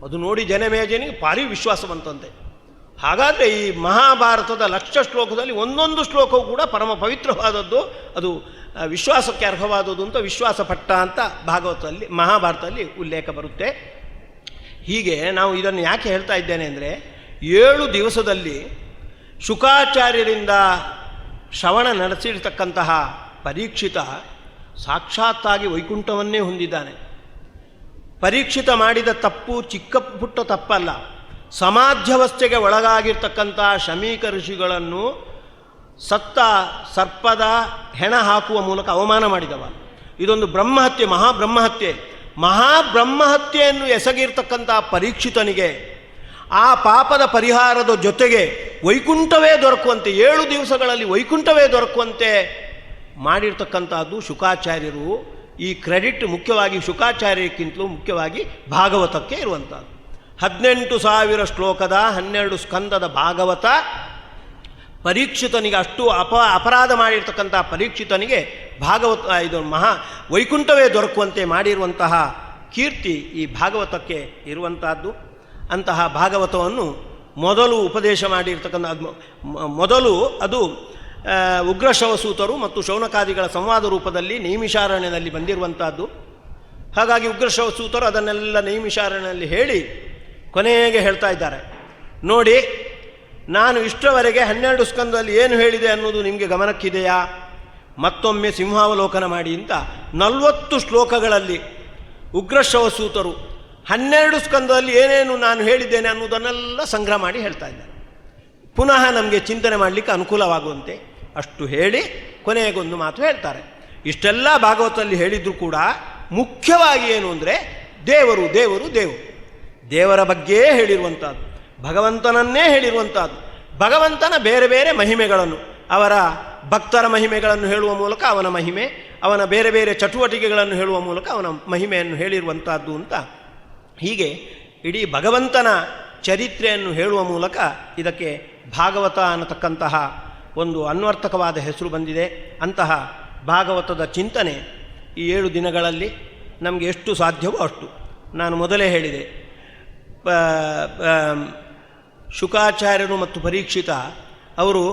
ಅದು ನೋಡಿ ಜನಮೇಜಯನಿಗೆ ಭಾರಿ ವಿಶ್ವಾಸ ಬಂತಂತೆ. ಹಾಗಾದರೆ ಈ ಮಹಾಭಾರತದ 1,00,000 ಶ್ಲೋಕದಲ್ಲಿ ಒಂದೊಂದು ಶ್ಲೋಕವೂ ಕೂಡ ಪರಮ ಪವಿತ್ರವಾದದ್ದು, ಅದು ವಿಶ್ವಾಸಕ್ಕೆ ಅರ್ಹವಾದದ್ದು ಅಂತ ವಿಶ್ವಾಸಪಟ್ಟ ಅಂತ ಭಾಗವತದಲ್ಲಿ ಮಹಾಭಾರತದಲ್ಲಿ ಉಲ್ಲೇಖ ಬರುತ್ತೆ. ಹೀಗೆ ನಾವು ಇದನ್ನು ಯಾಕೆ ಹೇಳ್ತಾ ಇದ್ದೇನೆ ಅಂದರೆ, 7 ದಿವಸದಲ್ಲಿ ಶುಕಾಚಾರ್ಯರಿಂದ ಶ್ರವಣ ನಡೆಸಿರ್ತಕ್ಕಂತಹ ಪರೀಕ್ಷಿತ ಸಾಕ್ಷಾತ್ತಾಗಿ ವೈಕುಂಠವನ್ನೇ ಹೊಂದಿದ್ದಾನೆ. ಪರೀಕ್ಷಿತ ಮಾಡಿದ ತಪ್ಪು ಚಿಕ್ಕ ಪುಟ್ಟ ತಪ್ಪಲ್ಲ, ಸಮಾಧ್ಯವಸ್ಥೆಗೆ ಒಳಗಾಗಿರ್ತಕ್ಕಂಥ ಶಮೀಕ ಋಷಿಗಳನ್ನು ಸತ್ತ ಸರ್ಪದ ಹೆಣ ಹಾಕುವ ಮೂಲಕ ಅವಮಾನ ಮಾಡಿದವ. ಇದೊಂದು ಬ್ರಹ್ಮಹತ್ಯೆ, ಮಹಾಬ್ರಹ್ಮಹತ್ಯೆ. ಮಹಾಬ್ರಹ್ಮಹತ್ಯೆಯನ್ನು ಎಸಗಿರ್ತಕ್ಕಂಥ ಪರೀಕ್ಷಿತನಿಗೆ ಆ ಪಾಪದ ಪರಿಹಾರದ ಜೊತೆಗೆ ವೈಕುಂಠವೇ ದೊರಕುವಂತೆ, 7 ದಿವಸಗಳಲ್ಲಿ ವೈಕುಂಠವೇ ದೊರಕುವಂತೆ ಮಾಡಿರ್ತಕ್ಕಂಥದ್ದು ಶುಕಾಚಾರ್ಯರು. ಈ ಕ್ರೆಡಿಟ್ ಮುಖ್ಯವಾಗಿ ಶುಕಾಚಾರ್ಯಕ್ಕಿಂತಲೂ ಮುಖ್ಯವಾಗಿ ಭಾಗವತಕ್ಕೆ ಇರುವಂಥದ್ದು. 18,000 ಶ್ಲೋಕದ 12 ಸ್ಕಂದದ ಭಾಗವತ ಪರೀಕ್ಷಿತನಿಗೆ, ಅಷ್ಟು ಅಪರಾಧ ಮಾಡಿರ್ತಕ್ಕಂಥ ಪರೀಕ್ಷಿತನಿಗೆ ಭಾಗವತ ಇದು ವೈಕುಂಠವೇ ದೊರಕುವಂತೆ ಮಾಡಿರುವಂತಹ ಕೀರ್ತಿ ಈ ಭಾಗವತಕ್ಕೆ ಇರುವಂತಹದ್ದು. ಅಂತಹ ಭಾಗವತವನ್ನು ಮೊದಲು ಉಪದೇಶ ಮಾಡಿರ್ತಕ್ಕಂಥ ಮೊದಲು ಅದು ಉಗ್ರಶ್ರವಸೂತರು ಮತ್ತು ಶೌನಕಾದಿಗಳ ಸಂವಾದ ರೂಪದಲ್ಲಿ ನೈಮಿಷಾರಣ್ಯದಲ್ಲಿ ಬಂದಿರುವಂಥದ್ದು. ಹಾಗಾಗಿ ಉಗ್ರಶ್ರವಸೂತರು ಅದನ್ನೆಲ್ಲ ನೈಮಿಷಾರಣ್ಯದಲ್ಲಿ ಹೇಳಿ ಕೊನೆಗೆ ಹೇಳ್ತಾ ಇದ್ದಾರೆ, ನೋಡಿ ನಾನು ಇಷ್ಟರವರೆಗೆ 12 ಸ್ಕಂದದಲ್ಲಿ ಏನು ಹೇಳಿದೆ ಅನ್ನೋದು ನಿಮಗೆ ಗಮನಕ್ಕಿದೆಯಾ? ಮತ್ತೊಮ್ಮೆ ಸಿಂಹಾವಲೋಕನ ಮಾಡಿ ಅಂತ 40 ಶ್ಲೋಕಗಳಲ್ಲಿ ಉಗ್ರಶ್ರವಸೂತರು 12 ಸ್ಕಂದದಲ್ಲಿ ಏನೇನು ನಾನು ಹೇಳಿದ್ದೇನೆ ಅನ್ನೋದನ್ನೆಲ್ಲ ಸಂಗ್ರಹ ಮಾಡಿ ಹೇಳ್ತಾ ಇದ್ದಾರೆ. ಪುನಃ ನಮಗೆ ಚಿಂತನೆ ಮಾಡಲಿಕ್ಕೆ ಅನುಕೂಲವಾಗುವಂತೆ ಅಷ್ಟು ಹೇಳಿ ಕೊನೆಗೊಂದು ಮಾತು ಹೇಳ್ತಾರೆ. ಇಷ್ಟೆಲ್ಲ ಭಾಗವತದಲ್ಲಿ ಹೇಳಿದರೂ ಕೂಡ ಮುಖ್ಯವಾಗಿ ಏನು ಅಂದರೆ ದೇವರು ದೇವರು ದೇವರು ದೇವರ ಬಗ್ಗೆ ಹೇಳಿರುವಂಥದ್ದು, ಭಗವಂತನನ್ನೇ ಹೇಳಿರುವಂಥದ್ದು. ಭಗವಂತನ ಬೇರೆ ಬೇರೆ ಮಹಿಮೆಗಳನ್ನು, ಅವರ ಭಕ್ತರ ಮಹಿಮೆಗಳನ್ನು ಹೇಳುವ ಮೂಲಕ ಅವನ ಮಹಿಮೆ, ಅವನ ಬೇರೆ ಬೇರೆ ಚಟುವಟಿಕೆಗಳನ್ನು ಹೇಳುವ ಮೂಲಕ ಅವನ ಮಹಿಮೆಯನ್ನು ಹೇಳಿರುವಂಥದ್ದು ಅಂತ ಹೀಗೆ ಇಡೀ ಭಗವಂತನ ಚರಿತ್ರೆಯನ್ನು ಹೇಳುವ ಮೂಲಕ ಇದಕ್ಕೆ ಭಾಗವತ ಅನ್ನತಕ್ಕಂತಹ ಒಂದು ಅನ್ವರ್ಥಕವಾದ ಹೆಸರು ಬಂದಿದೆ. ಅಂತಹ ಭಾಗವತದ ಚಿಂತನೆ ಈ 7 ದಿನಗಳಲ್ಲಿ ನಮಗೆ ಎಷ್ಟು ಸಾಧ್ಯವೋ ಅಷ್ಟು. ನಾನು ಮೊದಲೇ ಹೇಳಿದೆ, ಶುಕಾಚಾರ್ಯರು ಮತ್ತು ಪರೀಕ್ಷಿತ ಅವರು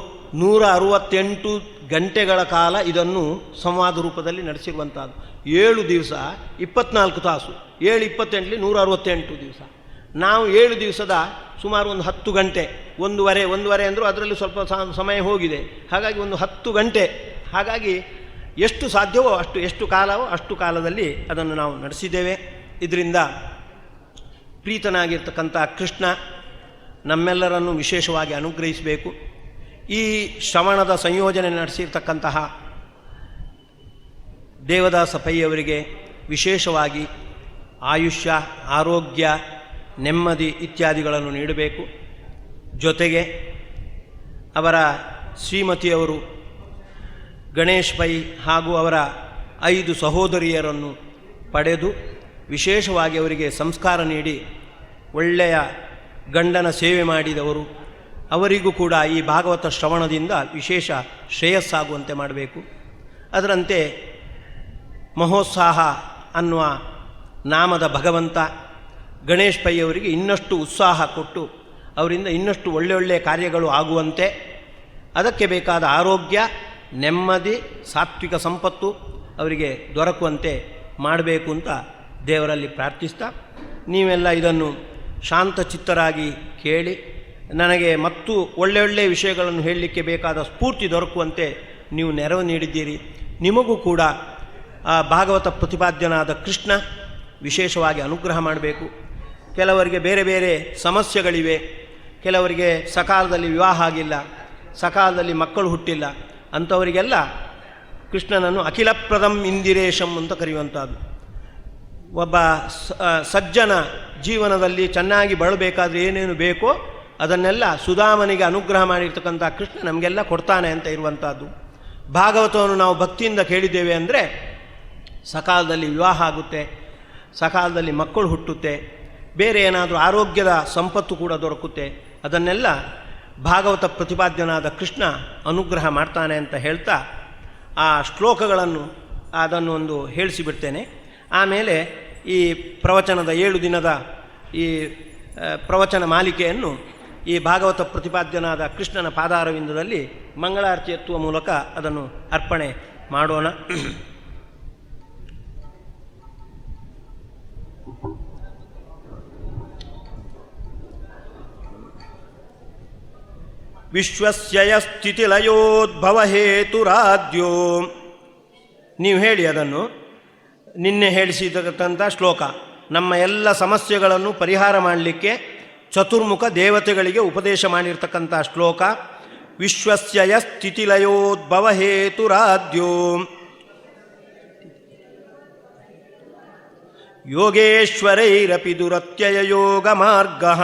168 ಗಂಟೆಗಳ ಕಾಲ ಇದನ್ನು ಸಂವಾದ ರೂಪದಲ್ಲಿ ನಡೆಸಿರುವಂಥದ್ದು. 7 ದಿವಸ 24 ತಾಸು, 7 28 168 ದಿವಸ. ನಾವು 7 ದಿವಸದ ಸುಮಾರು ಒಂದು 10 ಗಂಟೆ, ಒಂದೂವರೆ ಅಂದರೂ ಅದರಲ್ಲಿ ಸ್ವಲ್ಪ ಸಮಯ ಹೋಗಿದೆ. ಹಾಗಾಗಿ ಒಂದು 10 ಗಂಟೆ. ಹಾಗಾಗಿ ಎಷ್ಟು ಸಾಧ್ಯವೋ ಅಷ್ಟು, ಎಷ್ಟು ಕಾಲವೋ ಅಷ್ಟು ಕಾಲದಲ್ಲಿ ಅದನ್ನು ನಾವು ನಡೆಸಿದ್ದೇವೆ. ಇದರಿಂದ ಪ್ರೀತನಾಗಿರ್ತಕ್ಕಂಥ ಕೃಷ್ಣ ನಮ್ಮೆಲ್ಲರನ್ನು ವಿಶೇಷವಾಗಿ ಅನುಗ್ರಹಿಸಬೇಕು. ಈ ಶ್ರವಣದ ಸಂಯೋಜನೆ ನಡೆಸಿರ್ತಕ್ಕಂತಹ ದೇವದಾಸ ಪೈಯವರಿಗೆ ವಿಶೇಷವಾಗಿ ಆಯುಷ್ಯ, ಆರೋಗ್ಯ, ನೆಮ್ಮದಿ ಇತ್ಯಾದಿಗಳನ್ನು ನೀಡಬೇಕು. ಜೊತೆಗೆ ಅವರ ಶ್ರೀಮತಿಯವರು ಗಣೇಶ್ ಪೈ ಹಾಗೂ ಅವರ 5 ಸಹೋದರಿಯರನ್ನು ಪಡೆದು ವಿಶೇಷವಾಗಿ ಅವರಿಗೆ ಸಂಸ್ಕಾರ ನೀಡಿ ಒಳ್ಳೆಯ ಗಂಡನ ಸೇವೆ ಮಾಡಿದವರು. ಅವರಿಗೂ ಕೂಡ ಈ ಭಾಗವತ ಶ್ರವಣದಿಂದ ವಿಶೇಷ ಶ್ರೇಯಸ್ಸಾಗುವಂತೆ ಮಾಡಬೇಕು. ಅದರಂತೆ ಮಹೋತ್ಸಾಹ ಅನ್ನುವ ನಾಮದ ಭಗವಂತ ಗಣೇಶ್ ಪೈ ಅವರಿಗೆ ಇನ್ನಷ್ಟು ಉತ್ಸಾಹ ಕೊಟ್ಟು ಅವರಿಂದ ಇನ್ನಷ್ಟು ಒಳ್ಳೆಯ ಕಾರ್ಯಗಳು ಆಗುವಂತೆ, ಅದಕ್ಕೆ ಬೇಕಾದ ಆರೋಗ್ಯ, ನೆಮ್ಮದಿ, ಸಾತ್ವಿಕ ಸಂಪತ್ತು ಅವರಿಗೆ ದೊರಕುವಂತೆ ಮಾಡಬೇಕು ಅಂತ ದೇವರಲ್ಲಿ ಪ್ರಾರ್ಥಿಸ್ತಾ, ನೀವೆಲ್ಲ ಇದನ್ನು ಶಾಂತಚಿತ್ತರಾಗಿ ಕೇಳಿ ನನಗೆ ಮತ್ತು ಒಳ್ಳೆಯ ವಿಷಯಗಳನ್ನು ಹೇಳಲಿಕ್ಕೆ ಬೇಕಾದ ಸ್ಫೂರ್ತಿ ದೊರಕುವಂತೆ ನೀವು ನೆರವು ನೀಡಿದ್ದೀರಿ. ನಿಮಗೂ ಕೂಡ ಆ ಭಾಗವತ ಪ್ರತಿಪಾದ್ಯನಾದ ಕೃಷ್ಣ ವಿಶೇಷವಾಗಿ ಅನುಗ್ರಹ ಮಾಡಬೇಕು. ಕೆಲವರಿಗೆ ಬೇರೆ ಬೇರೆ ಸಮಸ್ಯೆಗಳಿವೆ. ಕೆಲವರಿಗೆ ಸಕಾಲದಲ್ಲಿ ವಿವಾಹ ಆಗಿಲ್ಲ, ಸಕಾಲದಲ್ಲಿ ಮಕ್ಕಳು ಹುಟ್ಟಿಲ್ಲ. ಅಂಥವರಿಗೆಲ್ಲ ಕೃಷ್ಣನನ್ನು ಅಖಿಲಪ್ರದಂ ಇಂದಿರೇಶಂ ಅಂತ ಕರೆಯುವಂಥದ್ದು. ಒಬ್ಬ ಸಜ್ಜನ ಜೀವನದಲ್ಲಿ ಚೆನ್ನಾಗಿ ಬಾಳಬೇಕಾದ್ರೆ ಏನೇನು ಬೇಕೋ ಅದನ್ನೆಲ್ಲ ಸುಧಾಮನಿಗೆ ಅನುಗ್ರಹ ಮಾಡಿರ್ತಕ್ಕಂಥ ಕೃಷ್ಣ ನಮಗೆಲ್ಲ ಕೊಡ್ತಾನೆ ಅಂತ ಇರುವಂಥದ್ದು. ಭಾಗವತವನ್ನು ನಾವು ಭಕ್ತಿಯಿಂದ ಕೇಳಿದ್ದೇವೆ ಅಂದರೆ ಸಕಾಲದಲ್ಲಿ ವಿವಾಹ ಆಗುತ್ತೆ, ಸಕಾಲದಲ್ಲಿ ಮಕ್ಕಳು ಹುಟ್ಟುತ್ತೆ, ಬೇರೆ ಏನಾದರೂ ಆರೋಗ್ಯದ ಸಂಪತ್ತು ಕೂಡ ದೊರಕುತ್ತೆ. ಅದನ್ನೆಲ್ಲ ಭಾಗವತ ಪ್ರತಿಪಾದ್ಯನಾದ ಕೃಷ್ಣ ಅನುಗ್ರಹ ಮಾಡ್ತಾನೆ ಅಂತ ಹೇಳ್ತಾ ಆ ಶ್ಲೋಕಗಳನ್ನು ಅದನ್ನು ಒಂದು ಹೇಳಿಸಿಬಿಡ್ತೇನೆ. ಆಮೇಲೆ ಈ ಪ್ರವಚನದ 7 ದಿನದ ಈ ಪ್ರವಚನ ಮಾಲಿಕೆಯನ್ನು ಈ ಭಾಗವತ ಪ್ರತಿಪಾದ್ಯನಾದ ಕೃಷ್ಣನ ಪಾದಾರವಿಂದದಲ್ಲಿ ಮಂಗಳಾರತಿ ಎತ್ತುವ ಮೂಲಕ ಅದನ್ನು ಅರ್ಪಣೆ ಮಾಡೋಣ. ವಿಶ್ವಸ್ಯ ಸ್ಥಿತಿಲಯೋದ್ಭವ ಹೇತುರಾದ್ಯೋ, ನೀವು ಹೇಳಿ ಅದನ್ನು. ನಿನ್ನೆ ಹೇಳಿಸಿರ್ತಕ್ಕಂಥ ಶ್ಲೋಕ ನಮ್ಮ ಎಲ್ಲ ಸಮಸ್ಯೆಗಳನ್ನು ಪರಿಹಾರ ಮಾಡಲಿಕ್ಕೆ ಚತುರ್ಮುಖ ದೇವತೆಗಳಿಗೆ ಉಪದೇಶ ಮಾಡಿರ್ತಕ್ಕಂಥ ಶ್ಲೋಕ. ವಿಶ್ವಸ್ಯ ಸ್ಥಿತಿಲಯೋದ್ಭವ ಹೇತುರಾದ್ಯೋ ಯೋಗೇಶ್ವರೈರಪಿ ದುರತ್ಯಯ ಯೋಗ ಮಾರ್ಗಃ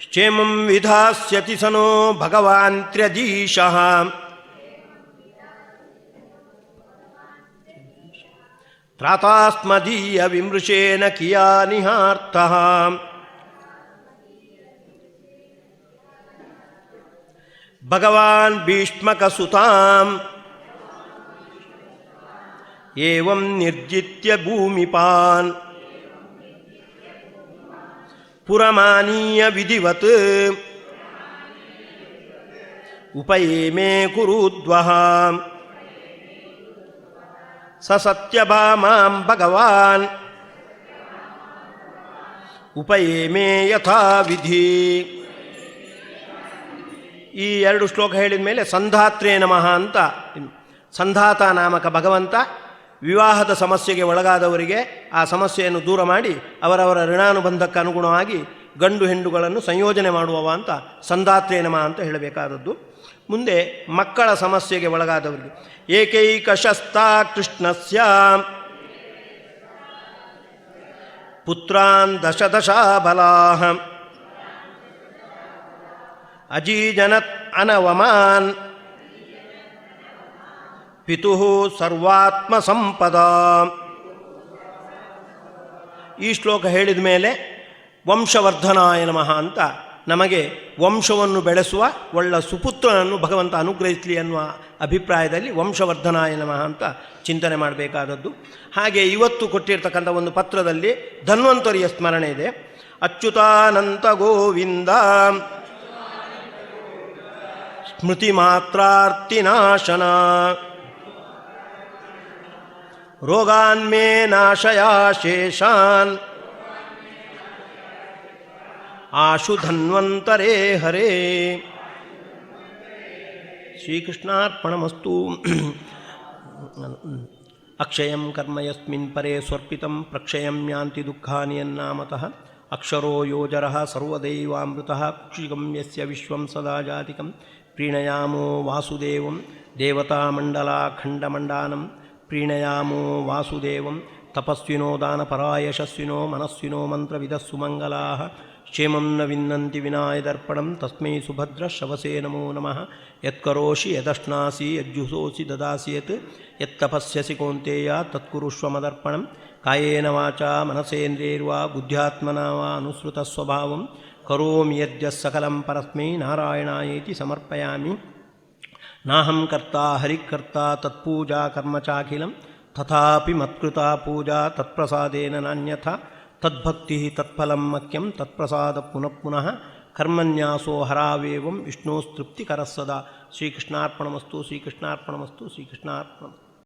ಕ್ಷೇಮಂ ವಿಧಾಸ್ಯತಿ ಸನೋ ಭಗವಾನ್ ತ್ರ್ಯಧೀಶಃ ತ್ರಾತಾಸ್ಮದೀಯ ವಿಮೃಶೇನ ಕಿಯಾನಿಹಾರ್ಥಃ ಭಗವಾನ್ ಭೀಷ್ಮಕಸುತಾಂ ಏವಂ ನಿರ್ಜಿತ್ಯ ಭೂಮಿಪಾನ್ ಪುರಮಾನೀಯ ವಿಧಿವತ್ ಉಪಯೇಮೇ ಕುರುದ್ವಃ ಸ ಸತ್ಯಭಾಮಾಂ ಭಗವಾನ್ ಉಪಯೇಮೇ ಯಥಾ ವಿಧಿ. ಈ 2 ಶ್ಲೋಕ ಹೇಳಿದ ಮೇಲೆ ಸಂಧಾತ್ರೇ ನಮಃ ಅಂತ, ಸಂಧಾತ ನಾಮಕ ಭಗವಂತ ವಿವಾಹದ ಸಮಸ್ಯೆಗೆ ಒಳಗಾದವರಿಗೆ ಆ ಸಮಸ್ಯೆಯನ್ನು ದೂರ ಮಾಡಿ ಅವರವರ ಋಣಾನುಬಂಧಕ್ಕೆ ಅನುಗುಣವಾಗಿ ಗಂಡು ಹೆಣ್ಣುಗಳನ್ನು ಸಂಯೋಜನೆ ಮಾಡುವವ ಅಂತ ಸಂಧಾತ್ರೇ ನಮಃ ಅಂತ ಹೇಳಬೇಕಾದದ್ದು. ಮುಂದೆ ಮಕ್ಕಳ ಸಮಸ್ಯೆಗೆ ಒಳಗಾದವರಿಗೆ ಏಕೈಕಶಸ್ತಾ ಕೃಷ್ಣಸ್ಯ ಪುತ್ರಾನ್ ದಶದಶಾಬಲಾಃ ಅಜೀಜನತ್ ಅನವಮಾನ್ ಪಿತುಃ ಸರ್ವಾತ್ಮ ಸಂಪದಾ. ಈ ಶ್ಲೋಕ ಹೇಳಿದ ಮೇಲೆ ವಂಶವರ್ಧನಾಯ ನಮಃ ಅಂತ ನಮಗೆ ವಂಶವನ್ನು ಬೆಳೆಸುವ ಒಳ್ಳ ಸುಪುತ್ರನನ್ನು ಭಗವಂತ ಅನುಗ್ರಹಿಸಲಿ ಅನ್ನುವ ಅಭಿಪ್ರಾಯದಲ್ಲಿ ವಂಶವರ್ಧನಾಯ ನಮಃ ಅಂತ ಚಿಂತನೆ ಮಾಡಬೇಕಾದದ್ದು. ಹಾಗೆ ಇವತ್ತು ಕೊಟ್ಟಿರ್ತಕ್ಕಂಥ ಒಂದು ಪತ್ರದಲ್ಲಿ ಧನ್ವಂತರಿಯ ಸ್ಮರಣೆ ಇದೆ. ಅಚ್ಯುತಾನಂತ ಗೋವಿಂದ ಸ್ಮೃತಿ ಮಾತ್ರಾರ್ತಿನಾಶನ ರೋಗಾನ್ಮೇ ನಾಶಯಾ ಶೇಷಾನ್ ಆಶು ಧನ್ವಂತರೇ ಹರೇ. ಶ್ರೀಕೃಷ್ಣಾರ್ಪಣಮಸ್ತು. ಅಕ್ಷಯಂ ಕರ್ಮ ಯಸ್ಮಿನ್ ಪರೇ ಸ್ವರ್ಪಿತಂ ಪ್ರಕ್ಷಯಂ ಯಾಂತಿ ದುಃಖಾನಿ ಯನ್ನಾಮತಃ ಅಕ್ಷರೋ ಯೋಜರಃ ಸರ್ವದೈವಾಮೃತಃ ಕುಕ್ಷಿಗಂ ಯಸ್ಯ ವಿಶ್ವಂ ಸದಾ ಜಾತಿಕಂ ಪ್ರೀಣಯಾಮೋ ವಾಸುದೇವಂ ದೇವತಾಮಂಡಲಾಖಂಡಮಂಡಾನಂ ಪ್ರೀಣಯಾಮೋ ವಾಸುದೇವಂ ತಪಸ್ವಿನೋ ದಾನಪರಾಯ ಯಶಸ್ವಿನೋ ಮನಸ್ವಿನೋ ಮಂತ್ರವಿದಸ್ಸು ಮಂಗಲಾಃ ಕ್ಷೇಮಂ ನ ವಿನ್ನಂತಿ ವಿನಾಯದರ್ಪಣಂ ತಸ್ಮೈ ಸುಭದ್ರ ಶ್ರವಸೇ ನಮೋ ನಮಃ. ಯತ್ಕರೋಷಿ ಯದಶ್ನಾಸಿ ಯಜ್ಜುಸೋಸಿ ದದಾಸಿ ಯತ್ ಯತ್ತಪಸ್ಯಸಿ ಕೌಂತೇಯ ತತ್ಕುರುಷ್ವ ಮದರ್ಪಣಂ ಕಾಯೇನ ವಾಚಾ ಮನಸೇಂದ್ರಿಯೈರ್ವಾ ಬುದ್ಧ್ಯಾತ್ಮನಾ ವಾ ಅನುಸೃತಸ್ವಭಾವಂ ಕರೋಮಿ ಯದ್ಯಃ ಸಕಲಂ ಪರಸ್ಮೈ ನಾರಾಯಣಾಯೇತಿ ಸಮರ್ಪಯಾಮಿ. ನಾಹಂ ಕರ್ತಾ ಹರಿಕರ್ತಾ ತತ್ಪೂಜಾ ಕರ್ಮ ಚಾಖಿಲಂ ತಥಾಪಿ ಮತ್ಕೃತಾ ಪೂಜಾ ತತ್ಪ್ರಸಾದೇನ ನಾನ್ಯಥಾ ತದ್ಭಕ್ತಿ ತತ್ಫಲಂ ಮಖ್ಯಂ ತತ್ಪ್ರಸಾದ ಪುನಃ ಪುನಃ ಕರ್ಮನ್ಯಾಸೋ ಹರಾವೇವಂ ವಿಷ್ಣೋಸ್ತೃಪ್ತಿಕರಃ ಸದಾ. ಶ್ರೀಕೃಷ್ಣಾರ್ಪಣಮಸ್ತು ಶ್ರೀಕೃಷ್ಣಾರ್ಪಣಮಸ್ತು ಶ್ರೀಕೃಷ್ಣಾರ್ಪಣಮಸ್ತು.